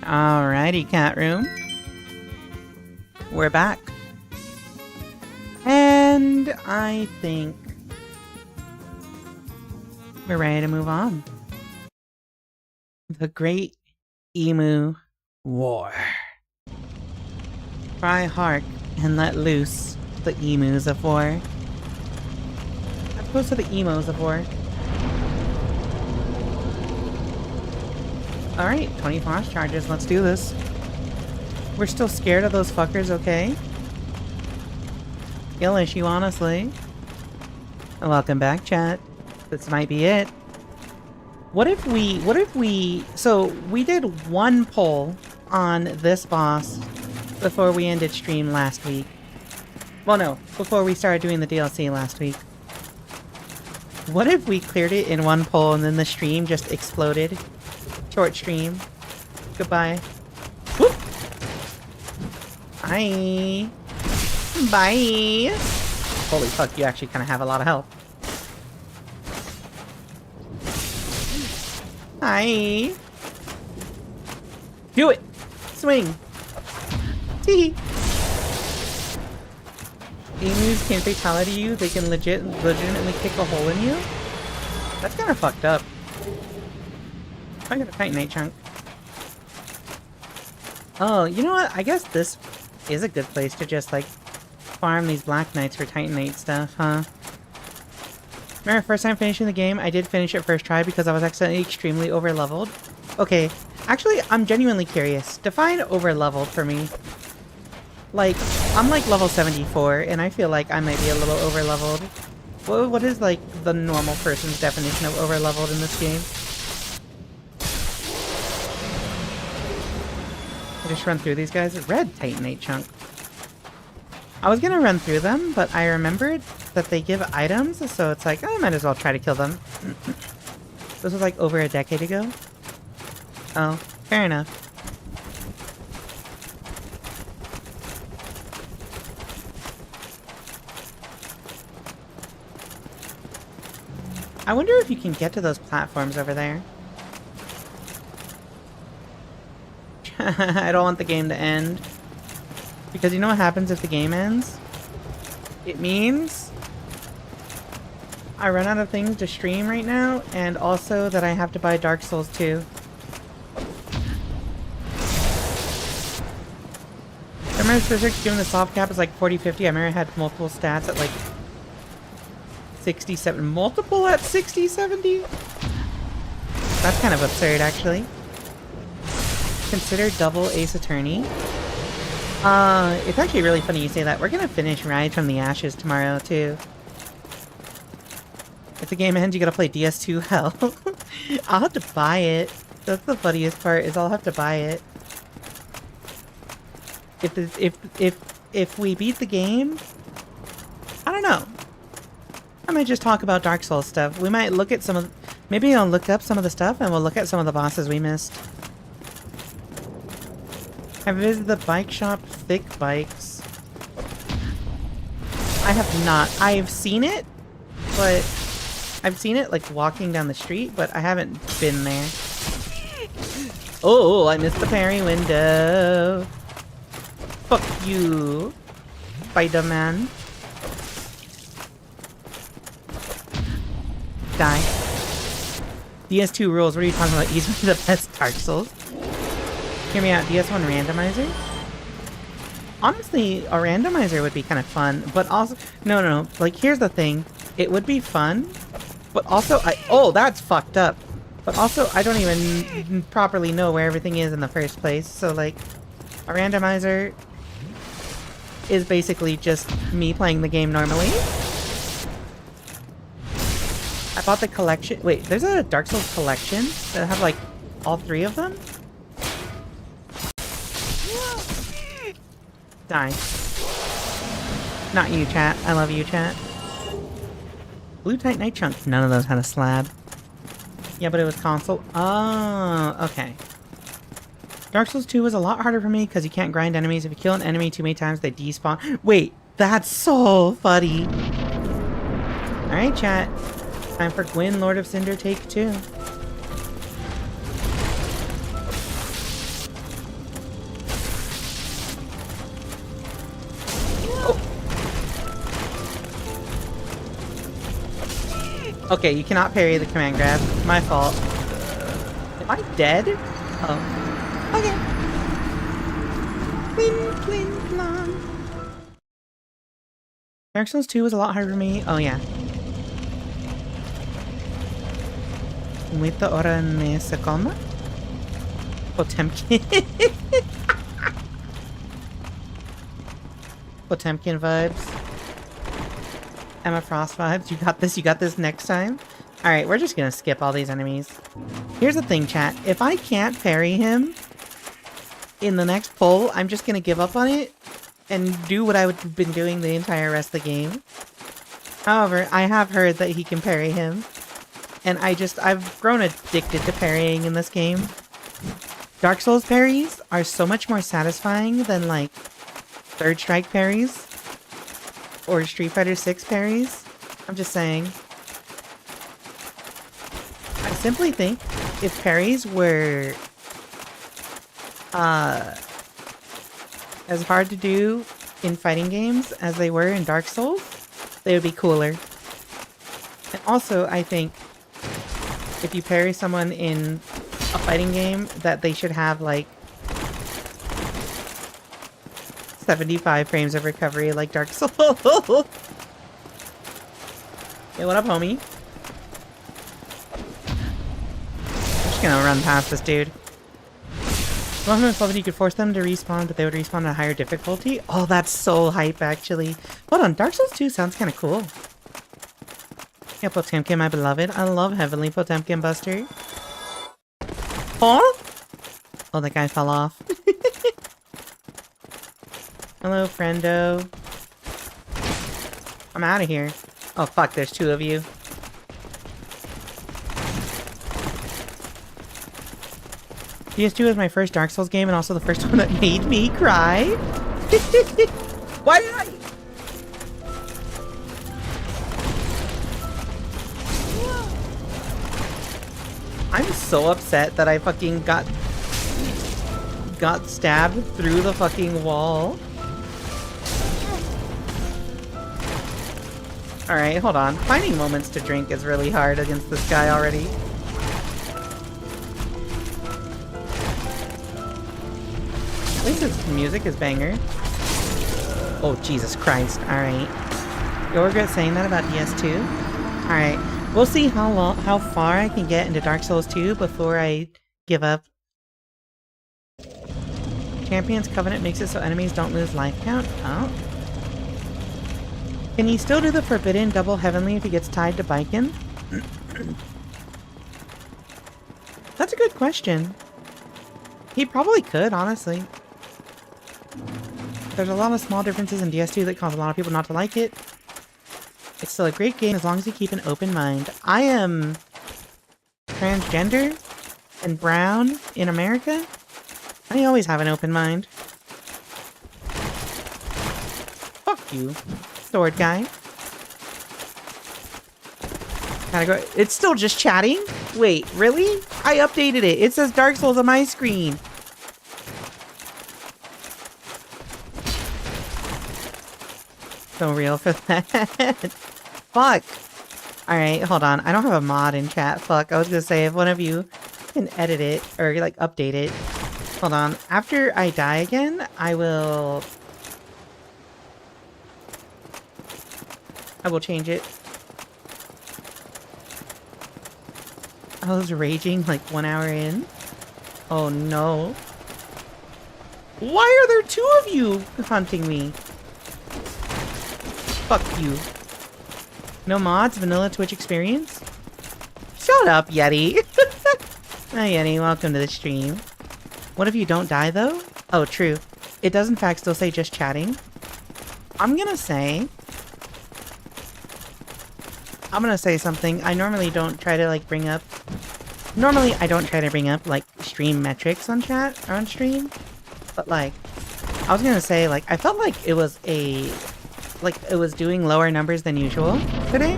Alrighty, cat room. We're back. And And I think we're ready to move on. The Great Emu War. Cry hark and let loose the emus of war. As opposed to the emos of war. Alright, 20 flash charges, let's do this. We're still scared of those fuckers, okay? Skill issue, honestly. Welcome back, chat. This might be it. What if we, so we did one poll on this boss before we ended stream last week. Well, no, before we started doing the DLC last week. What if we cleared it in one poll and then the stream just exploded? Short stream. Goodbye. Whoop! Bye! Bye! Holy fuck, you actually kind of have a lot of health. Hi! Do it! Swing! Tee! Emus can't fatality you, they can legitimately kick a hole in you? That's kind of fucked up. I got a Titanite chunk. Oh, you know what? I guess this is a good place to just, like, farm these Black Knights for Titanite stuff, huh? Remember, first time finishing the game, I did finish it first try because I was accidentally extremely over-leveled. Okay, actually, I'm genuinely curious. Define over-leveled for me. Like, I'm like level 74, and I feel like I might be a little over-leveled. What is, like, the normal person's definition of over-leveled in this game? I just run through these guys. Red Titanite chunk. I was gonna run through them, but I remembered that they give items, so it's like, I might as well try to kill them. This was like over a decade ago. Oh, fair enough. I wonder if you can get to those platforms over there. I don't want the game to end. Because you know what happens if the game ends? It means I run out of things to stream right now, and also that I have to buy Dark Souls 2. I remember Berserk's given the soft cap is like 40-50. I remember I had multiple stats at like 67. Multiple at 60-70? That's kind of absurd, actually. Consider double Ace Attorney. It's actually really funny you say that. We're gonna finish Rise from the Ashes tomorrow, too. If the game ends, you gotta play DS2 Hell. I'll have to buy it. That's the funniest part, is I'll have to buy it. If we beat the game, I don't know. I might just talk about Dark Souls stuff. We might look at some of... Maybe I'll look up some of the stuff, and we'll look at some of the bosses we missed. I visited the bike shop, Thick Bikes. I have not. I've seen it, but I've seen it like walking down the street, but I haven't been there. Oh, I missed the parry window. Fuck you, Spider-Man. Die. DS2 rules. What are you talking about? Easily the best Dark Souls. Hear me out, DS1 randomizer? Honestly, a randomizer would be kind of fun, but also... No. Like, here's the thing. It would be fun, but also Oh, that's fucked up. But also, I don't even properly know where everything is in the first place, so, like, a randomizer is basically just me playing the game normally. I bought the collection... Wait, there's a Dark Souls collection that have, like, all 3 of them? Die. Not you, chat. I love you, chat. Blue Titanite chunk. None of those had a slab. Yeah, but it was console. Oh, okay. Dark Souls 2 was a lot harder for me because you can't grind enemies. If you kill an enemy too many times, they despawn. Wait, that's so funny. Alright, chat. Time for Gwyn, Lord of Cinder, take 2. Okay, you cannot parry the command grab. My fault. Am I dead? Oh. Okay. Plin, plin, plon. Dark Souls 2 was a lot harder for me. Oh, yeah. Muita hora nessa calma. Potemkin. Potemkin vibes. Emma Frost vibes. You got this next time. Alright, we're just gonna skip all these enemies. Here's the thing, chat. If I can't parry him in the next pull, I'm just gonna give up on it and do what I've been doing the entire rest of the game. However, I have heard that he can parry him. And I've grown addicted to parrying in this game. Dark Souls parries are so much more satisfying than, like, Third Strike parries. Or Street Fighter 6 parries. I'm just saying. I simply think if parries were as hard to do in fighting games as they were in Dark Souls, they would be cooler. And also, I think if you parry someone in a fighting game, that they should have, like, 75 frames of recovery like Dark Souls. Hey, what up, homie? I'm just gonna run past this dude. Well, you could force them to respawn, but they would respawn at a higher difficulty. Oh, that's so hype, actually. Hold on, Dark Souls 2 sounds kind of cool. Yeah, Potemkin, my beloved. I love Heavenly Potemkin Buster. Huh? Oh, that guy fell off. Hello, friendo. I'm out of here. Oh, fuck, there's two of you. PS2 was my first Dark Souls game and also the first one that made me cry. Why did I... I'm so upset that I fucking got stabbed through the fucking wall. Alright, hold on. Finding moments to drink is really hard against this guy already. At least his music is banger. Oh, Jesus Christ. Alright. You'll regret saying that about DS2? Alright. We'll see how far I can get into Dark Souls 2 before I give up. Champion's Covenant makes it so enemies don't lose life count? Oh. Can he still do the Forbidden Double Heavenly if he gets tied to Biken? That's a good question. He probably could, honestly. There's a lot of small differences in DS2 that cause a lot of people not to like it. It's still a great game as long as you keep an open mind. I am transgender and brown in America. I always have an open mind. Fuck you, sword guy. Gotta go. It's still just chatting? Wait, really? I updated it. It says Dark Souls on my screen. So real for that. Fuck. Alright, hold on. I don't have a mod in chat. Fuck. I was gonna say, if one of you can edit it, or, like, update it. Hold on. After I die again, I will change it. I was raging, like, 1 hour in. Oh, no. Why are there two of you hunting me? Fuck you. No mods, vanilla Twitch experience? Shut up, Yeti. Hi, Yeti. Welcome to the stream. What if you don't die, though? Oh, true. It does, in fact, still say just chatting. I'm gonna say something. I normally don't try to, like, bring up... Normally, I don't try to bring up, like, stream metrics on chat or on stream. But, like, I was gonna say, like, I felt like it was a... Like, it was doing lower numbers than usual today.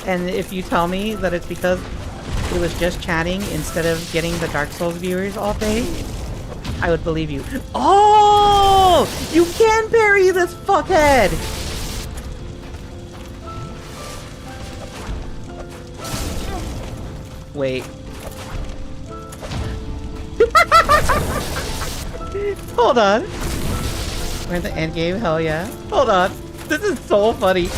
And if you tell me that it's because it was just chatting instead of getting the Dark Souls viewers all day, I would believe you. Oh! You can parry this fuckhead! Wait. Hold on. We're in the end game, hell yeah. Hold on. This is so funny.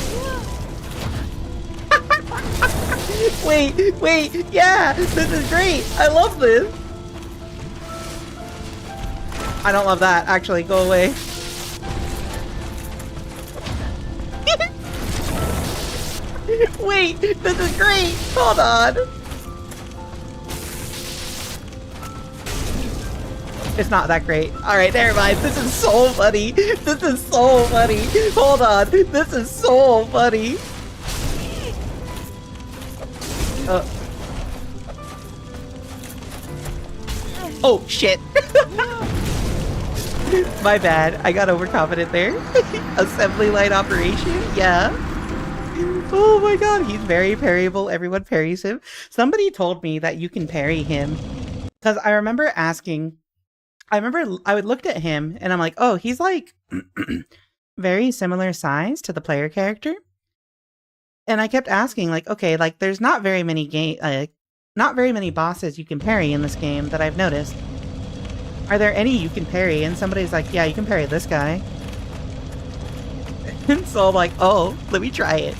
wait, yeah, this is great. I love this. I don't love that, actually, go away. Wait, this is great. Hold on. It's not that great. Alright, never mind. This is so funny. This is so funny. Hold on. This is so funny. Oh, shit. My bad. I got overconfident there. Assembly line operation? Yeah. Oh my god, he's very parryable. Everyone parries him. Somebody told me that you can parry him. Because I remember asking... I would looked at him and I'm like, oh, he's like very similar size to the player character. And I kept asking, like, okay, like there's not very many bosses you can parry in this game that I've noticed. Are there any you can parry? And somebody's like, yeah, you can parry this guy. And so I'm like, oh, let me try it.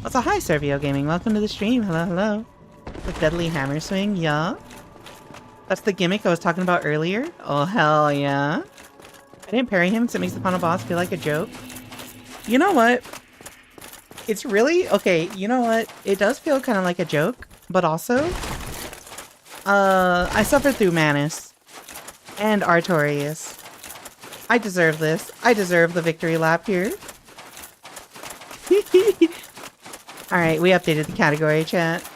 Also, hi, Servio Gaming. Welcome to the stream. Hello, hello. The deadly hammer swing, yeah. That's the gimmick I was talking about earlier? Oh, hell yeah. I didn't parry him because it makes the final boss feel like a joke. You know what? It's really... Okay, you know what? It does feel kind of like a joke, but also... I suffered through Manus. And Artorias. I deserve this. I deserve the victory lap here. Alright, we updated the category, chat.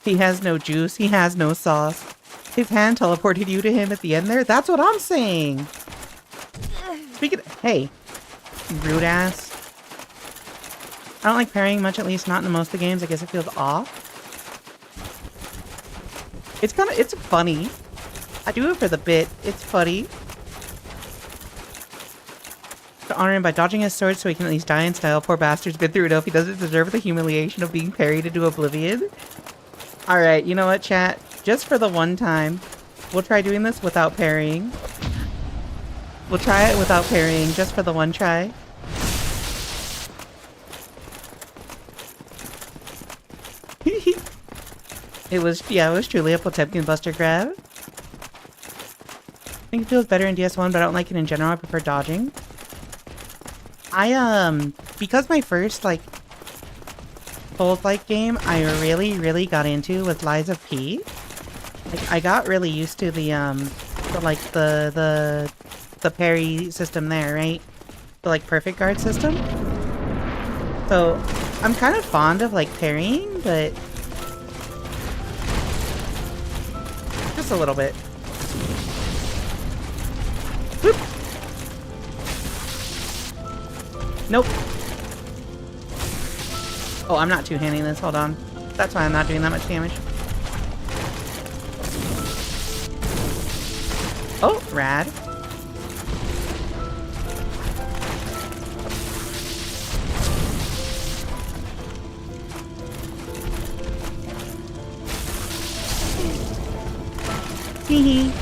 He has no juice. He has no sauce. His hand teleported you to him at the end there? That's what I'm saying! Speaking of... Hey. Rude ass. I don't like parrying much, at least not in most of the games. I guess it feels off. It's funny. I do it for the bit. It's funny. To honor him by dodging his sword so he can at least die in style. Poor bastard's been through enough. He doesn't deserve the humiliation of being parried into oblivion. Alright, you know what, chat? Just for the one time, we'll try doing this without parrying. We'll try it without parrying, just for the one try. It was truly a Potemkin Buster grab. I think it feels better in DS1, but I don't like it in general. I prefer dodging. Because my first, like, Souls-like game I really got into was Lies of P. Like, I got really used to the parry system there, right? The, like, perfect guard system. So, I'm kind of fond of, like, parrying, but... just a little bit. Whoop. Nope. Oh, I'm not two-handing this. Hold on. That's why I'm not doing that much damage. Oh, rad. Hee hee.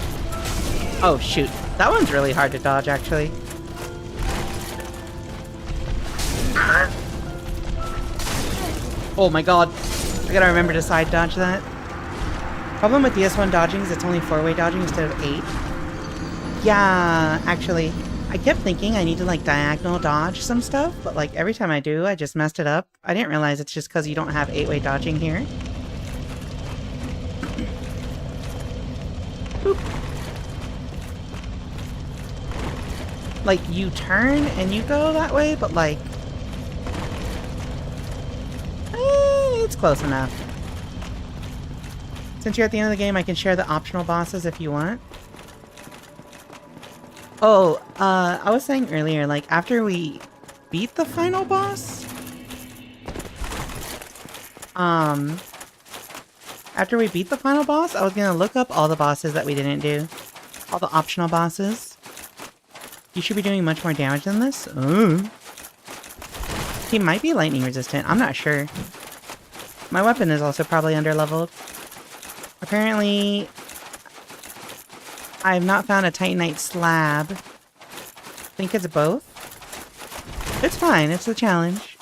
Oh, shoot. That one's really hard to dodge, actually. Oh my god. I gotta remember to side dodge that. Problem with DS1 dodging is it's only 4-way dodging instead of 8. Yeah, actually. I kept thinking I need to, like, diagonal dodge some stuff, but, like, every time I do, I just messed it up. I didn't realize it's just because you don't have 8-way dodging here. Boop. Like, you turn and you go that way, but, like... it's close enough. Since you're at the end of the game, I can share the optional bosses if you want. Oh, I was saying earlier, like, after we beat the final boss... After we beat the final boss, I was gonna look up all the bosses that we didn't do. All the optional bosses. You should be doing much more damage than this. Ooh. He might be lightning resistant. I'm not sure. My weapon is also probably underleveled. Apparently, I have not found a Titanite slab. I think it's both. It's fine, it's a challenge.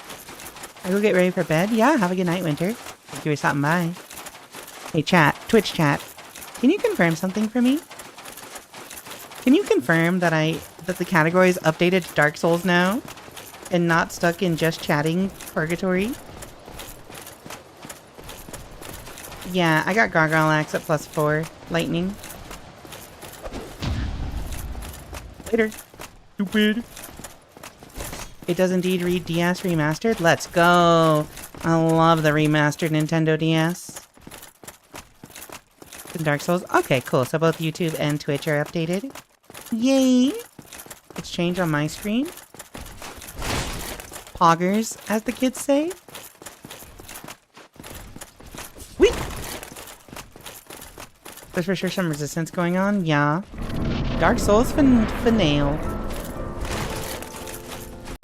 I go get ready for bed. Yeah, have a good night, Winter. Thank you for stopping by. Hey, chat. Twitch chat. Can you confirm something for me? Can you confirm that the category is updated to Dark Souls now? And not stuck in just chatting purgatory? Yeah, I got Gargoyle Axe at +4. Lightning. Later. Stupid. It does indeed read DS Remastered. Let's go! I love the remastered Nintendo DS. And Dark Souls. Okay, cool. So both YouTube and Twitch are updated. Yay! It's changed on my screen. Poggers, as the kids say. Whee! There's for sure some resistance going on. Yeah. Dark Souls finale.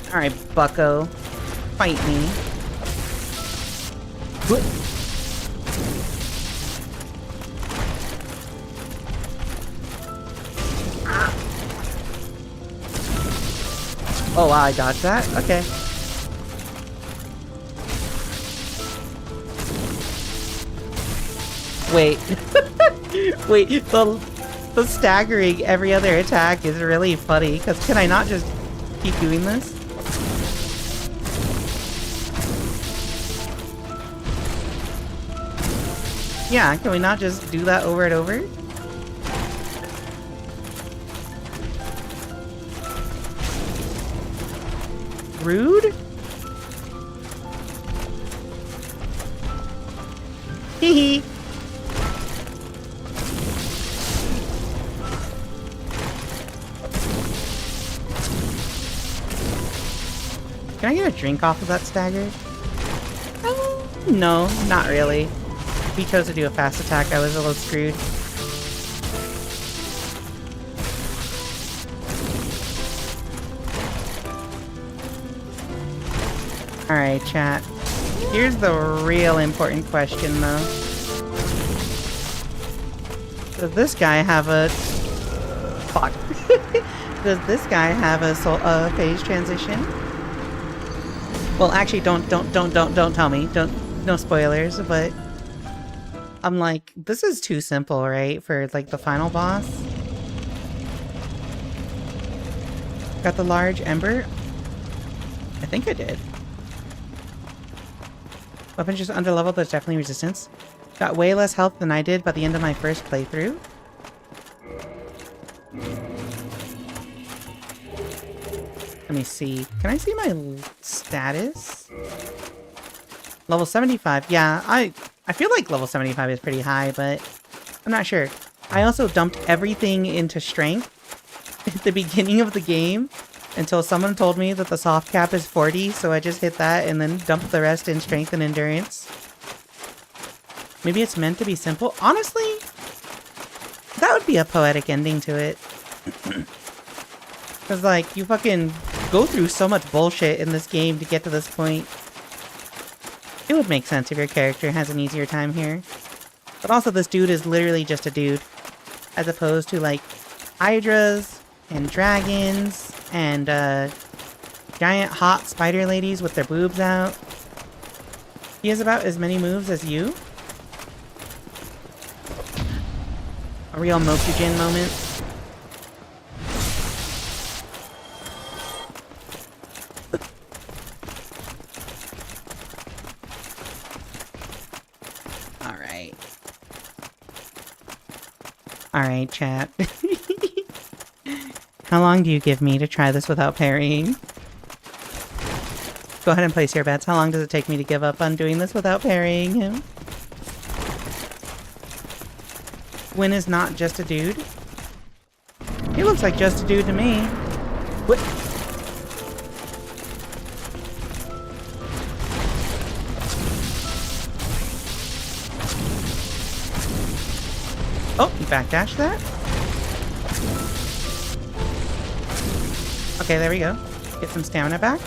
Alright, bucko. Fight me. What? Oh, wow, I dodged that? Okay. Wait. Wait, the staggering every other attack is really funny, because can I not just keep doing this? Yeah, can we not just do that over and over? Rude? Hee hee. Can I get a drink off of that stagger? No, not really. If he chose to do a fast attack, I was a little screwed. Alright, chat. Here's the real important question, though. Does this guy have a... Fuck. Does this guy have a phase transition? Well, actually, don't tell me. No spoilers, but... I'm like, this is too simple, right? For, like, the final boss. Got the large ember? I think I did. Weapon's just underleveled, but it's definitely resistance. Got way less health than I did by the end of my first playthrough. Let me see. Can I see my status? Level 75. Yeah, I feel like level 75 is pretty high, but I'm not sure. I also dumped everything into strength at the beginning of the game until someone told me that the soft cap is 40, so I just hit that and then dumped the rest in strength and endurance. Maybe it's meant to be simple. Honestly, that would be a poetic ending to it. Because, like, you fucking go through so much bullshit in this game to get to this point. It would make sense if your character has an easier time here. But also, this dude is literally just a dude. As opposed to, like, hydras and dragons and giant hot spider ladies with their boobs out. He has about as many moves as you. A real Mokujin moment. Alright. Alright, chat. How long do you give me to try this without parrying? Go ahead and place your bets. How long does it take me to give up on doing this without parrying him? Win is not just a dude. He looks like just a dude to me. What? Oh, you backdash that? Okay, there we go. Get some stamina back.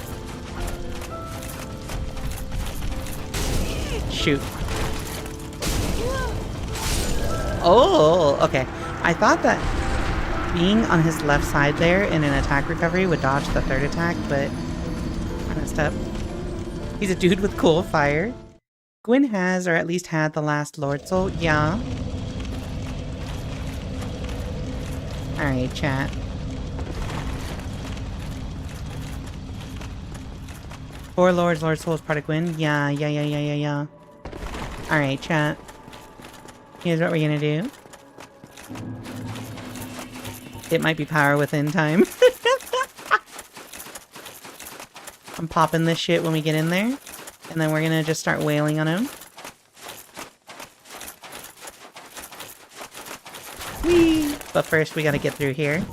shoot. Oh, okay. I thought that being on his left side there in an attack recovery would dodge the third attack, but I messed up. He's a dude with cool fire. Gwyn has, or at least had, the last Lord Soul. Yeah. Alright, chat. Four Lords, Lord Soul is part of Gwyn. Yeah. Alright, chat. Here's what we're gonna do. It might be power within time. I'm popping this shit when we get in there. And then we're gonna just start wailing on him. Whee! But first we gotta get through here.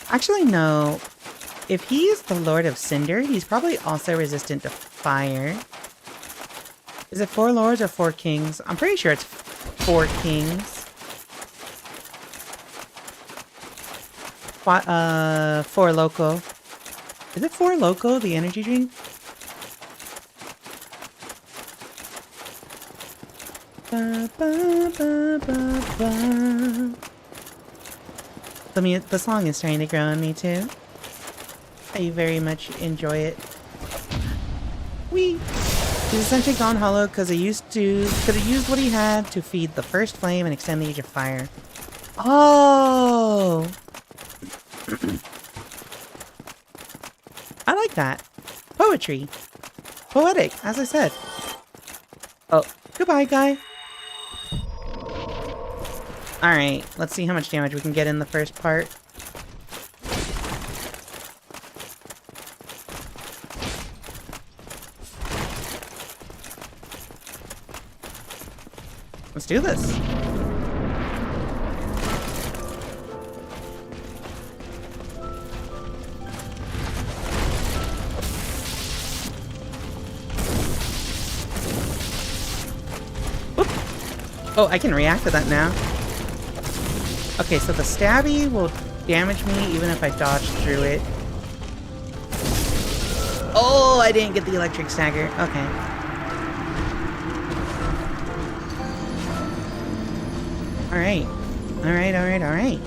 Actually, no. If he is the Lord of Cinder, he's probably also resistant to fire. Is it 4 lords or 4 kings? I'm pretty sure it's 4 kings. 4 loco. Is it 4 loco, the energy drink? Ba, ba, ba, ba, ba. The song is starting to grow on me too. I very much enjoy it. Whee! He's essentially gone hollow because he used what he had to feed the first flame and extend the Age of Fire. Oh! I like that. Poetry. Poetic, as I said. Oh, goodbye, guy. Alright, let's see how much damage we can get in the first part. Let's do this. Whoop. Oh, I can react to that now. Okay, so the stabby will damage me even if I dodge through it. Oh, I didn't get the electric stagger. Okay. Alright. Alright.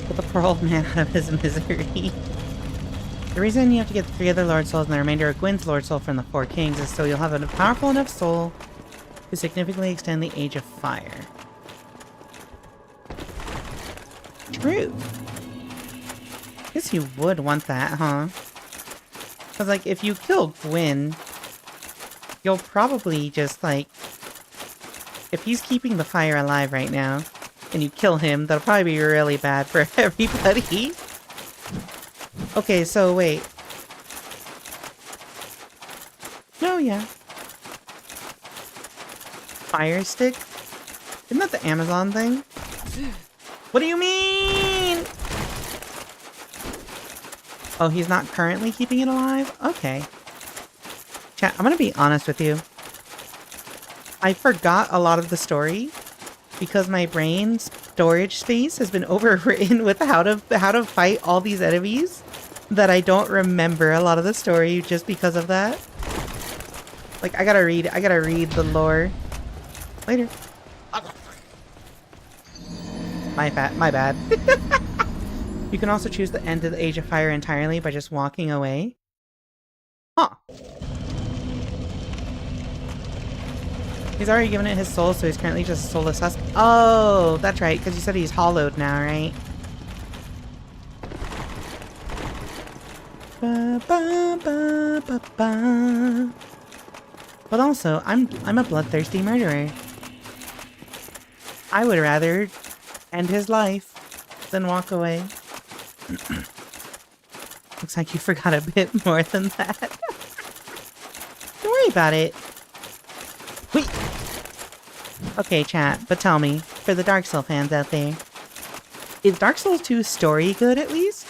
Put the poor old man out of his misery. The reason you have to get 3 other Lord Souls and the remainder of Gwyn's Lord Soul from the 4 Kings is so you'll have a powerful enough soul to significantly extend the Age of Fire. True. Guess you would want that, huh? Because, like, if you kill Gwyn, you'll probably just, like... If he's keeping the fire alive right now, and you kill him, that'll probably be really bad for everybody. Okay, so wait. No, yeah. Fire stick? Isn't that the Amazon thing? What do you mean? Oh, he's not currently keeping it alive? Okay. Chat, I'm gonna be honest with you. I forgot a lot of the story because my brain's storage space has been overwritten with how to fight all these enemies that I don't remember a lot of the story just because of that. Like, I gotta read the lore. Later. My bad. You can also choose the end of the Age of Fire entirely by just walking away. Huh. He's already given it his soul, so he's currently just a soulless husk. Oh, that's right, because you said he's hollowed now, right? Ba, ba, ba, ba, ba. But also, I'm a bloodthirsty murderer. I would rather end his life than walk away. Looks like you forgot a bit more than that. Don't worry about it. Wait. Okay, chat, but tell me, for the Dark Souls fans out there, is Dark Souls 2 story good at least?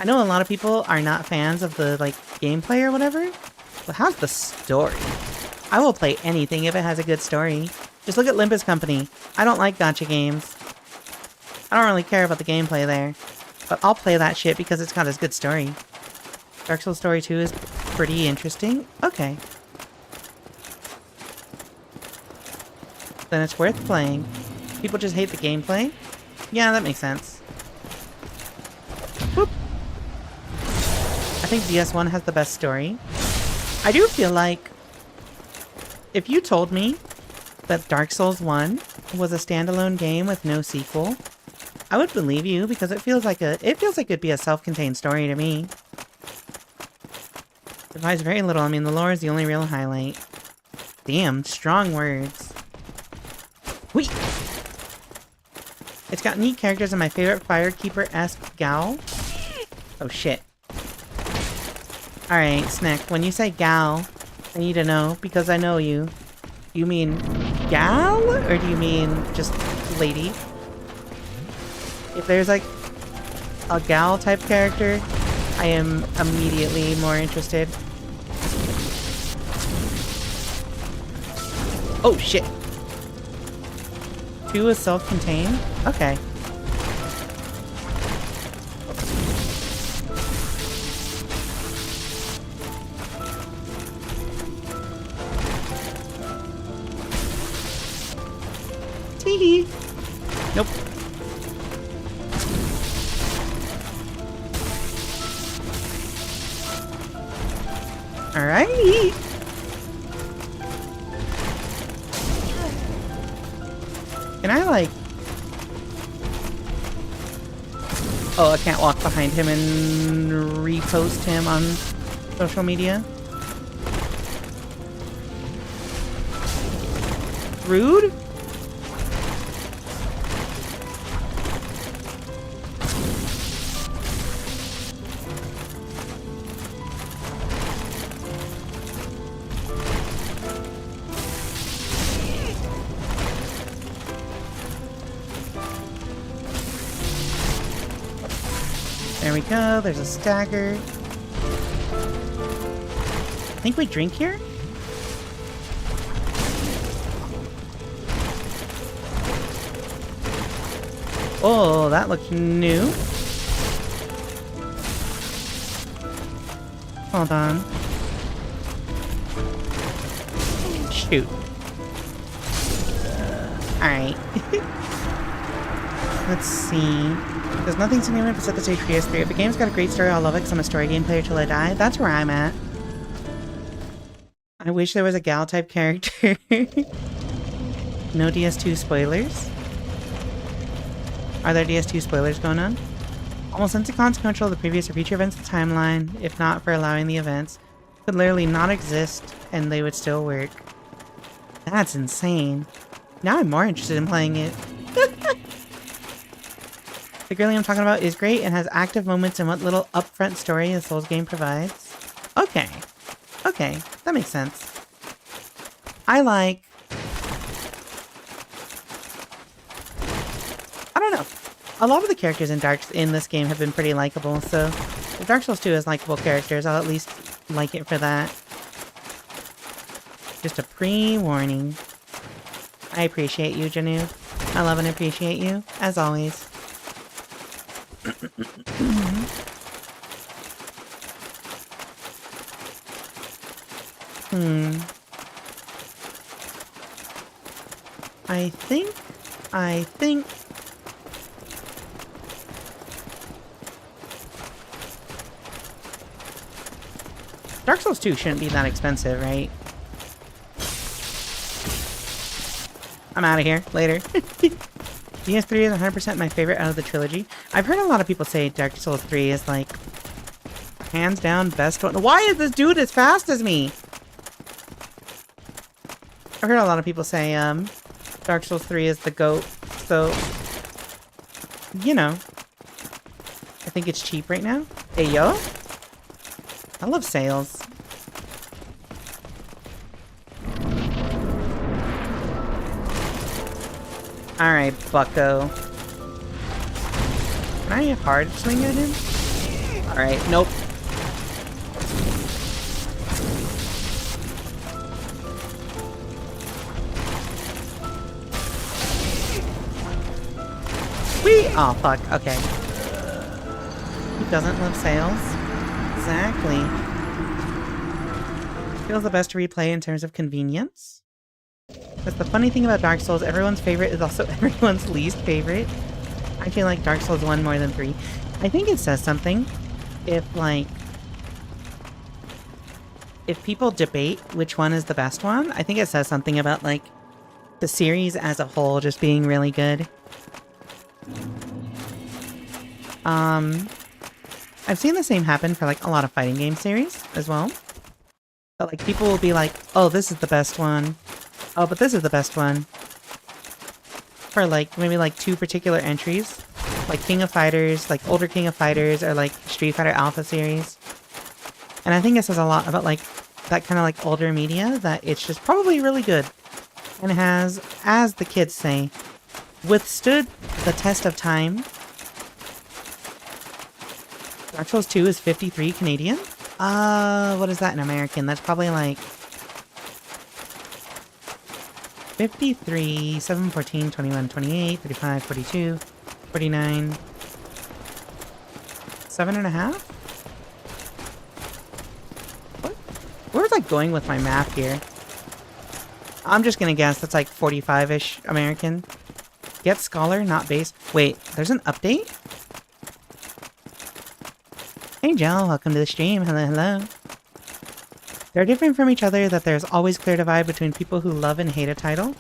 I know a lot of people are not fans of the, like, gameplay or whatever, but how's the story? I will play anything if it has a good story. Just look at Limbus Company. I don't like gacha games. I don't really care about the gameplay there. But I'll play that shit because it's got a good story. Dark Souls Story 2 is pretty interesting. Okay. Then it's worth playing. People just hate the gameplay? Yeah, that makes sense. Whoop. I think DS1 has the best story. I do feel like if you told me that Dark Souls 1 was a standalone game with no sequel, I would believe you because it feels like it'd be a self-contained story to me. It provides very little. I mean, the lore is the only real highlight. Damn, strong words. Whee! It's got neat characters and my favorite Firekeeper-esque gal. Oh shit. Alright, Snick, when you say gal, I need to know, because I know you. You mean gal? Or do you mean just lady? If there's like a gal type character, I am immediately more interested. Oh shit. 2 is self-contained? Okay. Teehee. Nope. Alrighty. Can I, like... Oh, I can't walk behind him and repost him on social media? Rude? There we go, there's a stagger. I think we drink here? Oh, that looks new. Hold on. Shoot. Alright. Let's see. There's nothing significant to set the stage for PS3. If a game's got a great story, I'll love it because I'm a story game player till I die. That's where I'm at. I wish there was a gal type character. No DS2 spoilers. Are there DS2 spoilers going on? Almost inconsequential, the previous or future events of the timeline, if not for allowing the events, could literally not exist and they would still work. That's insane. Now I'm more interested in playing it. The girlie I'm talking about is great and has active moments in what little upfront story the Souls game provides. Okay. Okay, that makes sense. I don't know. A lot of the characters in this game have been pretty likable, so if Dark Souls 2 has likable characters, I'll at least like it for that. Just a pre-warning. I appreciate you, Janu. I love and appreciate you, as always. I think... Dark Souls 2 shouldn't be that expensive, right? I'm out of here. Later. DS3 is 100% my favorite out of the trilogy. I've heard a lot of people say Dark Souls 3 is like hands down best one. Why is this dude as fast as me? I've heard a lot of people say Dark Souls 3 is the GOAT. So, you know, I think it's cheap right now. Hey yo, I love sales. Alright, bucko. Can I hard swing at him? Alright, nope. Whee! Oh, fuck. Okay. Who doesn't love sales? Exactly. Feels the best to replay in terms of convenience. That's the funny thing about Dark Souls. Everyone's favorite is also everyone's least favorite. I feel like Dark Souls 1 more than 3. I think it says something if, like, if people debate which one is the best one. I think it says something about, like, the series as a whole just being really good. I've seen the same happen for, like, a lot of fighting game series as well. But, like, people will be like, oh, this is the best one. Oh, but this is the best one. For, like, maybe, like, 2 particular entries. Like King of Fighters, like older King of Fighters, or, like, Street Fighter Alpha series. And I think it says a lot about, like, that kind of, like, older media, that it's just probably really good. And has, as the kids say, withstood the test of time. Dark Souls 2 is 53 Canadian? What is that in American? That's probably like 53, 7, 14, 21, 28, 35, 42, 49, 7.5? What? Where was I going with my math here? I'm just gonna guess that's like 45-ish American. Get Scholar, not base. Wait, there's an update? Hey Jill, welcome to the stream. Hello, hello. They're different from each other, that there's always clear divide between people who love and hate a title.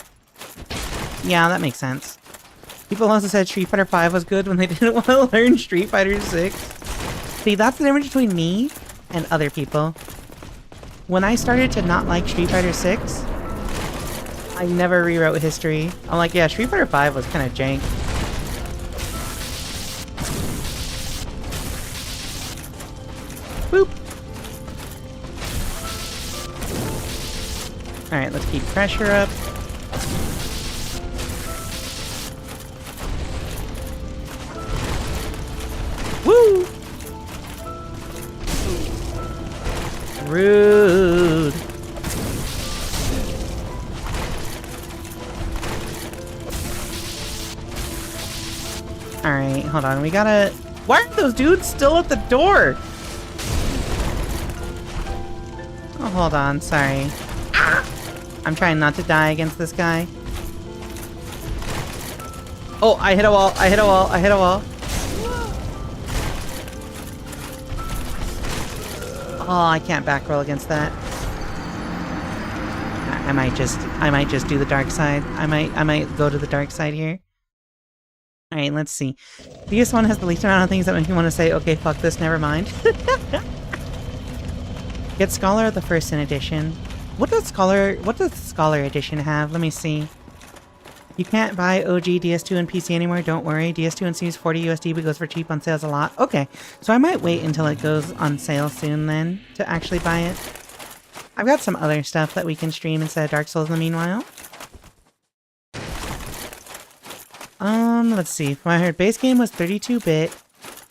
Yeah, that makes sense. People also said Street Fighter 5 was good when they didn't want to learn Street Fighter 6. See, that's the difference between me and other people. When I started to not like Street Fighter 6, I never rewrote history. I'm like, yeah, Street Fighter 5 was kind of jank. Boop. Alright, let's keep pressure up. Woo! Rude. Alright, hold on. We gotta... Why are those dudes still at the door? Oh, hold on. Sorry. I'm trying not to die against this guy. Oh, I hit a wall. I hit a wall. I hit a wall. Oh, I can't back roll against that. I might just do the dark side. I might go to the dark side here. Alright, let's see. DS1 has the least amount of things that make you want to say, okay, fuck this, never mind. Get Scholar the first in edition. What does the Scholar edition have? Let me see. You can't buy OG DS2 and PC anymore, don't worry. DS2 and seems 40 USD, but goes for cheap on sales a lot. Okay, so I might wait until it goes on sale soon then to actually buy it. I've got some other stuff that we can stream instead of Dark Souls in the meanwhile. Let's see. From what I heard, base game was 32-bit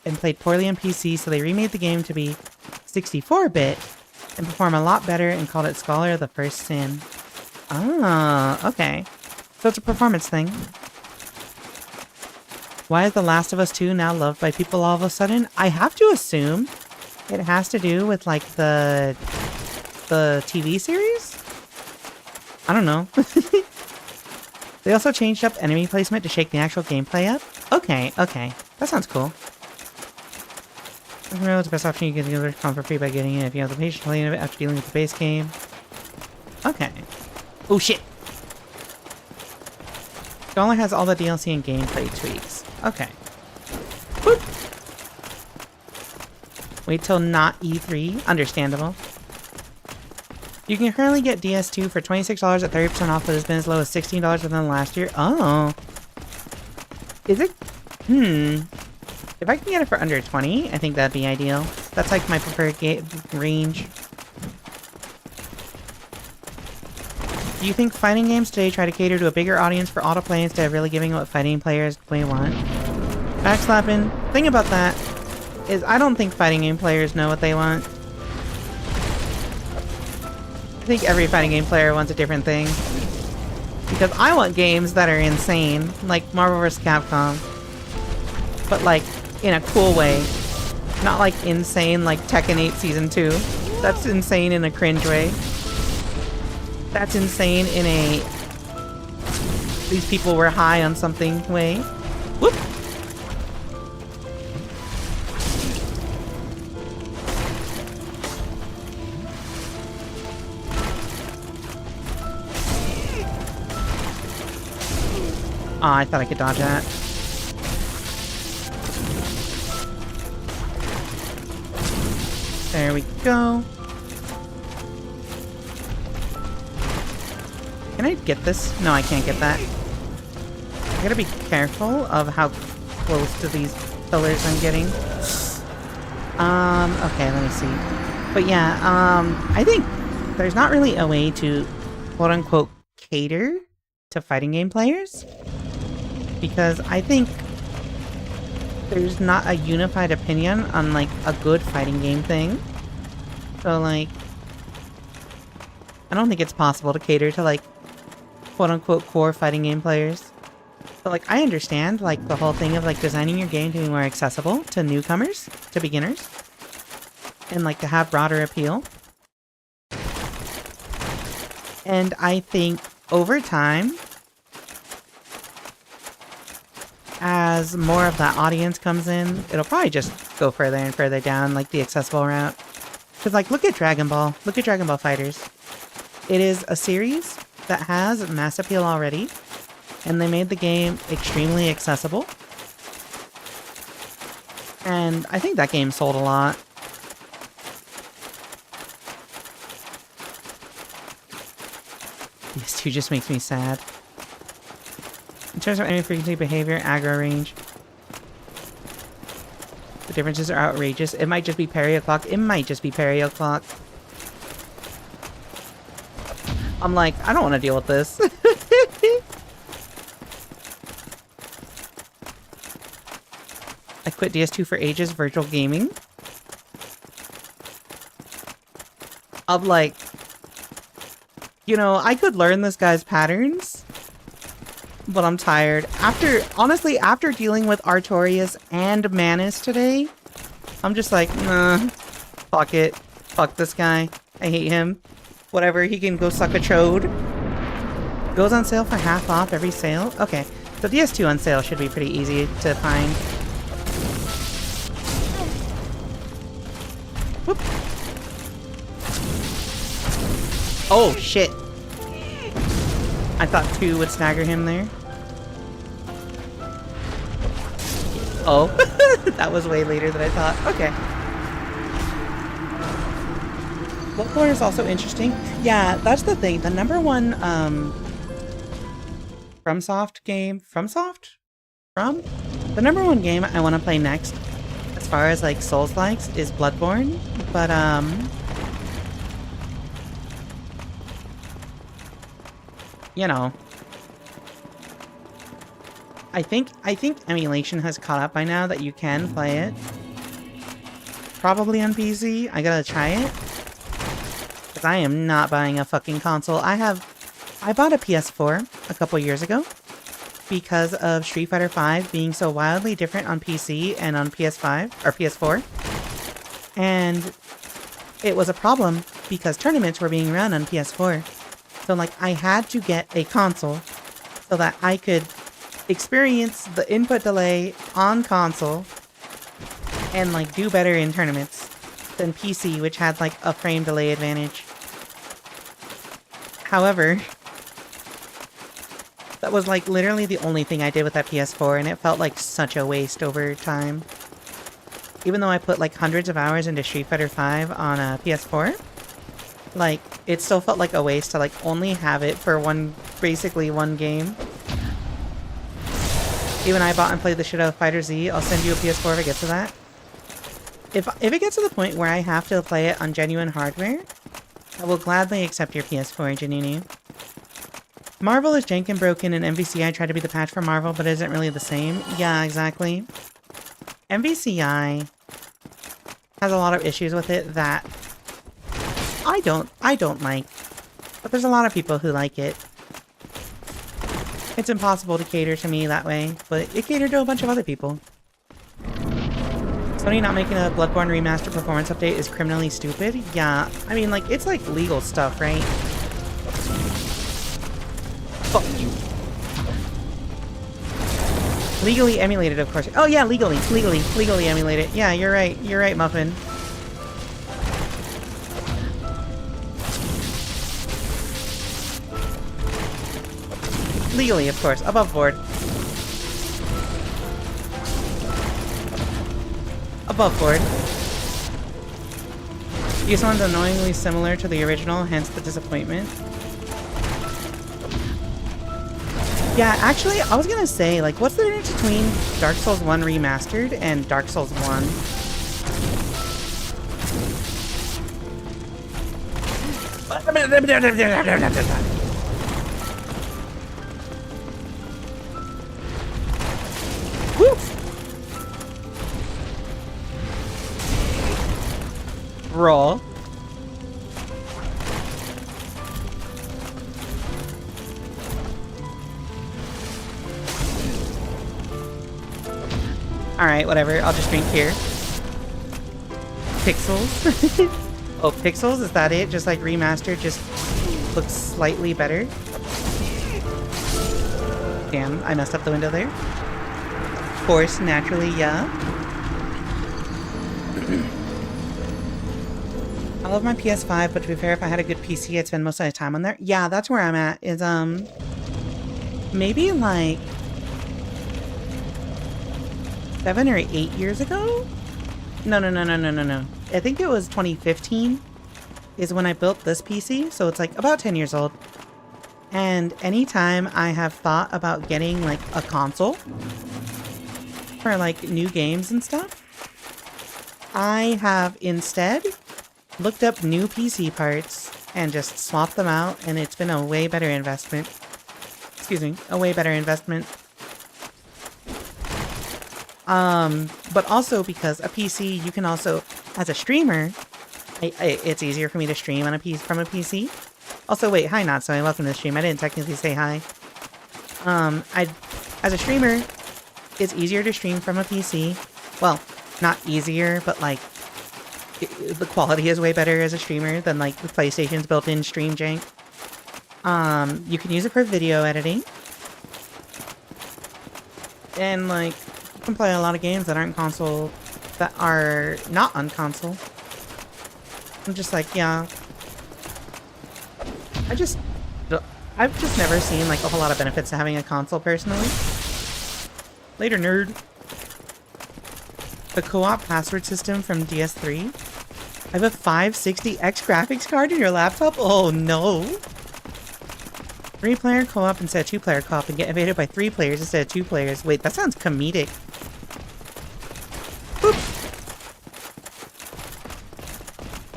and played poorly on PC, so they remade the game to be 64-bit and perform a lot better and called it Scholar the First Sin. Oh, okay. So it's a performance thing. Why is The Last of Us 2 now loved by people all of a sudden? I have to assume it has to do with, like, the TV series? I don't know. They also changed up enemy placement to shake the actual gameplay up? Okay, okay. That sounds cool. It's the best option you can get the for free by getting it if you have the patience playing it after dealing with the base game. Okay. Oh shit! Scholar has all the DLC and gameplay tweaks. Okay. Boop. Wait till not E3. Understandable. You can currently get DS2 for $26 at 30% off, but it's been as low as $16 within the last year. Oh. Is it? If I can get it for under 20, I think that'd be ideal. That's like my preferred range. Do you think fighting games today try to cater to a bigger audience for autoplay instead of really giving what fighting players may want? Backslapping. Thing about that is I don't think fighting game players know what they want. I think every fighting game player wants a different thing. Because I want games that are insane, like Marvel vs. Capcom. But like, in a cool way. Not like insane like Tekken 8 Season 2. That's insane in a cringe way. That's insane in a these people were high on something way. Whoop! Oh, I thought I could dodge that. There we go. Can I get this? No, I can't get that. I gotta be careful of how close to these pillars I'm getting. Okay, let me see. But yeah, I think there's not really a way to quote-unquote cater to fighting game players. Because I think there's not a unified opinion on, like, a good fighting game thing. So, like, I don't think it's possible to cater to, like, quote-unquote core fighting game players. But, like, I understand, like, the whole thing of, like, designing your game to be more accessible to newcomers, to beginners. And, like, to have broader appeal. And I think, over time, as more of that audience comes in, it'll probably just go further and further down, like, the accessible route. Because, like, look at Dragon Ball. Look at Dragon Ball FighterZ. It is a series that has mass appeal already, and they made the game extremely accessible. And I think that game sold a lot. PS2 just makes me sad. In terms of enemy frequency, behavior, aggro range, the differences are outrageous. It might just be parry o'clock. It might just be parry o'clock. I'm like, I don't want to deal with this. I quit DS2 for ages, virtual gaming. I'm like, you know, I could learn this guy's patterns, but I'm tired. Honestly, after dealing with Artorias and Manus today, I'm just like, nah, fuck it. Fuck this guy. I hate him. Whatever, he can go suck a chode. Goes on sale for half off every sale? Okay, so DS2 on sale should be pretty easy to find. Whoop. Oh, shit. I thought 2 would stagger him there. Oh, that was way later than I thought. Okay. Bloodborne is also interesting. Yeah, that's the thing. The number one FromSoft game... The number one game I want to play next, as far as like Souls-likes, is Bloodborne. But you know, I think emulation has caught up by now that you can play it. Probably on PC. I gotta try it. Because I am not buying a fucking console. I bought a PS4 a couple years ago because of Street Fighter V being so wildly different on PC and on PS5 or PS4. And it was a problem because tournaments were being run on PS4. So like I had to get a console so that I could experience the input delay on console and like do better in tournaments than PC, which had like a frame delay advantage. However, that was like literally the only thing I did with that PS4, and it felt like such a waste over time. Even though I put like hundreds of hours into Street Fighter V on a PS4, like it still felt like a waste to like only have it for basically one game. Even I bought and played the shit out of Fighter Z. I'll send you a PS4 if it gets to that. If it gets to the point where I have to play it on genuine hardware, I will gladly accept your PS4, Janinu. Marvel is jank and broken, and MVCI tried to be the patch for Marvel, but it isn't really the same. Yeah, exactly. MVCI has a lot of issues with it that I don't like. But there's a lot of people who like it. It's impossible to cater to me that way, but it catered to a bunch of other people. Sony not making a Bloodborne remaster performance update is criminally stupid? Yeah, I mean, like, it's like legal stuff, right? Fuck you. Legally emulated, of course. Oh yeah, legally emulated. Yeah, you're right, Muffin. Legally, of course, above board. Above board. This one's annoyingly similar to the original, hence the disappointment. Yeah, actually, I was gonna say, like, what's the difference between Dark Souls 1 Remastered and Dark Souls 1? Roll. Alright, whatever. I'll just drink here. Pixels? Oh, Pixels? Is that it? Just like remastered, just looks slightly better? Damn, I messed up the window there. Of course, naturally, yeah. I love my PS5, but to be fair, if I had a good PC, I'd spend most of the time on there. Yeah, that's where I'm at, is, maybe, like, 7 or 8 years ago? No. I think it was 2015 is when I built this PC, so it's, like, about 10 years old. And anytime I have thought about getting, like, a console for, like, new games and stuff, I have instead looked up new PC parts and just swapped them out, and it's been a way better investment. Excuse me, a way better investment. But also because a PC, you can also, as a streamer, it's easier for me to stream on from a PC. Also, wait, hi Natsume, welcome to the stream. I didn't technically say hi. As a streamer, it's easier to stream from a PC. Well, not easier, but like, the quality is way better as a streamer than like the PlayStation's built-in stream jank. You can use it for video editing. And like, you can play a lot of games that aren't console, that are not on console. I'm just like, yeah. I've just never seen like a whole lot of benefits to having a console personally. Later, nerd. The co-op password system from DS3. I have a 560X graphics card in your laptop? Oh no! 3-player co-op instead of 2-player co-op and get invaded by 3 players instead of 2 players. Wait, that sounds comedic. Boop!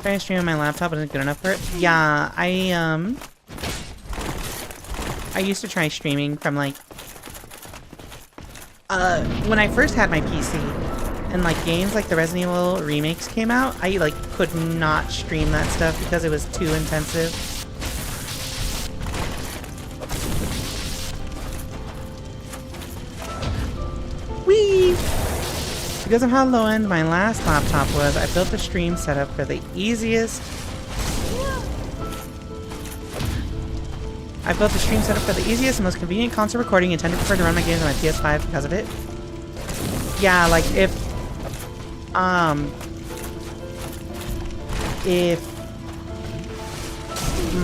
Trying to stream on my laptop isn't good enough for it. Yeah, I used to try streaming from like... when I first had my PC, and like games like the Resident Evil remakes came out, I like could not stream that stuff because it was too intensive. Whee! Because of how low end my last laptop was, I built a stream setup for the easiest... and most convenient console recording intended to run my games on my PS5 because of it. Yeah, like if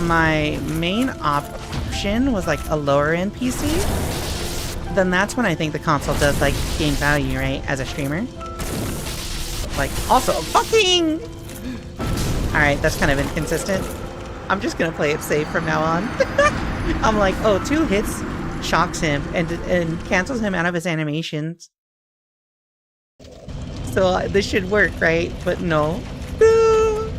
my main option was like a lower end PC, then that's when I think the console does like gain value, right, as a streamer. Like, also, fucking... Alright, that's kind of inconsistent. I'm just gonna play it safe from now on. I'm like, oh, 2 hits shocks him and cancels him out of his animations. So this should work, right? But no. Boo!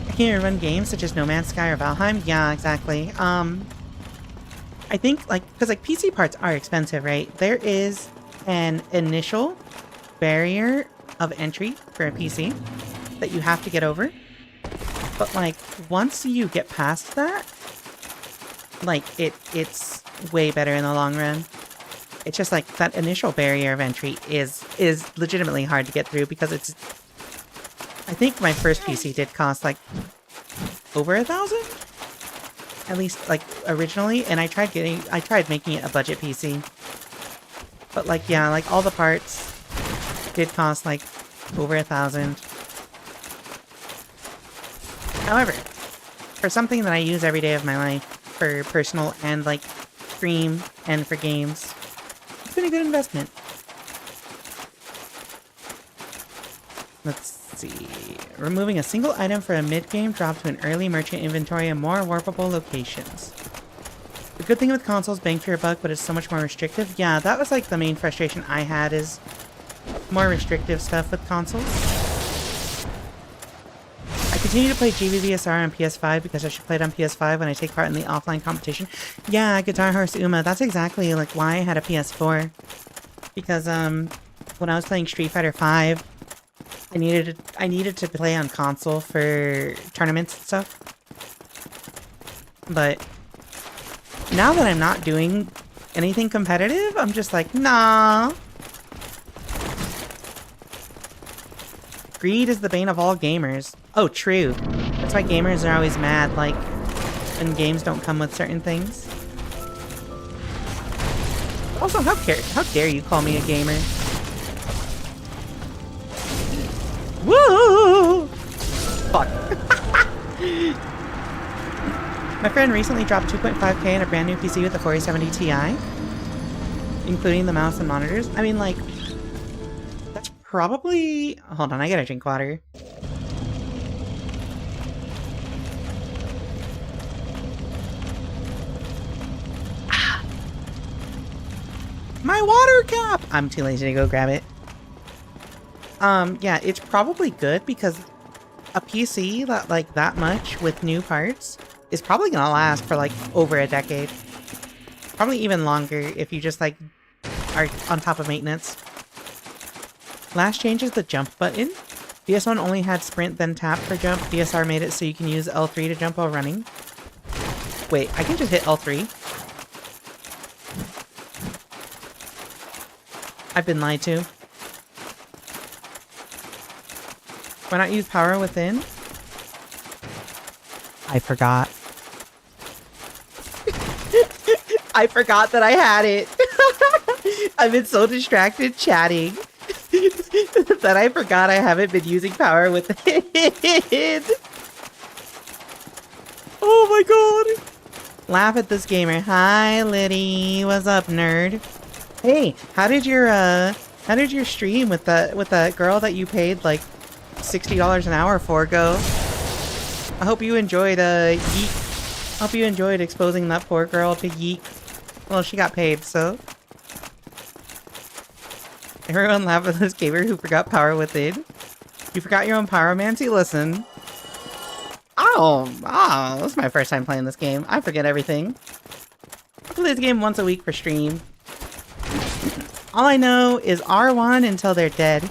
I can't run games such as No Man's Sky or Valheim. Yeah, exactly. I think, like, because, like, PC parts are expensive, right? There is an initial barrier of entry for a PC that you have to get over. But, like, once you get past that, like, it's way better in the long run. it's just like that initial barrier of entry is legitimately hard to get through because it's. I think my first PC did cost like over 1,000, at least like originally, and I tried making it a budget PC, but like yeah, like all the parts did cost like over 1,000. However, for something that I use every day of my life, for personal and like stream and for games, it's been a good investment. Let's see. Removing a single item for a mid-game drop to an early merchant inventory and more warpable locations. The good thing with consoles, bang for your buck, but it's so much more restrictive. Yeah, that was like the main frustration I had, is more restrictive stuff with consoles. I continue to play GVVSR on PS5 because I should play it on PS5 when I take part in the offline competition. Yeah, Guitar Horse Uma, that's exactly like why I had a PS4. Because when I was playing Street Fighter V, I needed to play on console for tournaments and stuff. But now that I'm not doing anything competitive, I'm just like, nah. Greed is the bane of all gamers. Oh, true. That's why gamers are always mad, like, when games don't come with certain things. Also, how dare you call me a gamer? Woo! Fuck. My friend recently dropped 2.5k in a brand new PC with a 4070 Ti, including the mouse and monitors. I mean, like, that's probably... Hold on, I gotta drink water. My water cap! I'm too lazy to go grab it. Yeah, it's probably good because a PC that, like, that much with new parts is probably gonna last for, like, over a decade. Probably even longer if you just, like, are on top of maintenance. Last change is the jump button. PS1 only had sprint, then tap for jump. DSR made it so you can use L3 to jump while running. Wait, I can just hit L3? I've been lied to. Why not use power within? I forgot. I forgot that I had it. I've been so distracted chatting that I forgot I haven't been using power within. Oh my god. Laugh at this gamer. Hi, Liddy. What's up, nerd? Hey, how did your stream with that girl that you paid like $60 an hour for go? I hope you enjoyed Yeek. Hope you enjoyed exposing that poor girl to Yeek. Well, she got paid, so. Everyone laugh at this gamer who forgot power within. You forgot your own pyromancy? Listen. Oh, this is my first time playing this game. I forget everything. I play this game once a week for stream. All I know is R1 until they're dead.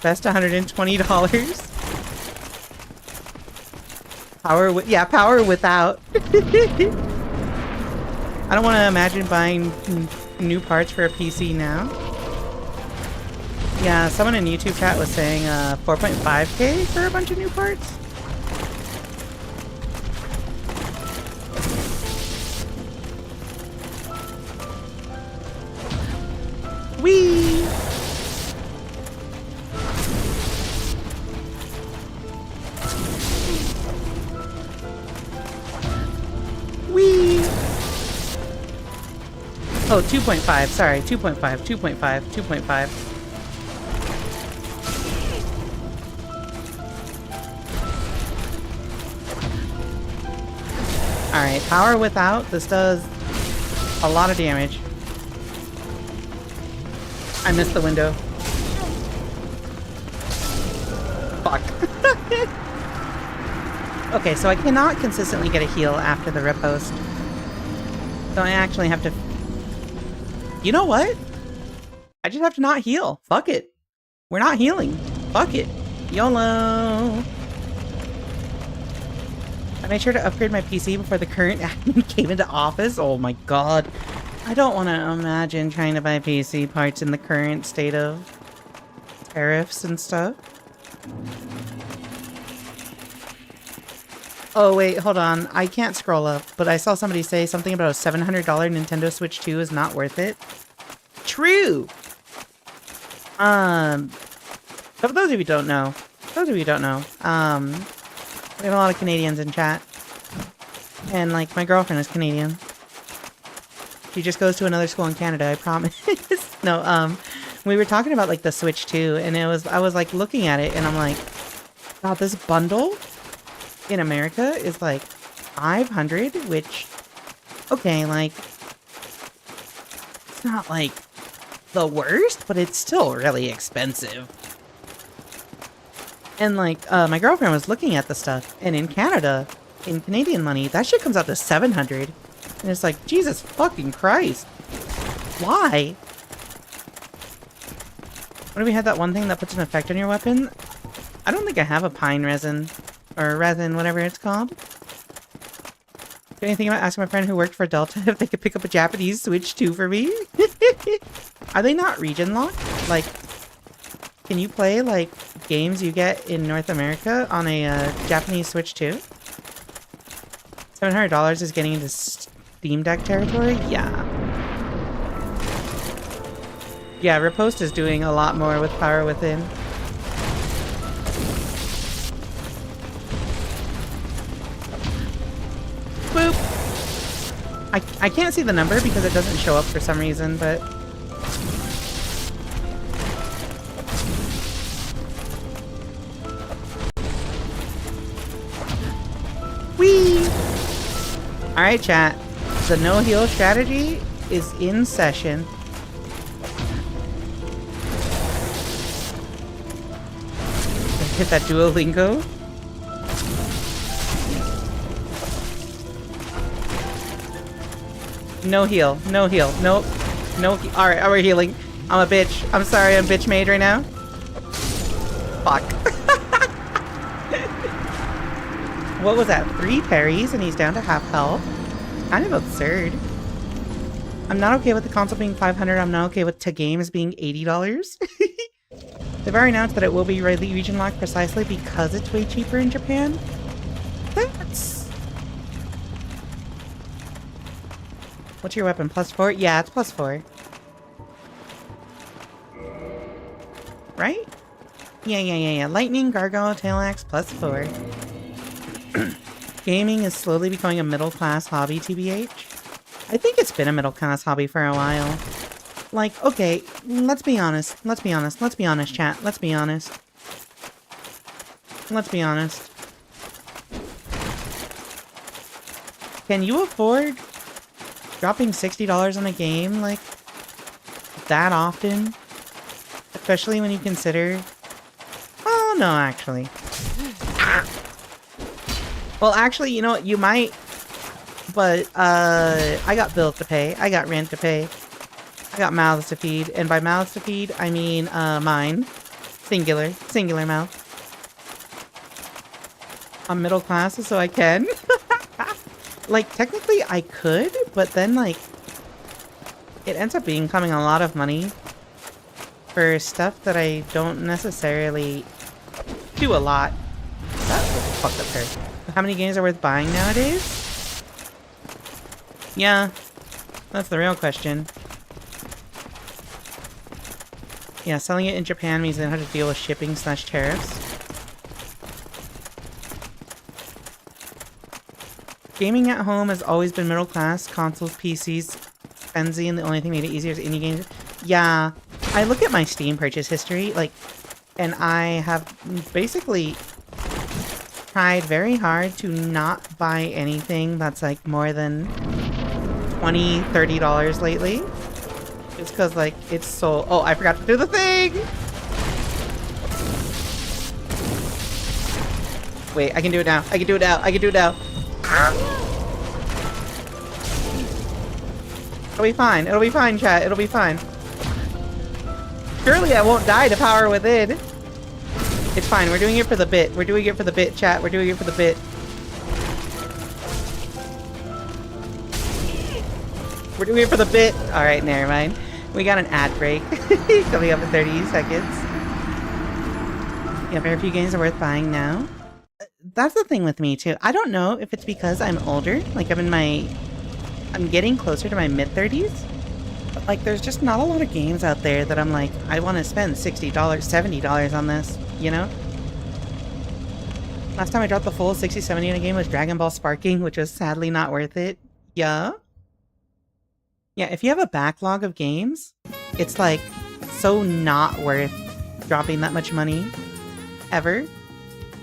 Best $120. Power without. I don't want to imagine buying new parts for a PC now. Yeah, someone in YouTube chat was saying 4.5k for a bunch of new parts. Whee! Whee! Oh, 2.5. Sorry, 2.5, 2.5, 2.5. Alright, power without. This does a lot of damage. I missed the window. Fuck. Okay, so I cannot consistently get a heal after the riposte. So I actually have to... You know what? I just have to not heal. Fuck it. We're not healing. Fuck it. YOLO. I made sure to upgrade my PC before the current admin came into office. Oh my god. I don't want to imagine trying to buy PC parts in the current state of tariffs and stuff. Oh wait, hold on. I can't scroll up, but I saw somebody say something about a $700 Nintendo Switch 2 is not worth it. True! But for those of you who don't know, we have a lot of Canadians in chat. And, like, my girlfriend is Canadian. She just goes to another school in Canada, I promise. No, we were talking about, like, the Switch 2, and I was, like, looking at it, and I'm like, God, this bundle in America is, like, $500, which, okay, like, it's not, like, the worst, but it's still really expensive. And, like, my girlfriend was looking at the stuff, and in Canada, in Canadian money, that shit comes out to $700. And it's like, Jesus fucking Christ. Why? What do we have that one thing that puts an effect on your weapon? I don't think I have a pine resin. Or resin, whatever it's called. Anything about asking my friend who worked for Delta if they could pick up a Japanese Switch 2 for me? Are they not region locked? Like, can you play, like, games you get in North America on a Japanese Switch 2? $700 is getting into Steam Deck territory? Yeah. Yeah, Riposte is doing a lot more with Power Within. Boop! I can't see the number because it doesn't show up for some reason, but... Whee! Alright, chat. The no-heal strategy is in session. Hit that Duolingo. No heal. No heal. Nope. No he- Alright, we're healing. I'm a bitch. I'm sorry, I'm bitch made right now. Fuck. What was that? 3 parries and he's down to half health? Kind of absurd. I'm not okay with the console being $500. I'm not okay with games being $80. They've already announced that it will be region locked precisely because it's way cheaper in Japan. That's... What's your weapon? +4? Yeah, it's +4. Right? Yeah. Lightning, Gargoyle, Tail Axe, +4. Gaming is slowly becoming a middle-class hobby, TBH. I think it's been a middle-class hobby for a while. Like, okay, let's be honest, chat. Let's be honest. Can you afford dropping $60 on a game, like, that often? Especially when you consider... Oh, no, actually. Well, actually, you know what? You might... But, I got bills to pay. I got rent to pay. I got mouths to feed. And by mouths to feed, I mean, mine. Singular. Singular mouth. I'm middle class, so I can. Like, technically I could, but then, like, it ends up becoming a lot of money for stuff that I don't necessarily do a lot. That fucked up her. How many games are worth buying nowadays? Yeah, that's the real question. Yeah, selling it in Japan means they don't have to deal with shipping / tariffs. Gaming at home has always been middle class. Consoles, PCs, Frenzy, and the only thing that made it easier is indie games. Yeah, I look at my Steam purchase history, like, and I have basically tried very hard to not buy anything that's like more than $20, $30 lately. Just because, like, it's so... Oh, I forgot to do the thing! Wait, I can do it now. I can do it now. It'll be fine. It'll be fine, chat. It'll be fine. Surely I won't die to Power Within. It's fine. We're doing it for the bit. We're doing it for the bit, chat. We're doing it for the bit. We're doing it for the bit. All right, never mind. We got an ad break coming up in 30 seconds. Yeah, very few games are worth buying now. That's the thing with me too. I don't know if it's because I'm older. Like I'm getting closer to my mid-30s. But like, there's just not a lot of games out there that I'm like, I want to spend $60, $70 on this, you know? Last time I dropped the full 60, 70 in a game was Dragon Ball Sparking, which was sadly not worth it. Yeah? Yeah, if you have a backlog of games, it's like so not worth dropping that much money ever.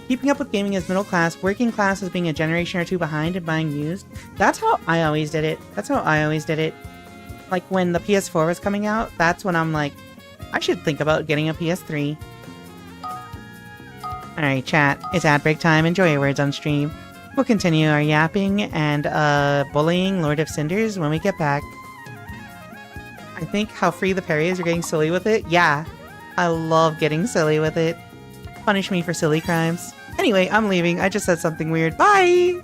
Keeping up with gaming is middle class, working class is being a generation or two behind and buying used. That's how I always did it. Like when the PS4 was coming out, that's when I'm like, I should think about getting a PS3. Alright, chat, it's ad break time. Enjoy your words on stream. We'll continue our yapping and bullying Lord of Cinders when we get back. I think how free the parry is, you're getting silly with it. Yeah, I love getting silly with it. Punish me for silly crimes. Anyway, I'm leaving. I just said something weird. Bye!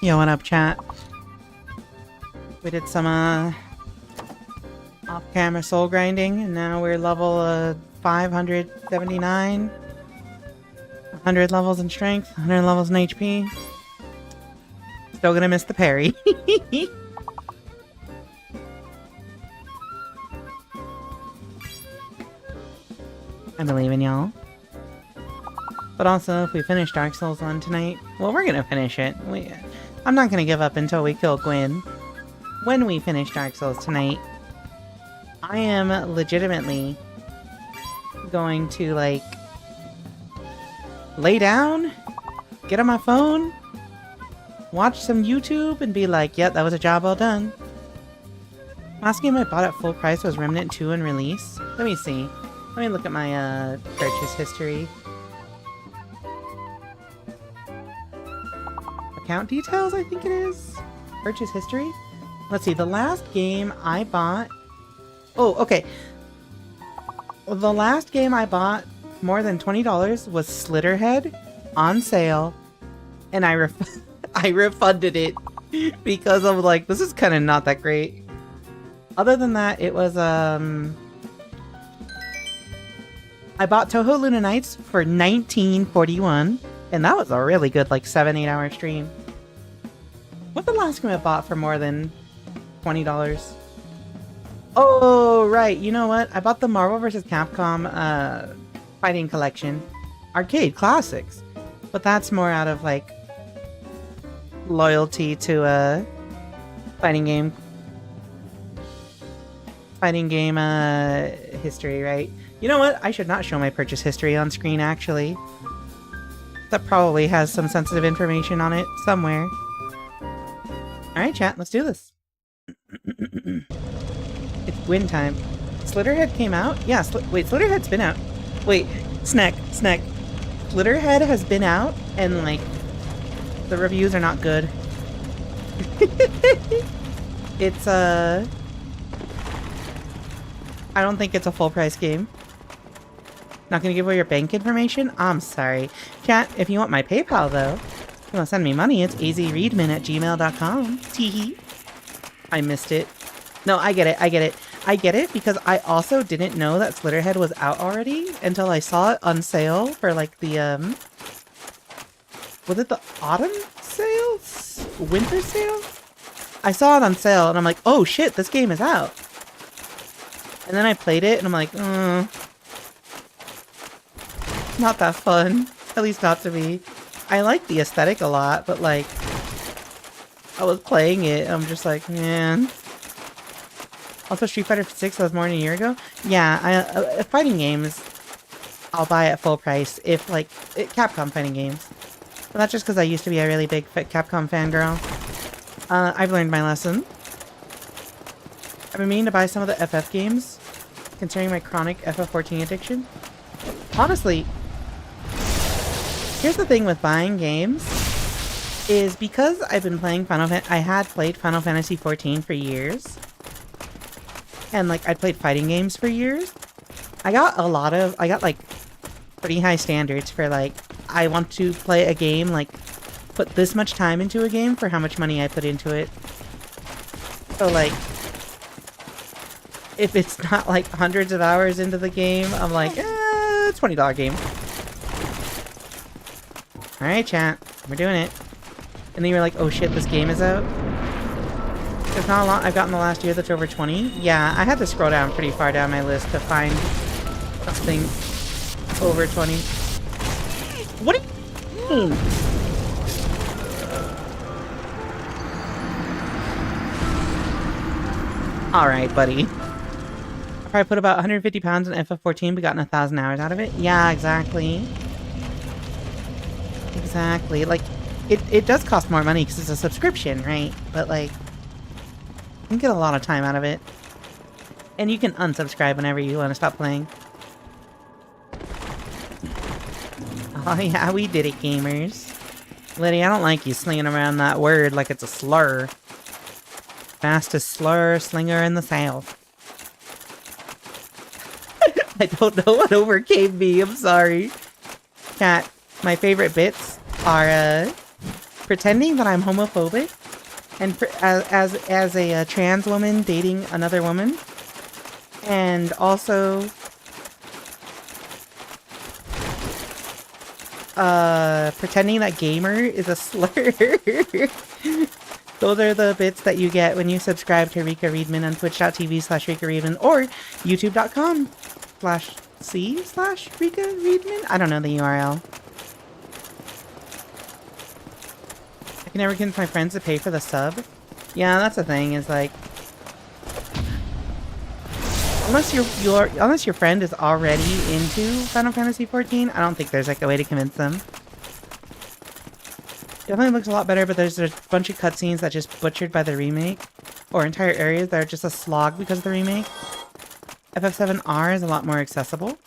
Yo, what up, chat? We did some, off-camera soul grinding, and now we're level, 579. 100 levels in strength, 100 levels in HP. Still gonna miss the parry. I believe in y'all. But also, if we finish Dark Souls 1 tonight, well, we're gonna finish it. I'm not gonna give up until we kill Gwyn. When we finish Dark Souls tonight, I am legitimately going to, like, lay down, get on my phone, watch some YouTube and be like, yep, that was a job well done. Last game I bought at full price was Remnant 2 and release. Let me see. Let me look at my purchase history. Account details, I think it is. Purchase history? Let's see, the last game I bought... Oh, okay. The last game I bought more than $20 was Slitterhead on sale. And I refunded it because I'm like, this is kind of not that great. Other than that, it was, I bought Toho Luna Nights for $19.41. And that was a really good, like, 7-8 hour stream. What's the last game I bought for more than $20? Oh, right. You know what? I bought the Marvel vs. Capcom Fighting Collection. Arcade Classics. But that's more out of, like, loyalty to a fighting game. Fighting game history, right? You know what? I should not show my purchase history on screen, actually. That probably has some sensitive information on it somewhere. Alright, chat, let's do this. It's win time. Slitterhead came out? Yeah, wait, Slitterhead's been out. Wait, snack. Slitterhead has been out, and, like, the reviews are not good. It's, I don't think it's a full price game. Not gonna give away your bank information? I'm sorry. Chat, if you want my PayPal, though, if you want to send me money, it's easyreadman@gmail.com. Teehee. I missed it. No, I get it. I get it because I also didn't know that Slitterhead was out already until I saw it on sale for, like, the, was it the autumn sales? Winter sale? I saw it on sale, and I'm like, oh shit, this game is out. And then I played it, and I'm like, not that fun. At least not to me. I like the aesthetic a lot, but, like, I was playing it, I'm just like, man. Also, Street Fighter 6 was more than a year ago? Yeah, fighting games, I'll buy at full price if, like, Capcom fighting games. But that's just because I used to be a really big Capcom fangirl. I've learned my lesson. I've been meaning to buy some of the FF games, considering my chronic FF14 addiction. Honestly, here's the thing with buying games, is because I've been playing I had played Final Fantasy XIV for years, and, like, I'd played fighting games for years, I got, like, pretty high standards for, like, I want to play a game, like, put this much time into a game for how much money I put into it. So, like, if it's not, like, hundreds of hours into the game, I'm like, $20 game. Alright, chat. We're doing it. And then you were like, oh shit, this game is out? There's not a lot I've got in the last year that's over 20. Yeah, I had to scroll down pretty far down my list to find something over 20. What do you mean? Alright, buddy. I probably put about 150 pounds in FF14 but gotten 1,000 hours out of it. Yeah, exactly. Exactly. Like, it does cost more money because it's a subscription, right? But, like, you can get a lot of time out of it. And you can unsubscribe whenever you want to stop playing. Oh yeah, we did it, gamers. Liddy, I don't like you slinging around that word like it's a slur. Fastest slur slinger in the South. I don't know what overcame me, I'm sorry. Cat, my favorite bits are, pretending that I'm homophobic, and as a trans woman dating another woman, and also pretending that gamer is a slur. Those are the bits that you get when you subscribe to Rika Readman on twitch.tv/Rika Readman or youtube.com/c/Rika Readman. I don't know the URL. I can never convince my friends to pay for the sub. Yeah, that's the thing, is like, unless your friend is already into Final Fantasy XIV, I don't think there's like a way to convince them. Definitely looks a lot better, but there's a bunch of cutscenes that just butchered by the remake. Or entire areas that are just a slog because of the remake. FF7R is a lot more accessible.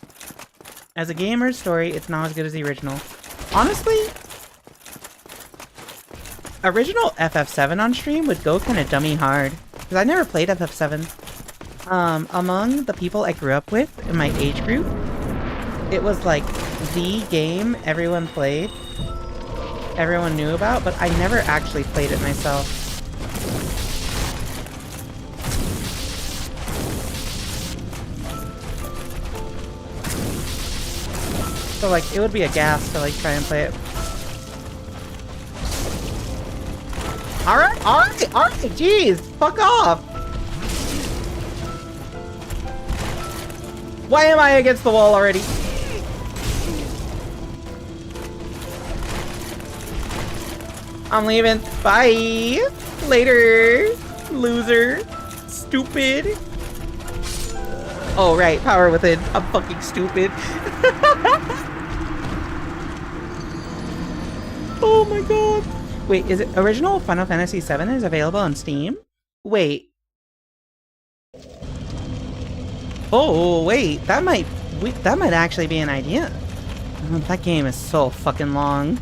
As a gamer story, it's not as good as the original. Honestly, original FF7 on stream would go kind of dummy hard. Because I never played FF7. Among the people I grew up with in my age group, it was like the game everyone played. Everyone knew about, but I never actually played it myself. So like, it would be a gas to like try and play it. Alright, jeez, fuck off! Why am I against the wall already? I'm leaving. Bye! Later! Loser! Stupid! Oh right, power within. I'm fucking stupid. Oh my god! Wait, is it original Final Fantasy VII is available on Steam? Wait. Oh wait, that might actually be an idea. Oh, that game is so fucking long.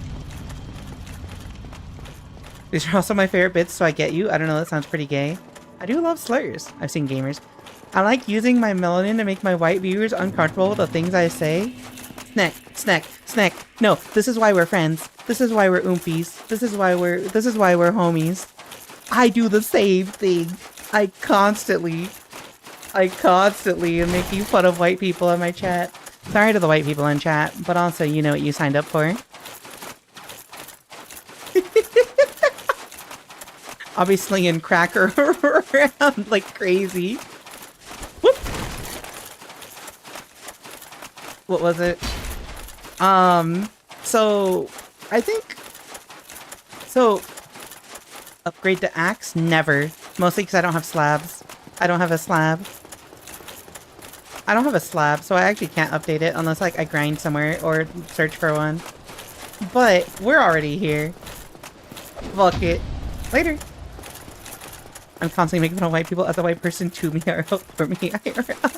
These are also my favorite bits, so I get you. I don't know, that sounds pretty gay. I do love slurs. I've seen gamers. I like using my melanin to make my white viewers uncomfortable with the things I say. Snack, snack, snack. No, this is why we're friends. This is why we're oompies. This is why we're homies. I do the same thing. I constantly am making fun of white people in my chat. Sorry to the white people in chat, but also you know what you signed up for. I'll be slinging cracker around like crazy. Whoop! What was it? So I think upgrade to axe? Never. Mostly because I don't have slabs. I don't have a slab, so I actually can't update it unless like I grind somewhere or search for one. But we're already here. Fuck it. Later. I'm constantly making fun of white people as a white person to me IRL for me IRL.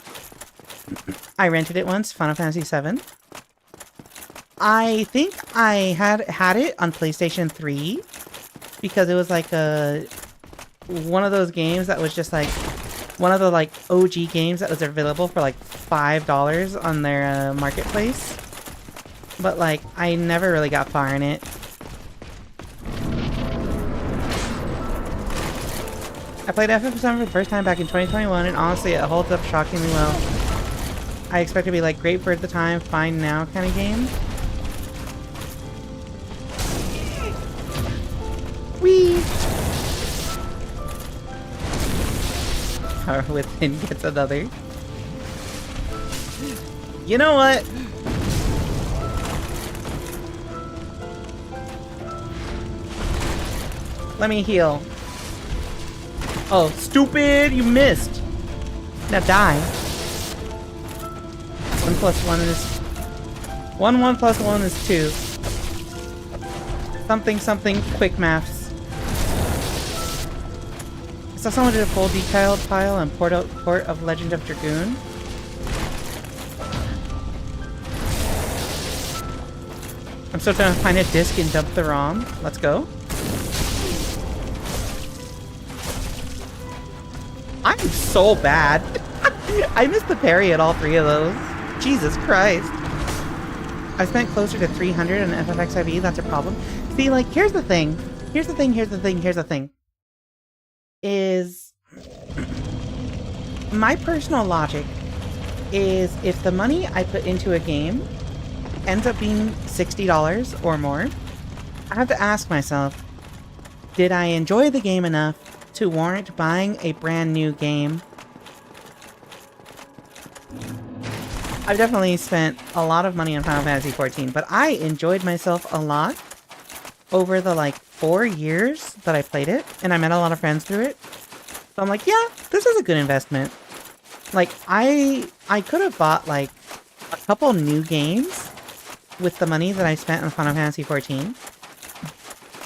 I rented it once, Final Fantasy VII. I think I had it on PlayStation 3 because it was like one of those games that was just like one of the like OG games that was available for like $5 on their marketplace. But like I never really got far in it. I played FF7 for the first time back in 2021 and honestly it holds up shockingly well. I expect it to be like great for the time, fine now kind of game. Whee! Power Within gets another. You know what? Let me heal. Oh, stupid! You missed! Now die. 1 plus 1 is... 1 plus 1 is 2. Something something quick maths. I saw someone did a full detailed file on port of Legend of Dragoon. I'm still trying to find a disc and dump the ROM. Let's go. I'm so bad. I missed the parry at all 3 of those. Jesus Christ. I spent closer to 300 on FFXIV, that's a problem. See, like, here's the thing. Is... my personal logic is if the money I put into a game ends up being $60 or more, I have to ask myself, did I enjoy the game enough to warrant buying a brand new game? I've definitely spent a lot of money on Final Fantasy XIV, but I enjoyed myself a lot over the like 4 years that I played it, and I met a lot of friends through it. So I'm like, yeah, this is a good investment. Like, I could have bought like a couple new games with the money that I spent on Final Fantasy XIV.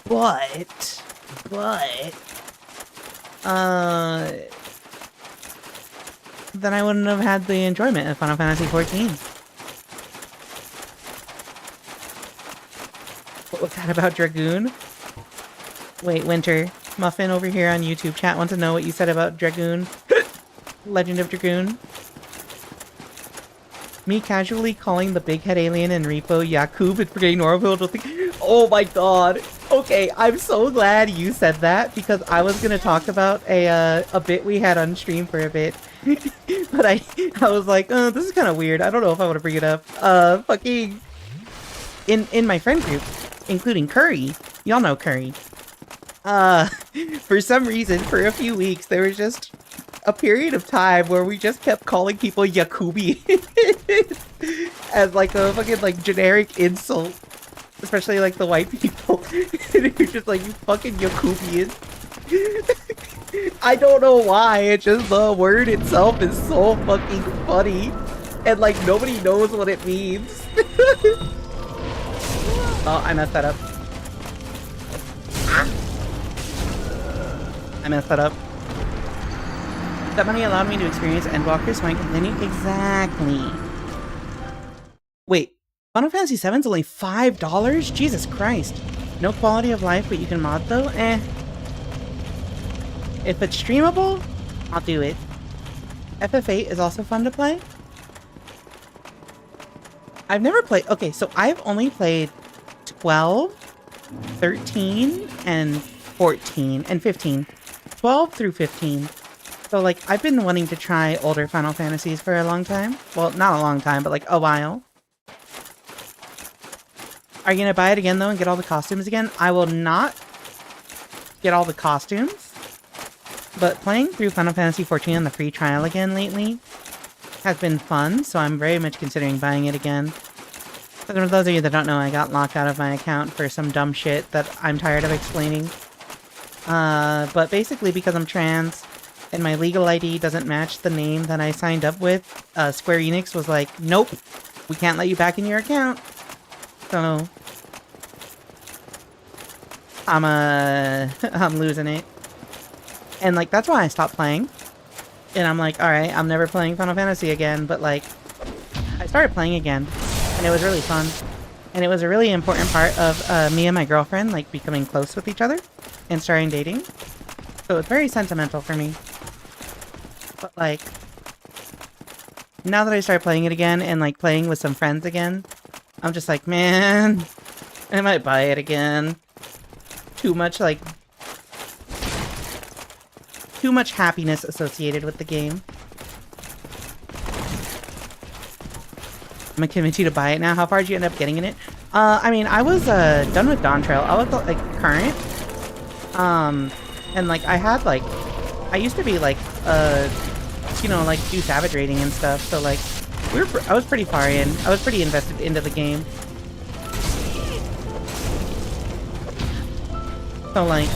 But, then I wouldn't have had the enjoyment of Final Fantasy XIV. What was that about Dragoon? Wait, Winter. Muffin over here on YouTube chat wants to know what you said about Dragoon. Legend of Dragoon. Me casually calling the big head alien in Repo Yakub and forgetting Norville. Oh my god. Okay, I'm so glad you said that because I was gonna talk about a bit we had on stream for a bit. But I was like, oh, this is kind of weird. I don't know if I want to bring it up. Fucking in my friend group, including Curry. Y'all know Curry. For some reason, for a few weeks, there was just a period of time where we just kept calling people Yakubi as like a fucking like generic insult, especially like the white people. And you're just like, you fucking Yakubian. I don't know why, it's just the word itself is so fucking funny. And like, nobody knows what it means. Oh, I messed that up. I messed that up. That money allowed me to experience Endwalker, so I can continue. Exactly. Wait, Final Fantasy VII is only $5? Jesus Christ. No quality of life, but you can mod though? Eh. If it's streamable, I'll do it. FF8 is also fun to play. I've never played... Okay, so I've only played 12, 13, and 14, and 15. 12 through 15. So, like, I've been wanting to try older Final Fantasies for a long time. Well, not a long time, but, like, a while. Are you gonna buy it again, though, and get all the costumes again? I will not get all the costumes. But playing through Final Fantasy XIV on the free trial again lately has been fun, so I'm very much considering buying it again. But for those of you that don't know, I got locked out of my account for some dumb shit that I'm tired of explaining. But basically because I'm trans, and my legal ID doesn't match the name that I signed up with, Square Enix was like, nope, we can't let you back in your account. So, I'm losing it. And, like, that's why I stopped playing. And I'm like, alright, I'm never playing Final Fantasy again, but, like, I started playing again, and it was really fun. And it was a really important part of me and my girlfriend, like, becoming close with each other and starting dating. So it's very sentimental for me. But, like, now that I started playing it again and, like, playing with some friends again, I'm just like, man, I might buy it again. Too much, like, too much happiness associated with the game. I'm gonna convince you to buy it now. How far did you end up getting in it? I mean, I was done with Dawn Trail. I was like current. And like I had like, I used to be like, you know, like do Savage rating and stuff. So like, I was pretty far in. I was pretty invested into the game. So like,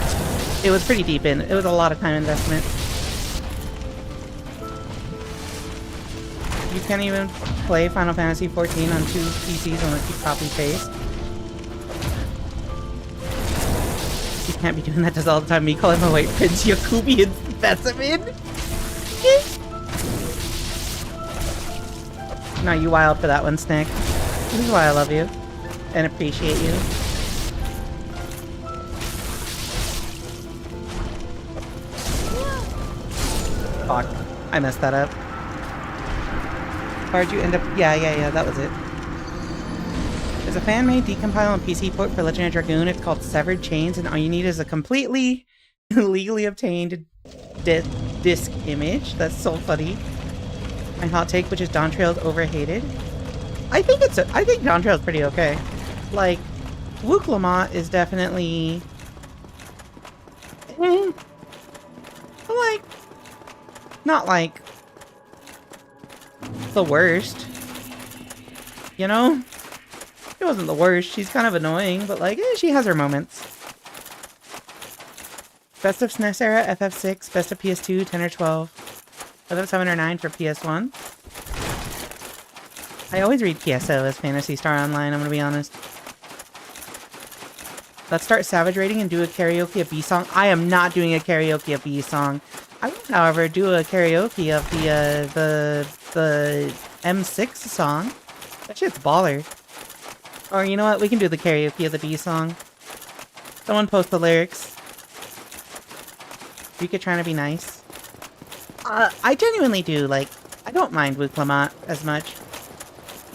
it was pretty deep in. It was a lot of time investment. You can't even play Final Fantasy XIV on 2 PCs unless you copy paste. You can't be doing that just all the time. Me calling my white prince Yakubian specimen. No, you wild for that one, Snick. This is why I love you and appreciate you. Fuck. I messed that up. Where'd you end up? Yeah, that was it. There's a fan-made decompile and PC port for Legend of Dragoon. It's called Severed Chains, and all you need is a completely legally obtained disc image. That's so funny. My hot take, which is Dawn Trail's overhated. I think Dawn Trail's pretty okay. Like, Luke Lamont is definitely... like... not like... the worst. You know? It wasn't the worst. She's kind of annoying, but like, she has her moments. Best of SNES era, FF6. Best of PS2, 10 or 12. FF7 or 9 for PS1. I always read PSO as Phantasy Star Online, I'm gonna be honest. Let's start savage rating and do a karaoke of B song. I am not doing a karaoke of B song. I will, however, do a karaoke of the M6 song. That shit's baller. Or you know what? We can do the karaoke of the B song. Someone post the lyrics. Rika trying to be nice. I genuinely do, like, I don't mind Wu Clement as much.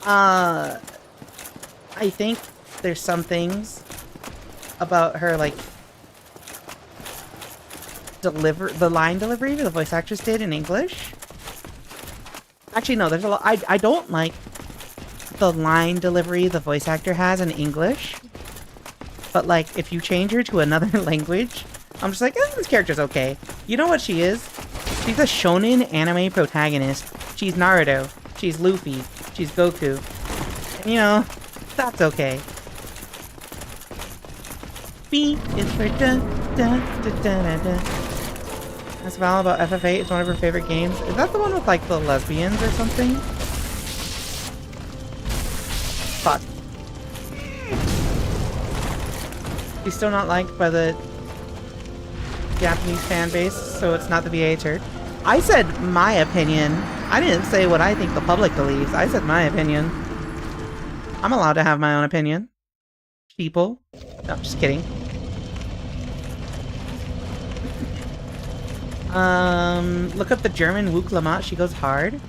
I think there's some things about her, like, the line delivery the voice actress did in English. Actually, no, there's a lot. I don't like the line delivery the voice actor has in English. But, like, if you change her to another language, I'm just like, this character's okay. You know what she is? She's a shonen anime protagonist. She's Naruto. She's Luffy. She's Goku. And, you know, that's okay. B is for da da da da da da. That's Val about FF8. It's one of her favorite games. Is that the one with, like, the lesbians or something? Fuck. She's still not liked by the Japanese fan base, so it's not the VA turd. I said my opinion. I didn't say what I think the public believes. I said my opinion. I'm allowed to have my own opinion. People. No, just kidding. Look up the German Wu Clement. She goes hard.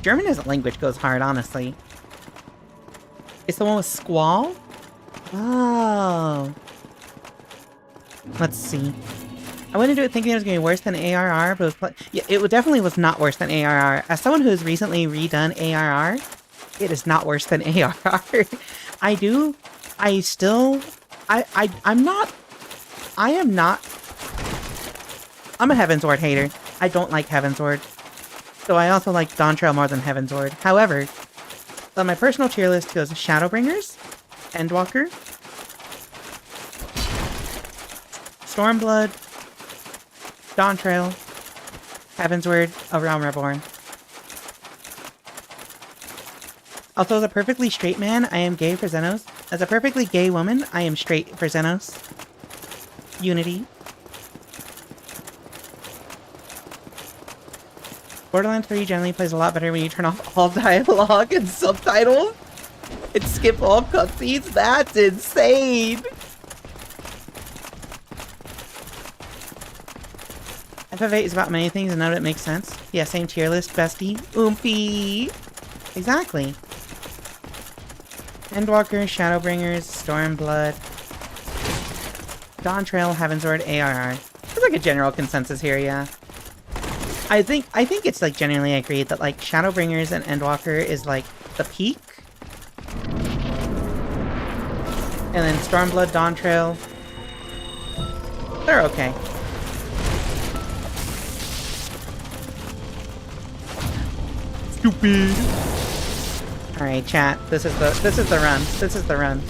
German as a language goes hard, honestly. It's the one with Squall? Oh. Let's see. I went into it thinking it was going to be worse than ARR, but yeah, it definitely was not worse than ARR. As someone who has recently redone ARR, it is not worse than ARR. I'm a Heavensward hater. I don't like Heavensward. So I also like Dawntrail more than Heavensward. However, on my personal tier list goes Shadowbringers, Endwalker, Stormblood, Dawntrail, Heavensward, A Realm Reborn. Also, as a perfectly straight man, I am gay for Xenos. As a perfectly gay woman, I am straight for Xenos. Unity. Borderlands 3 generally plays a lot better when you turn off all dialogue and subtitles and skip all cutscenes. That's insane! FF8 is about many things and none of it makes sense. Yeah, same tier list, bestie. Oompy! Exactly. Endwalker, Shadowbringers, Stormblood, Dawntrail, Heavensward, ARR. There's like a general consensus here, yeah. I think it's like generally agreed that like Shadowbringers and Endwalker is like the peak. And then Stormblood, Dawntrail, they're okay. Stupid. Alright, chat. This is the run. This is the run.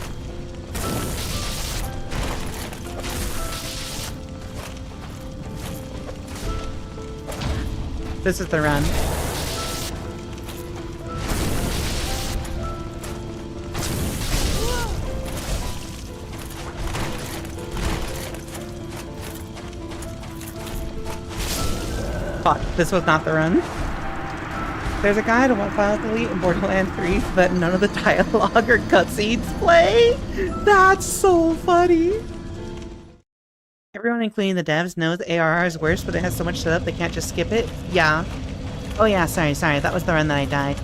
This is the run. Fuck, this was not the run. There's a guide on what files delete in Borderlands 3 so that none of the dialogue or cutscenes play. That's so funny. Everyone, including the devs, knows ARR is worse, but it has so much setup they can't just skip it. Yeah. Oh yeah, sorry. That was the run that I died.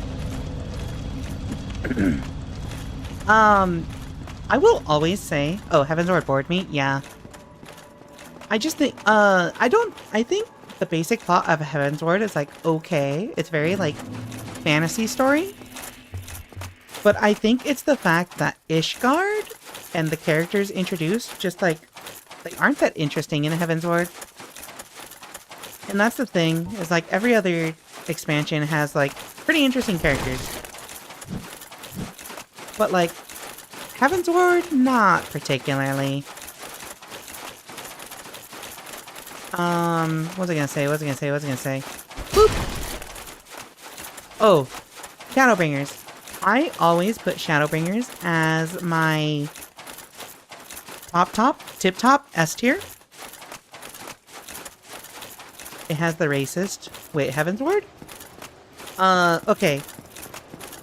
I will always say... Oh, Heavensward bored me? Yeah. I just think... I think the basic plot of Heavensward is, like, okay. It's very, like, fantasy story. But I think it's the fact that Ishgard and the characters introduced just, like, they aren't that interesting in Heavensward. And that's the thing, is like every other expansion has like pretty interesting characters. But like, Heavensward, not particularly. What was I gonna say? Boop! Oh, Shadowbringers. I always put Shadowbringers as my tip top, S tier. It has the racist. Wait, Heaven's Ward? Okay.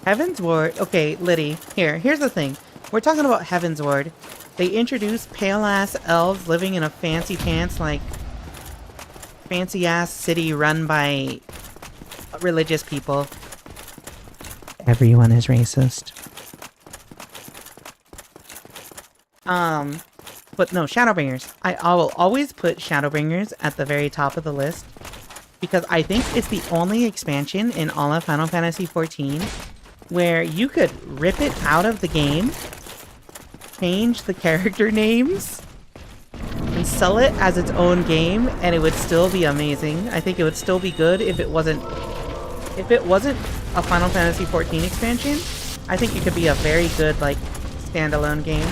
Heaven's Ward. Okay, Liddy. Here's the thing. We're talking about Heaven's Ward. They introduced pale-ass elves living in a fancy pants, like, fancy-ass city run by religious people. Everyone is racist. But no, Shadowbringers. I will always put Shadowbringers at the very top of the list because I think it's the only expansion in all of Final Fantasy XIV where you could rip it out of the game, change the character names, and sell it as its own game, and it would still be amazing. I think it would still be good if it wasn't a Final Fantasy XIV expansion. I think it could be a very good, like, standalone game.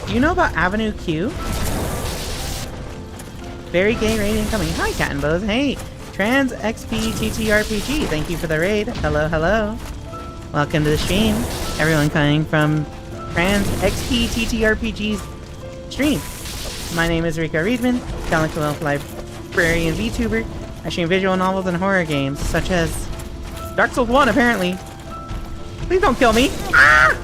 Do you know about Avenue Q? Very gay raid incoming. Hi, Cat and Bows. Hey, Trans XP TTRPG. Thank you for the raid. Hello, hello. Welcome to the stream. Everyone coming from Trans XP TTRPG's stream. My name is Rika Readman, Galaxy Wealth Librarian VTuber. I stream visual novels and horror games, such as Dark Souls 1, apparently. Please don't kill me. Ah!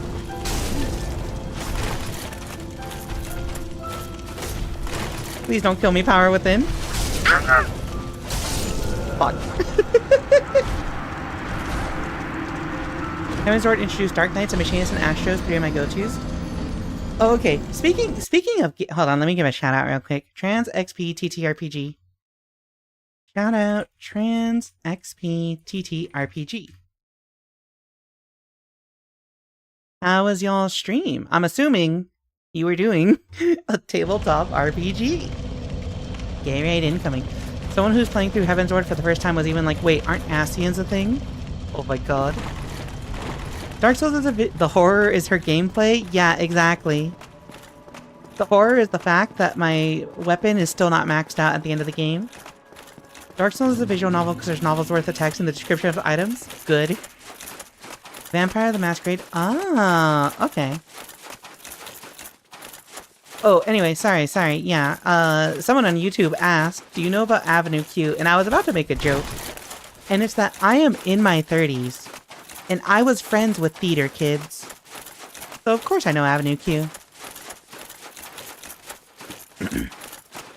Please don't kill me, Power Within. Ah! Fuck. Heaven's Ward introduced Dark Knights and Machinists and Astros, three of my go-tos. Oh, okay. Speaking of... Hold on, let me give a shout out real quick. Trans XP TTRPG. Shout out Trans XP TTRPG. How was y'all's stream? I'm assuming you were doing a tabletop RPG. Gay raid incoming. Someone who's playing through Heaven's Ward for the first time was even like, wait, aren't Ascians a thing? Oh my god. Dark Souls is the horror is her gameplay? Yeah, exactly. The horror is the fact that my weapon is still not maxed out at the end of the game. Dark Souls is a visual novel because there's novels worth of text in the description of the items. Good. Vampire the Masquerade. Ah, okay. Oh, anyway, sorry, yeah. Someone on YouTube asked, do you know about Avenue Q? And I was about to make a joke. And it's that I am in my 30s. And I was friends with theater kids. So of course I know Avenue Q.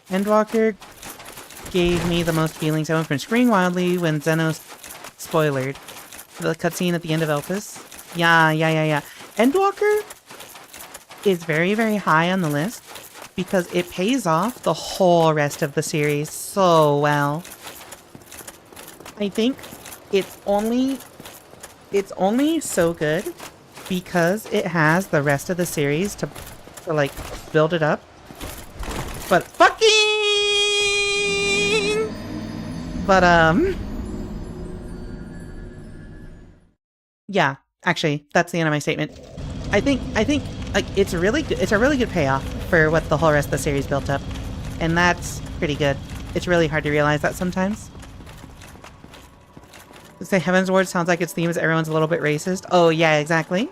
Endwalker gave me the most feelings. I went from screaming wildly when Zeno spoilered the cutscene at the end of Elpis. Yeah. Endwalker is very, very high on the list because it pays off the whole rest of the series so well. I think it's only so good because it has the rest of the series to like build it up. But yeah, actually, that's the end of my statement. I think like it's a really good payoff for what the whole rest of the series built up. And that's pretty good. It's really hard to realize that sometimes. Say Heaven's Ward sounds like its theme is everyone's a little bit racist. Oh yeah, exactly.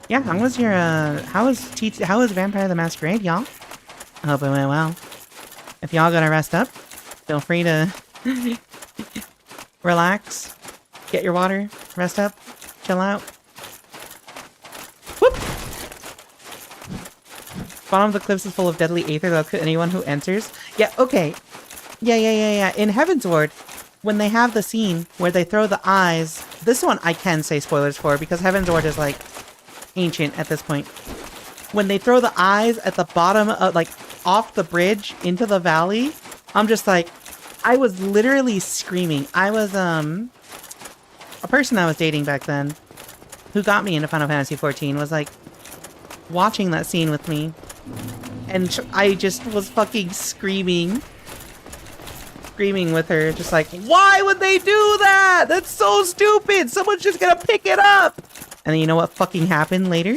Yeah, how was your how was Vampire the Masquerade, y'all? I hope it went well. If y'all gonna rest up, feel free to relax, get your water, rest up, chill out. Whoop! Bottom of the cliffs is full of deadly aether that'll kill anyone who enters. Yeah, okay. Yeah. In Heaven's Ward, when they have the scene where they throw the eyes... This one I can say spoilers for, because Heaven's Ward is, like, ancient at this point. When they throw the eyes at the bottom of, like, off the bridge into the valley, I'm just like... I was literally screaming. I was, a person I was dating back then, who got me into Final Fantasy XIV, was, like, watching that scene with me. And I just was fucking screaming with her, just like, why would they do that? That's so stupid! Someone's just gonna pick it up! And then you know what fucking happened later?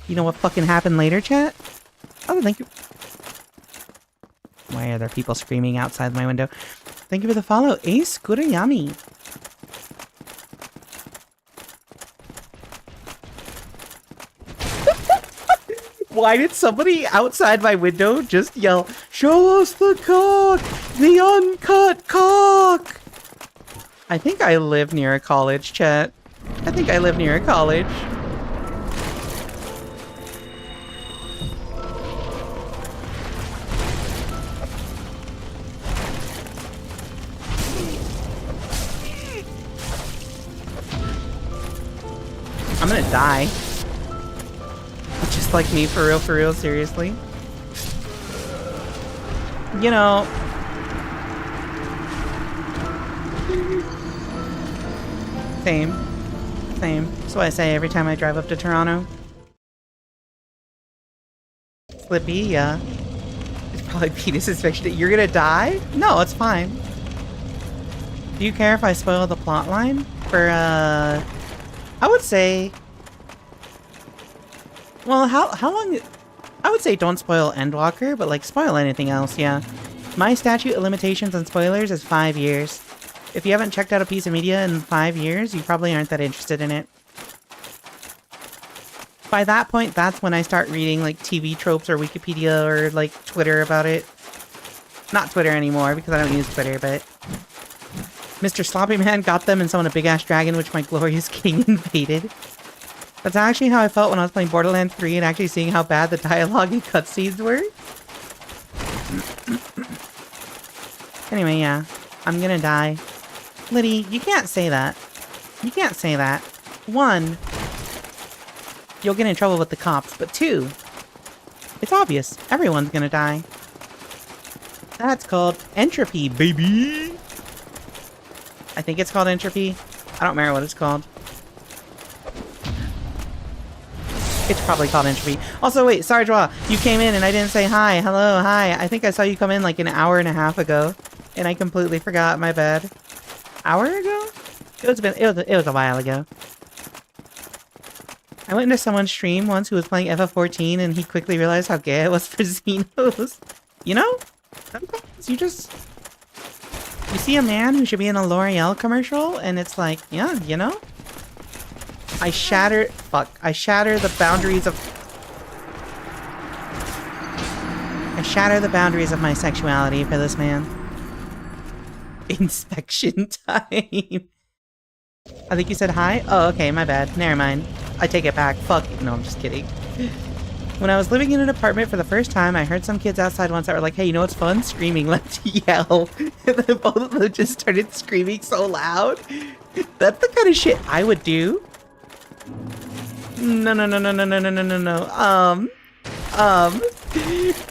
You know what fucking happened later, chat? Oh, thank you. Why are there people screaming outside my window? Thank you for the follow, Ace Kurayami. Why did somebody outside my window just yell, "Show us the cock! The uncut cock!" I think I live near a college, chat. I think I live near a college. I'm gonna die. Just like me, for real, seriously. You know... Same. That's what I say every time I drive up to Toronto. Slippy, yeah. It's probably penis fiction. You're gonna die? No, it's fine. Do you care if I spoil the plot line? For, I would say... Well, how long... I would say don't spoil Endwalker, but like spoil anything else, yeah. My statute of limitations on spoilers is 5 years. If you haven't checked out a piece of media in 5 years, you probably aren't that interested in it. By that point, that's when I start reading like TV tropes or Wikipedia or like Twitter about it. Not Twitter anymore, because I don't use Twitter, but... Mr. Sloppy Man got them and summoned a big-ass dragon, which my glorious king invaded. That's actually how I felt when I was playing Borderlands 3 and actually seeing how bad the dialogue and cutscenes were. Anyway, yeah. I'm gonna die. Liddy, you can't say that. You can't say that. 1, you'll get in trouble with the cops, but 2, it's obvious. Everyone's gonna die. That's called entropy, baby! I think it's called entropy. I don't remember what it's called. It's probably called entropy. Also, wait, Sarjwa, you came in and I didn't say hi. Hello, hi. I think I saw you come in like an hour and a half ago, and I completely forgot. My bad. Hour ago? It was a while ago. I went into someone's stream once who was playing FF14, and he quickly realized how gay I was for Xenos. You know, sometimes you see a man who should be in a L'Oreal commercial, and it's like, yeah, you know. I shatter the boundaries of... I shatter the boundaries of my sexuality for this man. Inspection time. I think you said hi? Oh, okay, my bad. Never mind. I take it back. Fuck. No, I'm just kidding. When I was living in an apartment for the first time, I heard some kids outside once that were like, hey, you know what's fun? Screaming. Let's yell. And then both of them just started screaming so loud. That's the kind of shit I would do. No.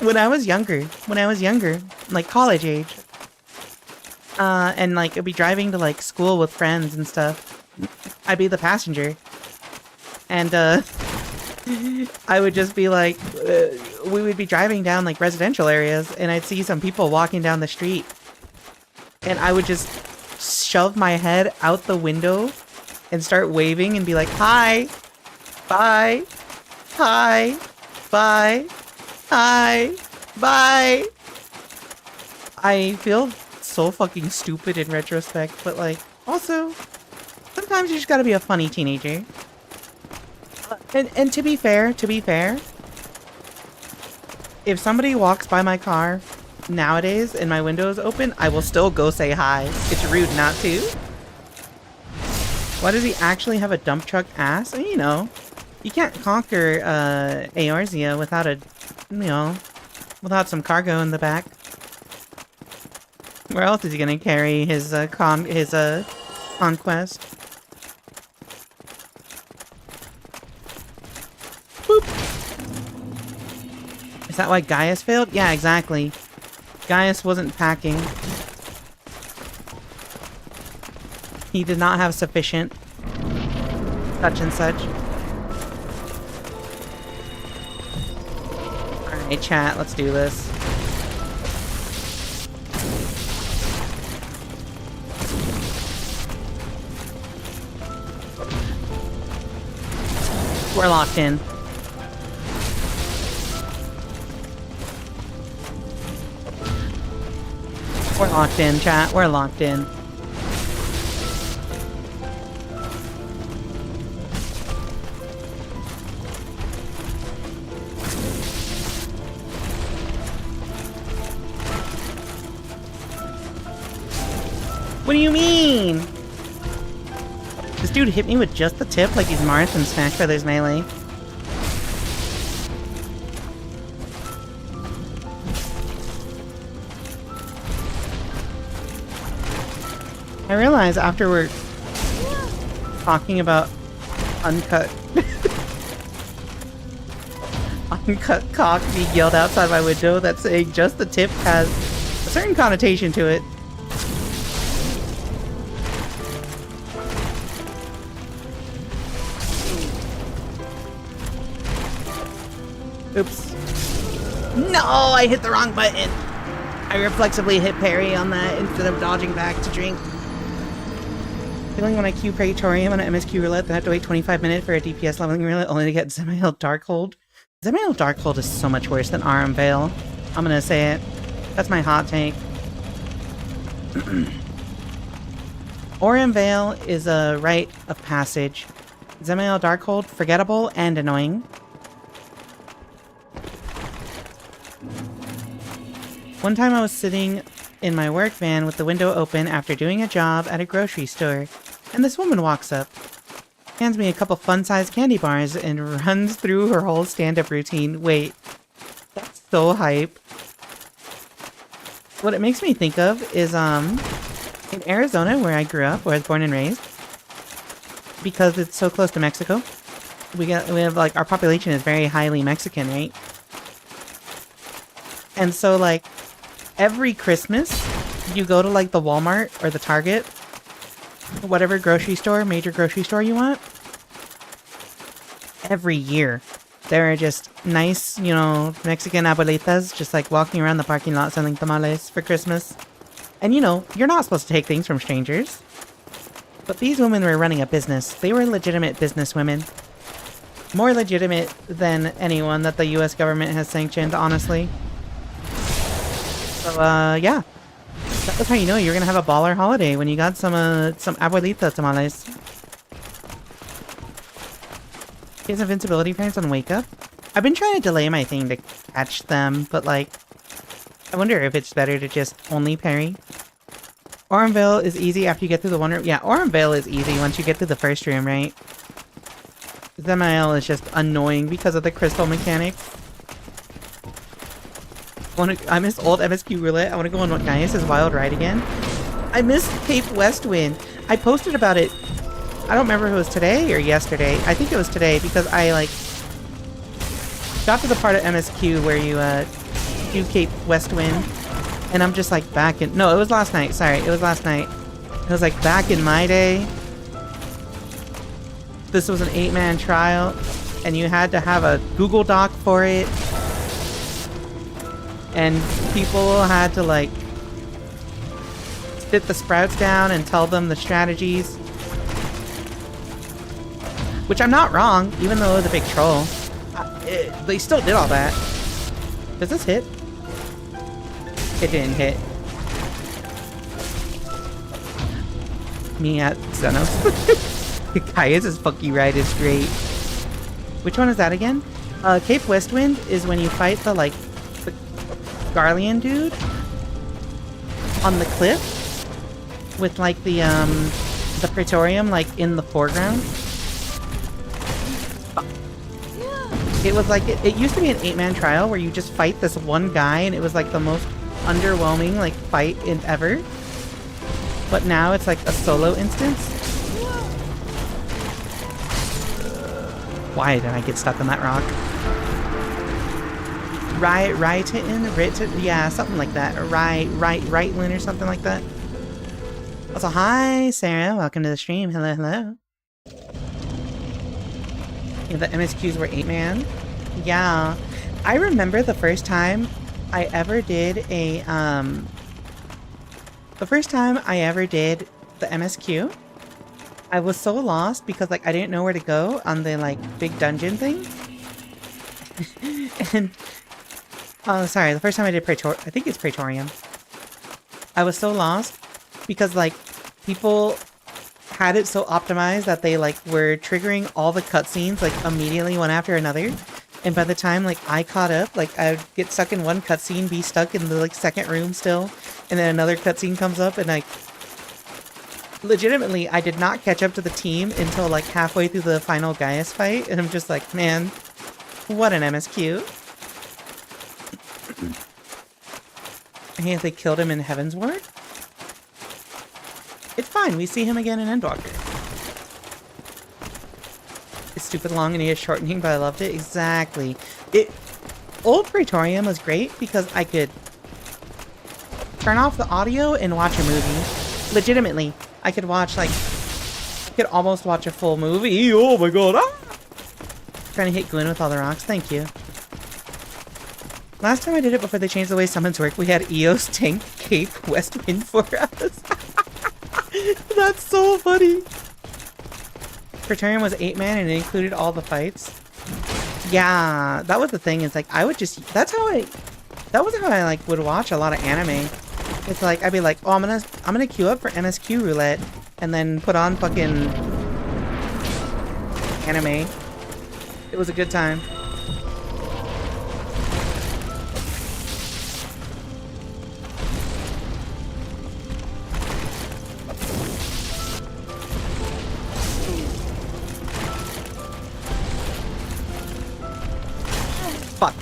When I was younger, like college age, and like I'd be driving to like school with friends and stuff, I'd be the passenger, and I would just be like, we would be driving down like residential areas, and I'd see some people walking down the street, and I would just shove my head out the window and start waving and be like, hi, bye, hi, bye, hi, bye. I feel so fucking stupid in retrospect, but like, also, sometimes you just gotta be a funny teenager. And to be fair, if somebody walks by my car nowadays and my window is open, I will still go say hi. It's rude not to. Why does he actually have a dump truck ass? You know, you can't conquer Eorzea without a, you know, without some cargo in the back. Where else is he gonna carry his conquest? Boop. Is that why Gaius failed? Yeah, exactly. Gaius wasn't packing. He did not have sufficient such and such. Alright, chat, let's do this. We're locked in. We're locked in, chat. We're locked in. What do you mean? This dude hit me with just the tip like he's Marth from Smash Brothers Melee. I realize after we're talking about uncut uncut cock being yelled outside my window, that saying just the tip has a certain connotation to it. Oops. No, I hit the wrong button. I reflexively hit parry on that instead of dodging back to drink. Feeling when I queue Praetorium on an MSQ roulette, then I have to wait 25 minutes for a DPS leveling roulette only to get Zemail Darkhold. Zemail Darkhold is so much worse than Aram Veil. I'm gonna say it. That's my hot take. Aram Veil is a rite of passage. Zemail Darkhold, forgettable and annoying. One time I was sitting in my work van with the window open after doing a job at a grocery store, and this woman walks up, hands me a couple fun-sized candy bars, and runs through her whole stand-up routine. Wait, that's so hype. What it makes me think of is, in Arizona, where I grew up, where I was born and raised, because it's so close to Mexico, we have, like, our population is very highly Mexican, right? And so, like, every Christmas, you go to, like, the Walmart or the Target, whatever grocery store, major grocery store you want. Every year, there are just nice, you know, Mexican abuelitas just, like, walking around the parking lot selling tamales for Christmas. And, you know, you're not supposed to take things from strangers. But these women were running a business. They were legitimate business women. More legitimate than anyone that the US government has sanctioned, honestly. So, yeah. That was how you know you're gonna have a baller holiday, when you got some abuelita tamales. His invincibility frames on Wake Up? I've been trying to delay my thing to catch them, but, like, I wonder if it's better to just only parry. Orenvale is easy after you get through the one room. Yeah, Orenvale is easy once you get through the first room, right? Zemael is just annoying because of the crystal mechanics. I miss old MSQ Roulette. I want to go on Gaius' Wild Ride again. I miss Cape Westwind. I posted about it. I don't remember if it was today or yesterday. I think it was today because I, like, got to the part of MSQ where you, do Cape Westwind. And I'm just, like, back in... No, it was last night. Sorry, it was last night. It was, like, back in my day. This was an 8-man trial. And you had to have a Google Doc for it. And people had to, like, sit the sprouts down and tell them the strategies. Which I'm not wrong, even though it was a big troll. They still did all that. Does this hit? It didn't hit. Me at Xenos. Gaius' funky ride is great. Which one is that again? Cape Westwind is when you fight the, like, the Garlean dude on the cliff with, like, the Praetorium, like, in the foreground. It was like, it used to be an 8-man trial where you just fight this one guy and it was, like, the most underwhelming, like, fight in ever. But now it's, like, a solo instance. Why did I get stuck on that rock? Yeah, something like that. Rightland or something like that. Also, hi, Sarah. Welcome to the stream. Hello, hello. Yeah, the MSQs were 8-man. Yeah. I remember the first time I ever did a, the first time I ever did the MSQ, I was so lost because, like, I didn't know where to go on the, like, big dungeon thing. And, oh, sorry, the first time I did I think it's Praetorium. I was so lost because, like, people had it so optimized that they, like, were triggering all the cutscenes, like, immediately one after another. And by the time, like, I caught up, like, I would get stuck in one cutscene, be stuck in the, like, second room still, and then another cutscene comes up, and, like, legitimately, I did not catch up to the team until like halfway through the final Gaius fight, and I'm just like, man, what an MSQ. Hey, they killed him in Heaven's Ward? It's fine, we see him again in Endwalker. It's stupid long and he is shortening, but I loved it. Exactly. Old Praetorium was great because I could turn off the audio and watch a movie. Legitimately. I could watch, like, I could almost watch a full movie. Oh my god. Ah! Trying to hit Gwyn with all the rocks. Thank you. Last time I did it before they changed the way summons work, we had Eos tank Cape Westwind for us. That's so funny. Praetorium was 8-man and it included all the fights. Yeah, that was the thing. Is like I would just that was how I like would watch a lot of anime. It's like I'd be like, oh, I'm gonna queue up for MSQ roulette and then put on fucking anime. It was a good time. Fuck.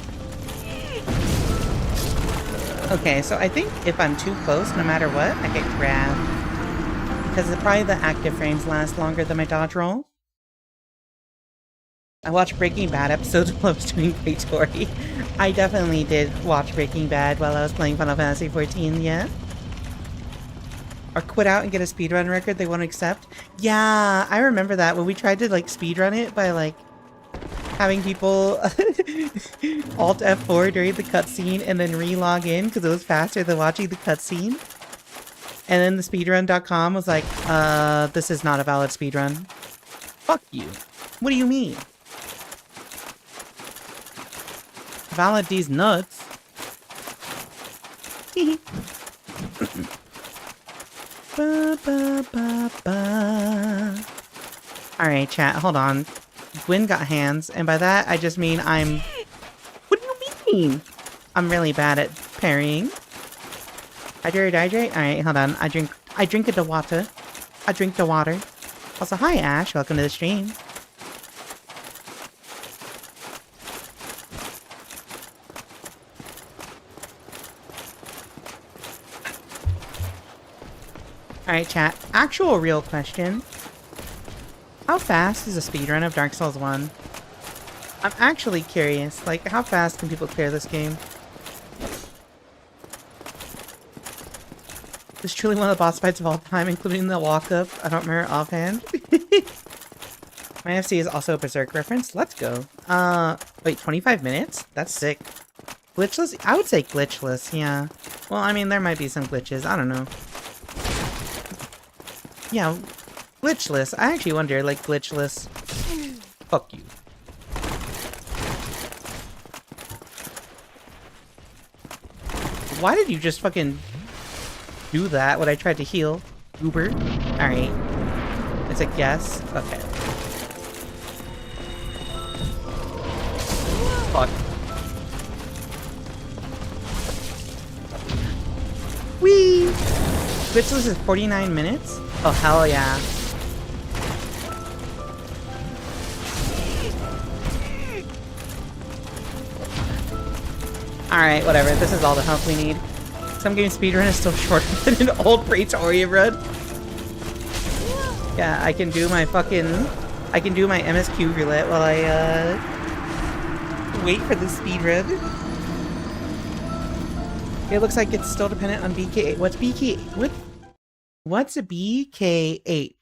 Okay, so I think if I'm too close, no matter what, I get grabbed. Because probably the active frames last longer than my dodge roll. I watched Breaking Bad episodes while I was doing Praetori. I definitely did watch Breaking Bad while I was playing Final Fantasy XIV, yeah. Or quit out and get a speedrun record they won't accept. Yeah, I remember that when we tried to like speedrun it by like having people Alt F4 during the cutscene and then re-log in because it was faster than watching the cutscene. And then the speedrun.com was like, this is not a valid speedrun. Fuck you. What do you mean? Valid these nuts. Ba, ba, ba, ba. Alright, chat, hold on. Gwyn got hands, and by that I just mean I'm... What do you mean? I'm really bad at parrying. Hydrate. Alright, hold on. I drink the water. I drink the water. Also, hi Ash, welcome to the stream. Alright, chat. Actual real question. How fast is a speedrun of Dark Souls 1? I'm actually curious. Like, how fast can people clear this game? This is truly one of the boss fights of all time, including the walk-up. I don't remember offhand. My FC is also a Berserk reference. Let's go. Wait, 25 minutes? That's sick. Glitchless? I would say glitchless, yeah. Well, I mean, there might be some glitches. I don't know. Yeah, glitchless. I actually wonder, like, glitchless. Fuck you. Why did you just fucking do that when I tried to heal? Uber? Alright. It's a guess? Okay. Fuck. Whee! Glitchless is 49 minutes? Oh, hell yeah. Alright, whatever. This is all the help we need. Some game speedrun is still shorter than an old Praetorian run. Yeah, I can do my MSQ roulette while I, wait for the speedrun. It looks like it's still dependent on BK. What's BK? What's a BKH?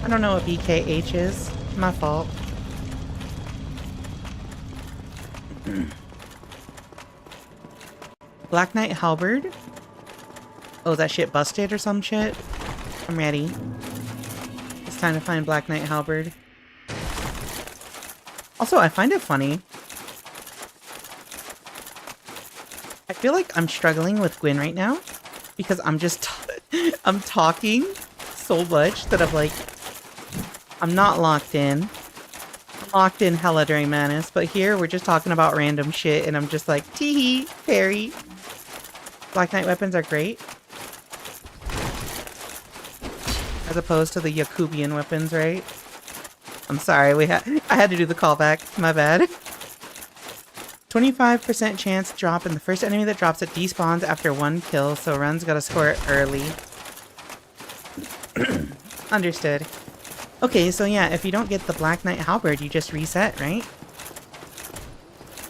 I don't know what BKH is. My fault. Black Knight Halberd? Oh, that shit busted or some shit? I'm ready. It's time to find Black Knight Halberd. Also, I find it funny. I feel like I'm struggling with Gwyn right now because I'm just I'm talking so much that I'm like, I'm not locked in. I'm locked in hella during Manus, but here we're just talking about random shit and I'm just like, tee-hee, Perry. Black Knight weapons are great. As opposed to the Yakubian weapons, right? I'm sorry, I had to do the callback. My bad. 25% chance drop, and the first enemy that drops it despawns after 1 kill, so Run's gotta score it early. Understood. Okay, so yeah, if you don't get the Black Knight Halberd, you just reset, right?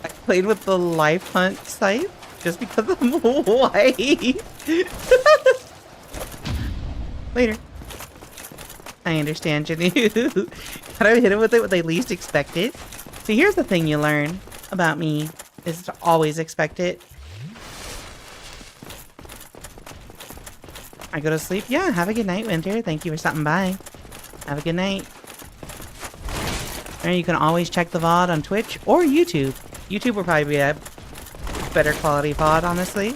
I played with the Life Hunt scythe just because I'm white. Later. I understand, Janu. Gotta hit him with it when they least expect it. So here's the thing you learn about me, is to always expect it. I go to sleep. Yeah, have a good night, Winter. Thank you for stopping by. Have a good night. And you can always check the VOD on Twitch or YouTube. YouTube will probably be a better quality VOD, honestly.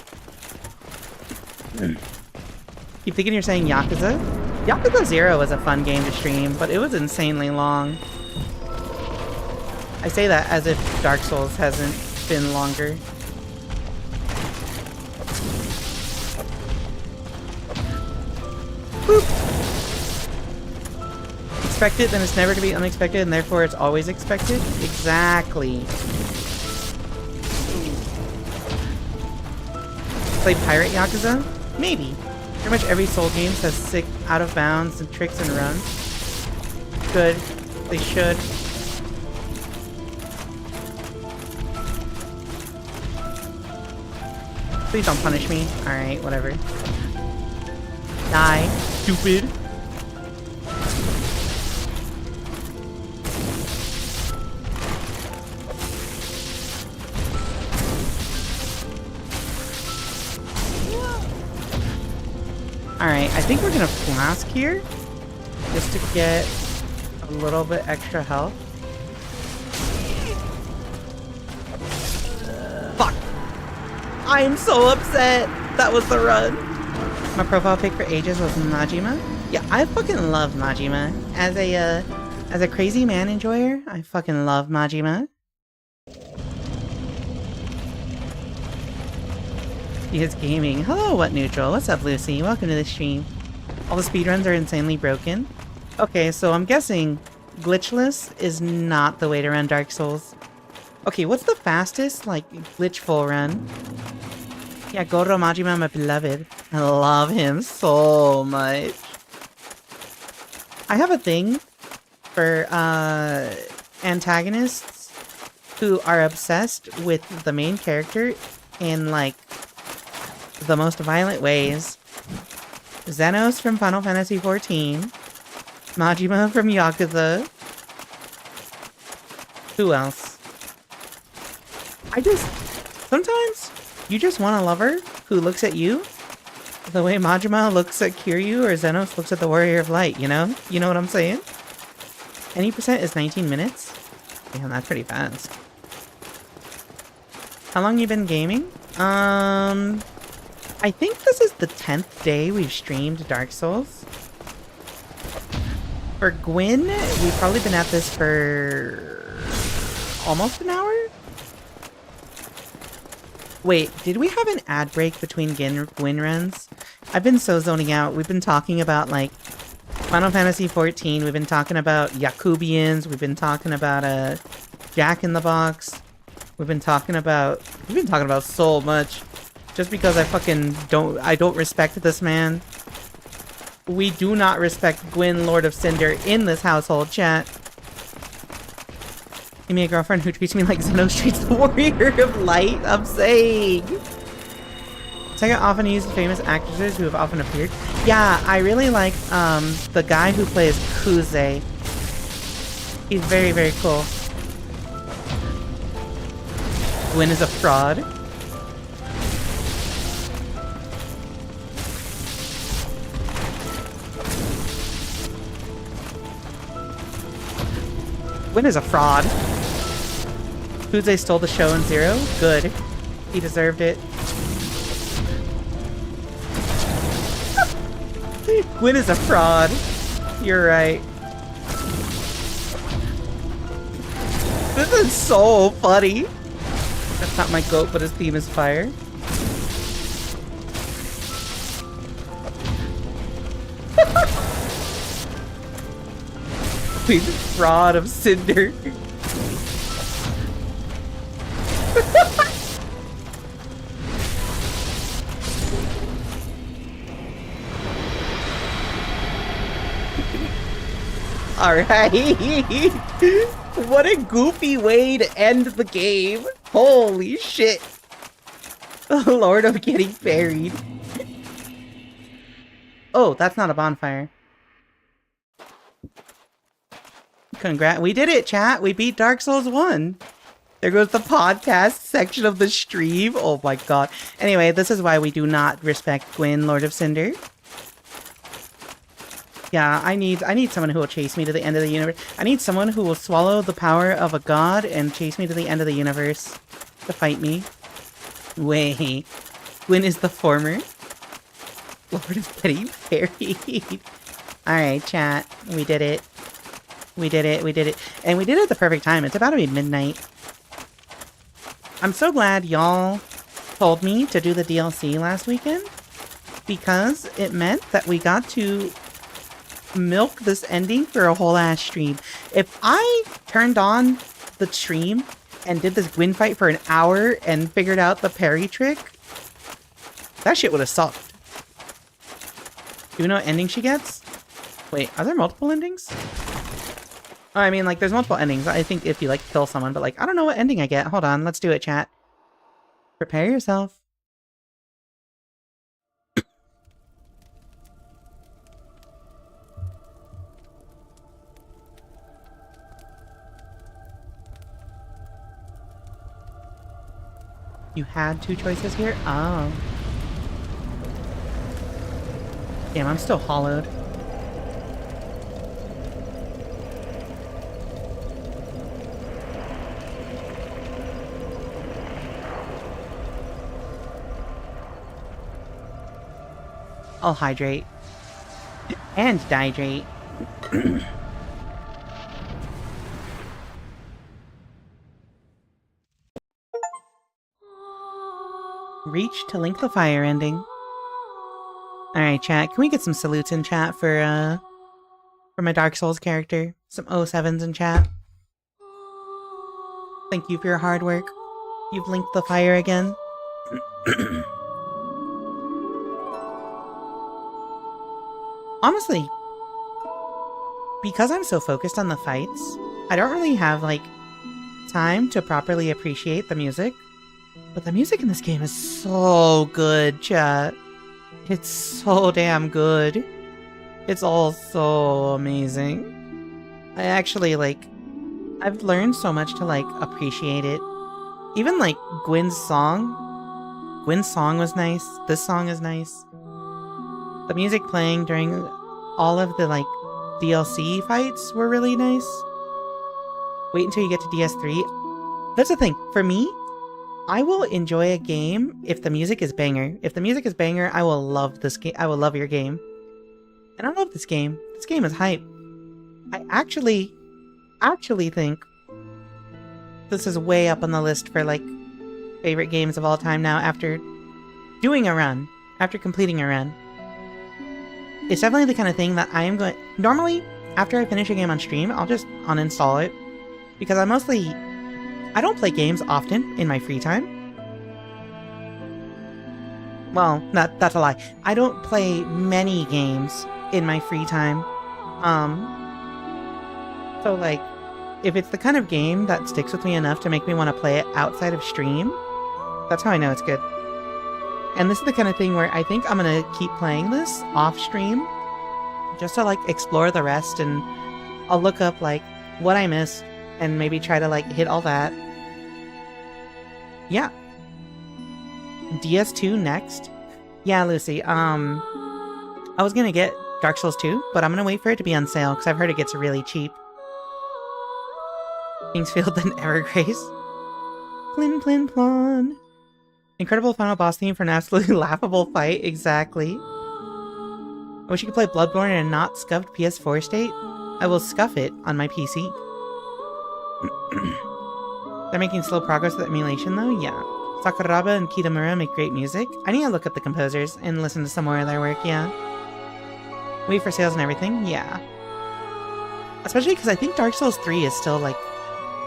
Keep thinking you're saying Yakuza? Yakuza 0 was a fun game to stream, but it was insanely long. I say that as if Dark Souls hasn't been longer. Boop! Expect it, then it's never to be unexpected, and therefore it's always expected? Exactly. Play Pirate Yakuza? Maybe. Pretty much every Soul game has sick out of bounds and tricks and runs. Good. They should. Please don't punish me. Alright, whatever. Die, stupid. Alright, I think we're gonna flask here. Just to get a little bit extra health. Fuck! I am so upset! That was the run! My profile pic for ages was Majima. Yeah, I fucking love Majima. As a crazy man enjoyer, I fucking love Majima. He is gaming. Hello, What Neutral? What's up, Lucy? Welcome to the stream. All the speedruns are insanely broken. Okay, so I'm guessing glitchless is not the way to run Dark Souls. Okay, what's the fastest, like, glitchful run? Yeah, Goro Majima, my beloved. I love him so much. I have a thing for, antagonists who are obsessed with the main character in, like, the most violent ways. Xenos from Final Fantasy XIV. Majima from Yakuza. Who else? Sometimes you just want a lover who looks at you the way Majima looks at Kiryu or Xenos looks at the Warrior of Light, you know? You know what I'm saying? Any percent is 19 minutes? Damn, that's pretty fast. How long you been gaming? I think this is the 10th day we've streamed Dark Souls. For Gwyn, we've probably been at this for almost an hour? Wait, did we have an ad break between Gwyn runs? I've been so zoning out. We've been talking about, like, Final Fantasy XIV. We've been talking about Yakubians. We've been talking about, Jack in the Box. We've been talking about so much. Just because I don't respect this man. We do not respect Gwyn, Lord of Cinder, in this household, chat. Give me a girlfriend who treats me like Xenos treats the Warrior of Light, I'm saying. Second, often used famous actresses who have often appeared. Yeah, I really like, the guy who plays Kuze. He's very, very cool. Gwyn is a fraud. Gwyn is a fraud. Kuze stole the show in Zero? Good. He deserved it. Gwyn is a fraud. You're right. This is so funny. That's not my goat, but his theme is fire. Queen Fraud of Cinder. Alright. What a goofy way to end the game. Holy shit. Lord of getting buried. Oh, that's not a bonfire. We did it, chat. We beat Dark Souls 1. There goes the podcast section of the stream. Oh my god. Anyway, this is why we do not respect Gwyn, Lord of Cinder. Yeah, I need someone who will chase me to the end of the universe. I need someone who will swallow the power of a god and chase me to the end of the universe to fight me. Wait. Gwyn is the former Lord of getting buried. Alright, chat. We did it. We did it. We did it. And we did it at the perfect time. It's about to be midnight. I'm so glad y'all told me to do the DLC last weekend, because it meant that we got to milk this ending for a whole ass stream. If I turned on the stream and did this Gwyn fight for an hour and figured out the parry trick, that shit would have sucked. Do you know what ending she gets? Wait, are there multiple endings? Oh, I mean, like, there's multiple endings. I think if you, like, kill someone, but, like, I don't know what ending I get. Hold on, let's do it, chat. Prepare yourself. You had two choices here? Oh. Damn, I'm still hollowed. I'll hydrate. And dihydrate. Reach to link the fire ending. Alright, chat. Can we get some salutes in chat for my Dark Souls character? Some 07s in chat. Thank you for your hard work. You've linked the fire again. Honestly, because I'm so focused on the fights, I don't really have, like, time to properly appreciate the music. But the music in this game is so good, chat. It's so damn good. It's all so amazing. I actually, like, I've learned so much to, like, appreciate it. Even, like, Gwyn's song. Gwyn's song was nice. This song is nice. The music playing during all of the, like, DLC fights were really nice. Wait until you get to DS3. That's the thing. For me, I will enjoy a game if the music is banger. If the music is banger, I will love this game. I will love your game. And I love this game. This game is hype. I actually think this is way up on the list for, like, favorite games of all time now after doing a run. After completing a run. It's definitely the kind of thing that I am going... Normally, after I finish a game on stream, I'll just uninstall it. Because I don't play games often in my free time. Well, that's a lie. I don't play many games in my free time. So, like, if it's the kind of game that sticks with me enough to make me want to play it outside of stream, that's how I know it's good. And this is the kind of thing where I think I'm gonna keep playing this off stream just to, like, explore the rest, and I'll look up, like, what I missed and maybe try to, like, hit all that. Yeah. DS2 next? Yeah, Lucy, I was gonna get Dark Souls 2, but I'm gonna wait for it to be on sale because I've heard it gets really cheap. Kingsfield and Evergrace. Plin plin plon. Incredible final boss theme for an absolutely laughable fight. Exactly. I wish you could play Bloodborne in a not scuffed PS4 state. I will scuff it on my PC. They're making slow progress with emulation though? Yeah. Sakuraba and Kitamura make great music. I need to look up the composers and listen to some more of their work, yeah. Wait for sales and everything? Yeah. Especially because I think Dark Souls 3 is still like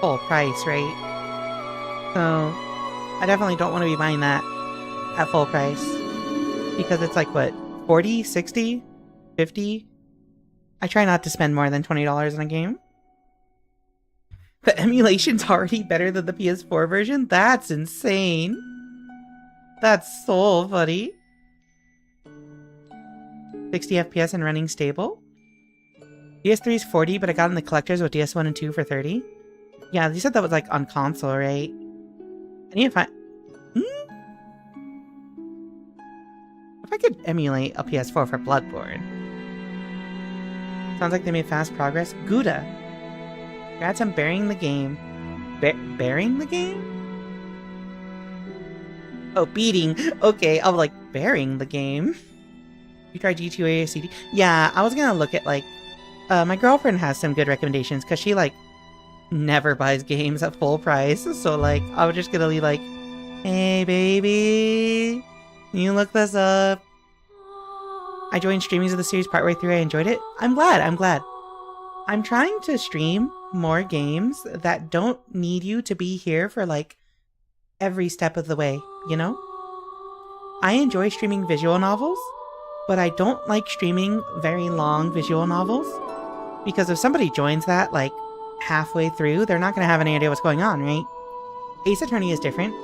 full price, right? So I definitely don't want to be buying that at full price. Because it's like, what, 40, 60, 50? I try not to spend more than $20 in a game. The emulation's already better than the PS4 version? That's insane. That's so funny. 60 FPS and running stable. PS3 is 40, but I got in the collectors with DS1 and 2 for 30. Yeah, you said that was like on console, right? I need to find... If I could emulate a PS4 for Bloodborne. Sounds like they made fast progress. Gouda. Congrats on burying the game. Bearing the game? Oh, beating. Okay, I'm like, bearing the game. You tried G2A or CD? Yeah, I was gonna look at like... my girlfriend has some good recommendations because she like never buys games at full price. So like, I was just gonna be like, hey baby, you look this up. I joined streamings of the series partway through. I enjoyed it. I'm glad. I'm trying to stream more games that don't need you to be here for like every step of the way, you know? I enjoy streaming visual novels, but I don't like streaming very long visual novels because if somebody joins that like halfway through, they're not going to have any idea what's going on, right? Ace Attorney is different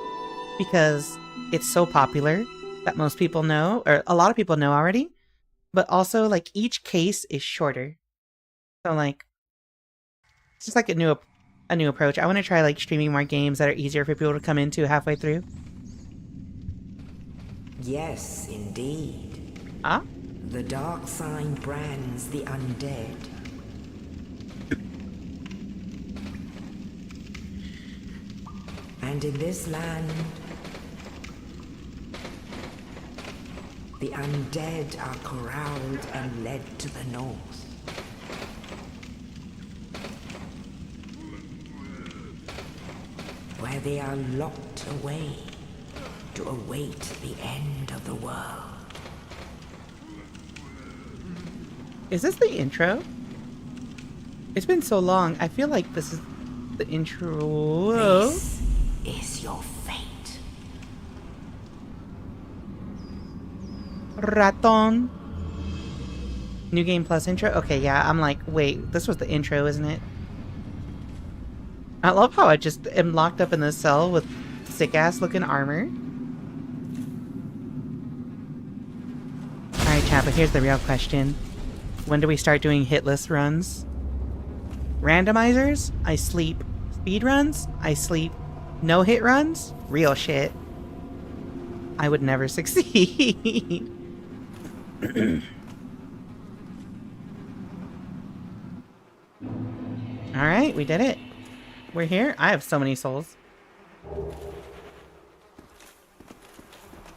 because it's so popular that most people know, or a lot of people know already, but also like each case is shorter. So like, it's just like a new approach. I want to try like streaming more games that are easier for people to come into halfway through. Yes, indeed. Ah? The dark sign brands the undead. And in this land, the undead are corralled and led to the north. Where they are locked away to await the end of the world. Is this the intro? It's been so long. I feel like this is the intro. This is your fate. Raton. New game plus intro? Okay, yeah, I'm like, wait, this was the intro, isn't it? I love how I just am locked up in this cell with sick-ass looking armor. Alright, chat, but here's the real question. When do we start doing hit list runs? Randomizers? I sleep. Speed runs? I sleep. No hit runs? Real shit. I would never succeed. Alright, we did it. We're here. I have so many souls.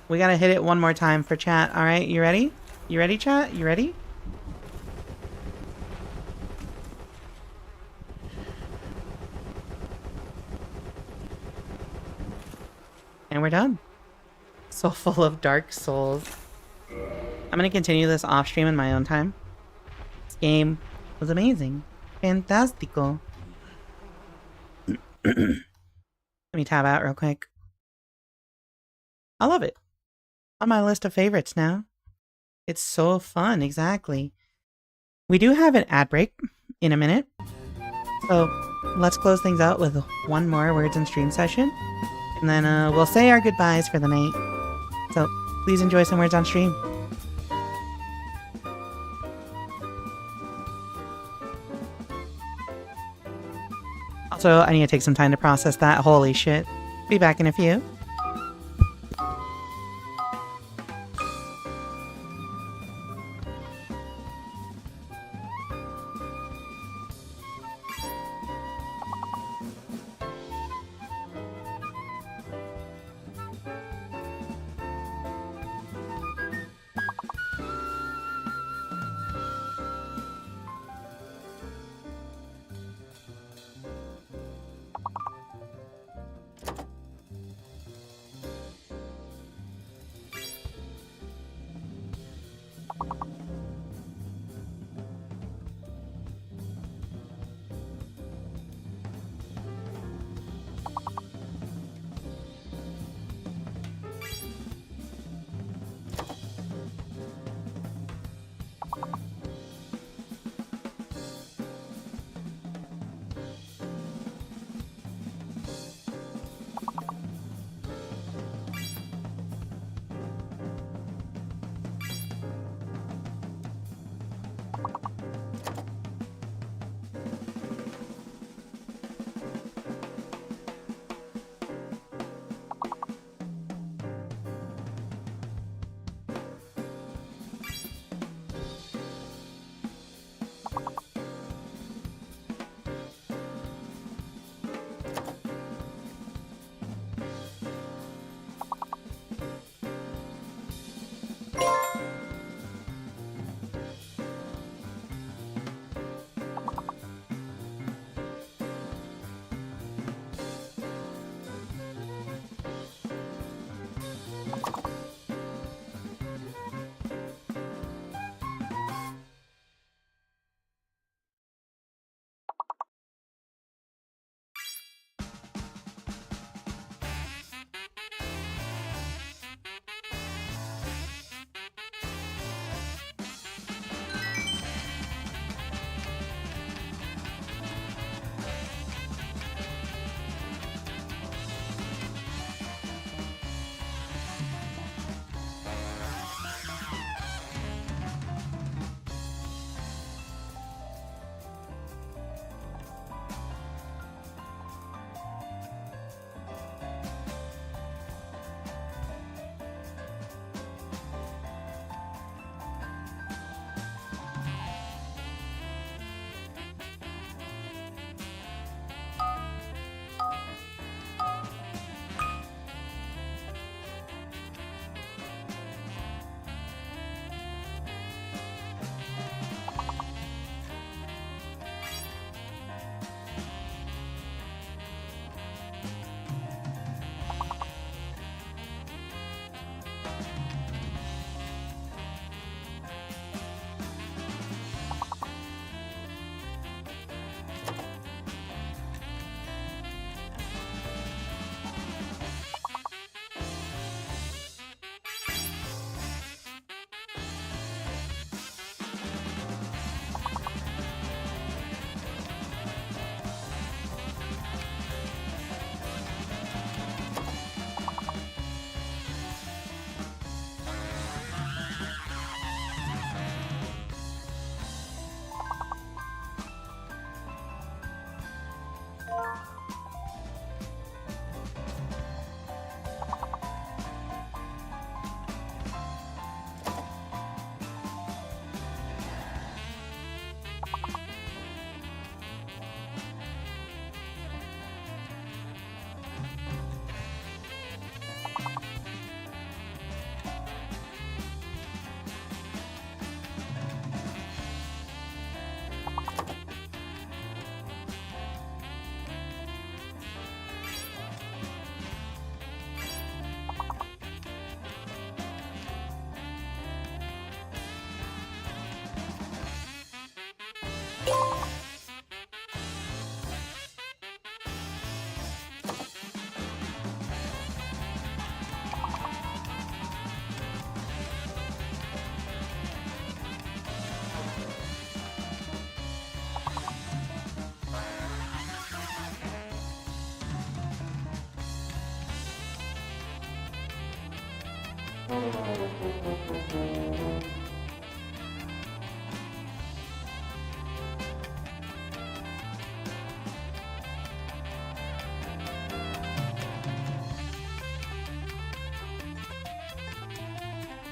We gotta hit it one more time for chat. Alright, you ready? You ready, chat? You ready? And we're done. So full of Dark Souls. I'm gonna continue this off stream in my own time. This game was amazing. Fantastico. Let me tab out real quick. I love it. On my list of favorites now. It's so fun, exactly. We do have an ad break in a minute. So let's close things out with one more Words and Stream session. And then we'll say our goodbyes for the night. So please enjoy some Words on Stream. Also, I need to take some time to process that. Holy shit. Be back in a few.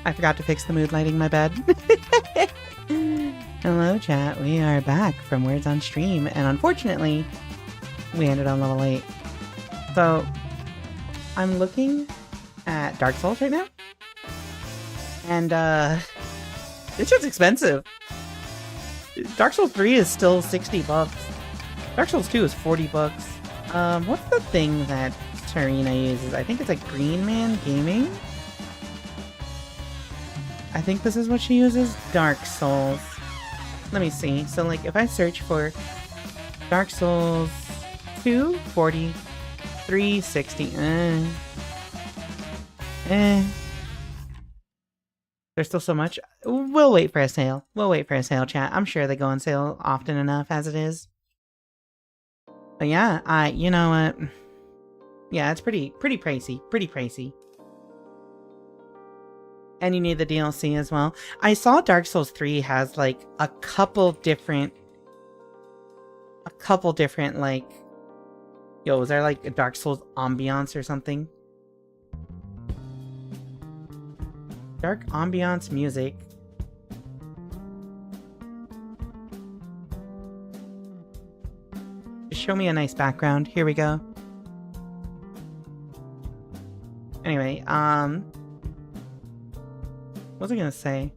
I forgot to fix the mood lighting my bed. Hello, chat. We are back from Words on Stream, and unfortunately, we ended on level 8. So, I'm looking at Dark Souls right now, and it's just expensive. Dark Souls 3 is still 60 bucks. Dark Souls 2 is 40 bucks. What's the thing that Tarina uses? I think it's like Green Man Gaming? I think this is what she uses. Dark Souls. Let me see. So, like, if I search for Dark Souls 2, 40, 3, 60. There's still so much. We'll wait for a sale. We'll wait for a sale, chat. I'm sure they go on sale often enough as it is. But yeah, you know what? Yeah, it's pretty pricey. Pretty pricey. And you need the DLC as well. I saw Dark Souls 3 has like a couple different like, yo, was there like a Dark Souls ambiance or something? Dark ambiance music. Just show me a nice background. Here we go. Anyway, what was I gonna say?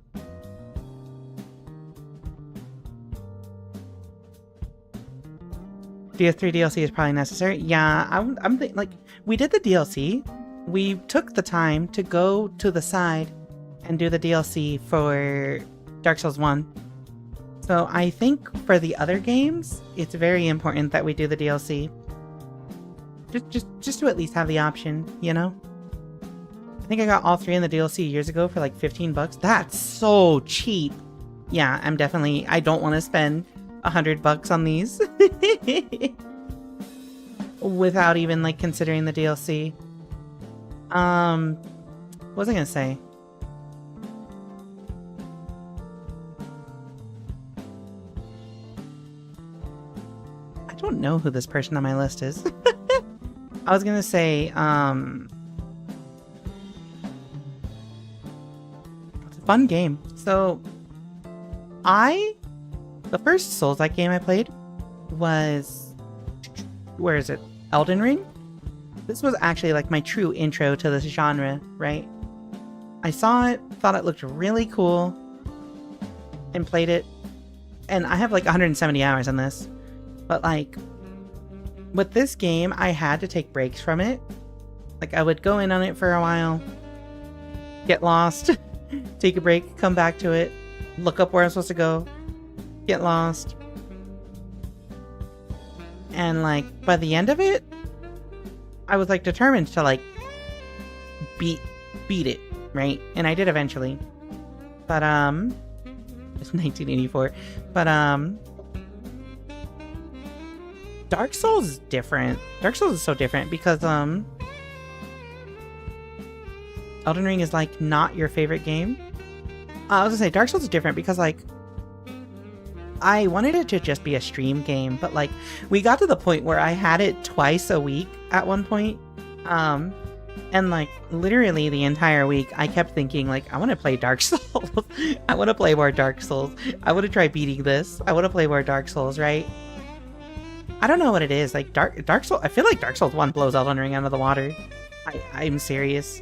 DS3 DLC is probably necessary. Yeah, I'm like, we did the DLC. We took the time to go to the side and do the DLC for Dark Souls 1. So I think for the other games, it's very important that we do the DLC. Just to at least have the option, you know? I think I got all 3 in the DLC years ago for like 15 bucks. That's so cheap. Yeah, I don't want to spend 100 bucks on these. Without even like considering the DLC. What was I gonna say? I don't know who this person on my list is. I was gonna say, it's a fun game. So, the first Souls-like game I played was, where is it? Elden Ring? This was actually like my true intro to this genre, right? I saw it, thought it looked really cool, and played it. And I have like 170 hours on this. But like, with this game, I had to take breaks from it. Like, I would go in on it for a while, get lost, take a break, come back to it, look up where I'm supposed to go, get lost. And like, by the end of it, I was like determined to like beat it, right? And I did eventually. But it's 1984. But Dark Souls is different. Dark Souls is so different because Elden Ring is like not your favorite game. I was gonna say Dark Souls is different because like I wanted it to just be a stream game, but like we got to the point where I had it twice a week at one point. And like literally the entire week I kept thinking like, I want to play Dark Souls. I want to play more Dark Souls. I want to try beating this. I want to play more Dark Souls, right? I don't know what it is. Like Dark Souls, I feel like Dark Souls 1 blows Elden Ring out of the water. I'm serious.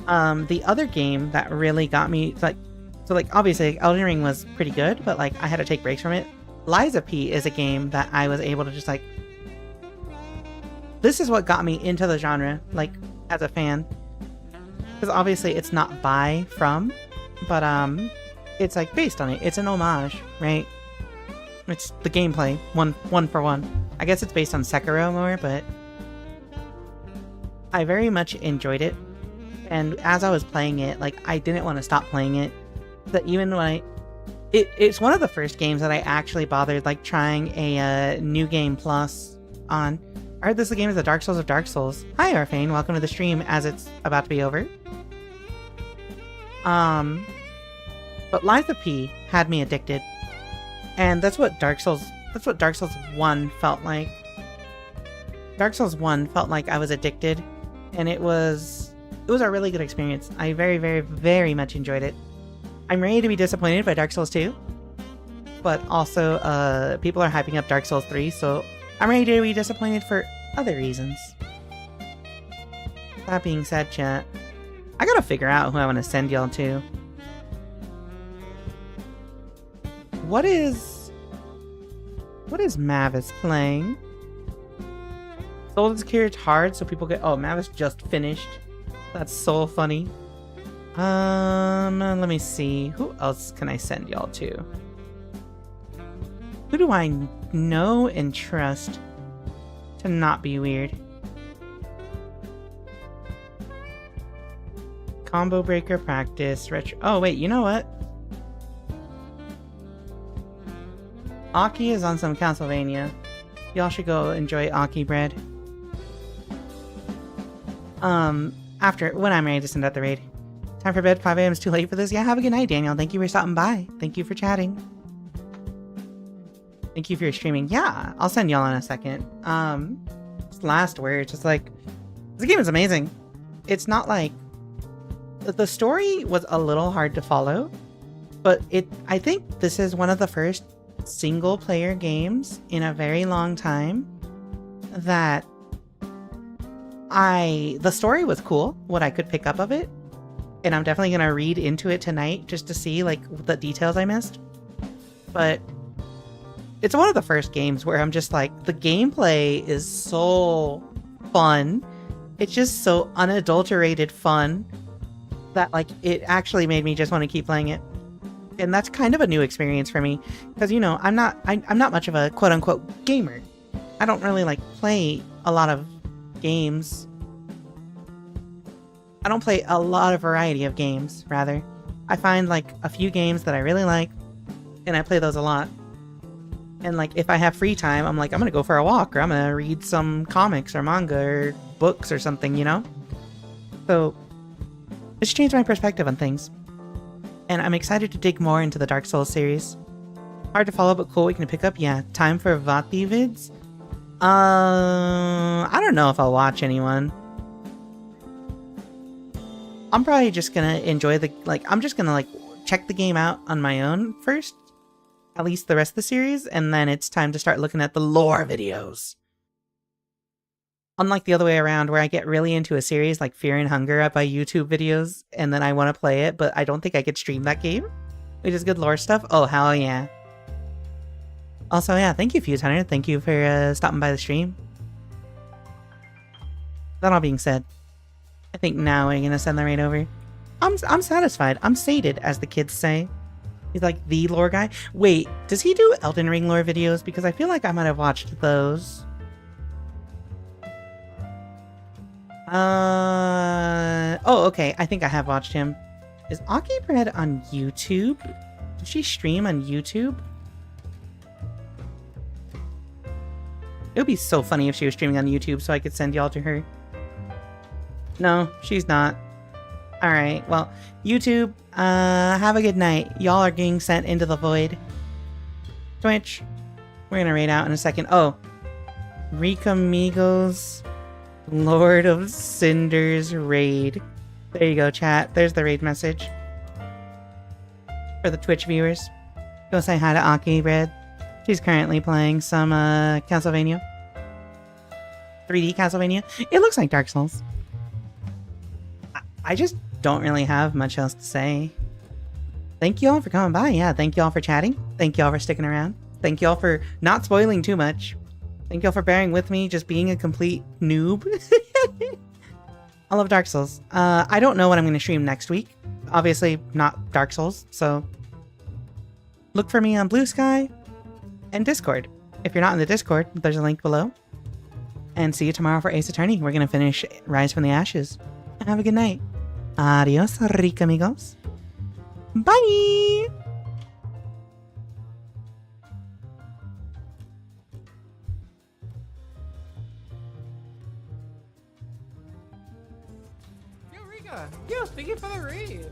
The other game that really got me, like, so like obviously Elden Ring was pretty good, but like I had to take breaks from it. Lies of P is a game that I was able to just like, this is what got me into the genre, like as a fan. Because obviously it's not by, from, but it's like based on it. It's an homage, right? It's the gameplay, one for one. I guess it's based on Sekiro more, but I very much enjoyed it. And as I was playing it, like I didn't want to stop playing it. That even when it's one of the first games that I actually bothered like trying a new game plus on. I heard this game is the Dark Souls of Dark Souls. Hi Arfane, welcome to the stream as it's about to be over. But Lies of P had me addicted. And that's what Dark Souls 1 felt like. Dark Souls 1 felt like I was addicted. And it was it was a really good experience. I very, very, very much enjoyed it. I'm ready to be disappointed by Dark Souls 2, but also people are hyping up Dark Souls 3, so I'm ready to be disappointed for other reasons. That being said, chat, I gotta figure out who I want to send y'all to. What is Mavis playing? Soul Secured hard, so people get. Oh, Mavis just finished. That's so funny. Let me see. Who else can I send y'all to? Who do I know and trust to not be weird? Combo Breaker practice. Retro. Oh wait, you know what? Aki is on some Castlevania. Y'all should go enjoy Aki bread. When I'm ready to send out the raid. Time for bed, 5 a.m. is too late for this. Yeah, have a good night, Daniel. Thank you for stopping by. Thank you for chatting. Thank you for your streaming. Yeah, I'll send y'all in a second. Just last words, just like, this game is amazing. It's not like, the story was a little hard to follow, but I think this is one of the first single player games in a very long time that the story was cool, what I could pick up of it, and I'm definitely gonna read into it tonight just to see like the details I missed. But it's one of the first games where I'm just like, the gameplay is so fun. It's just so unadulterated fun that like it actually made me just want to keep playing it. And that's kind of a new experience for me because, you know, I'm not much of a quote unquote gamer. I don't really like play a lot of games. I don't play a lot of variety of games, rather. I find like a few games that I really like and I play those a lot. And like if I have free time, I'm like, I'm gonna go for a walk or I'm gonna read some comics or manga or books or something, you know? So it's changed my perspective on things. And I'm excited to dig more into the Dark Souls series. Hard to follow, but cool, we can pick up. Yeah, time for Vati vids? I don't know if I'll watch anyone. I'm probably just gonna enjoy I'm just gonna check the game out on my own first. At least the rest of the series, and then it's time to start looking at the lore videos. Unlike the other way around, where I get really into a series like Fear and Hunger up by YouTube videos, and then I want to play it, but I don't think I could stream that game, which is good lore stuff. Oh, hell yeah. Also, yeah, thank you, Fuse Hunter. Thank you for stopping by the stream. That all being said, I think now we're gonna send the raid over. I'm satisfied. I'm sated, as the kids say. He's like the lore guy. Wait, does he do Elden Ring lore videos? Because I feel like I might have watched those. Oh, okay. I think I have watched him. Is Aki Bread on YouTube? Does she stream on YouTube? It would be so funny if she was streaming on YouTube so I could send y'all to her. No, she's not. Alright, well, YouTube, have a good night. Y'all are getting sent into the void. Twitch, we're gonna raid out in a second. Oh, Rika Migos, Lord of Cinders raid. There you go, chat. There's the raid message. For the Twitch viewers, go say hi to Aki Red. She's currently playing some Castlevania. 3D Castlevania. It looks like Dark Souls. I just don't really have much else to say. Thank you all for coming by. Yeah, thank you all for chatting. Thank you all for sticking around. Thank you all for not spoiling too much. Thank you all for bearing with me just being a complete noob. I love Dark Souls. I don't know what I'm going to stream next week. Obviously not Dark Souls, so look for me on Blue Sky and Discord. If you're not in the Discord, there's a link below. And see you tomorrow for Ace Attorney. We're going to finish Rise from the Ashes. Have a good night. Adios, Rika amigos. Bye! Yo, Rika! Yo, thank you for the raid!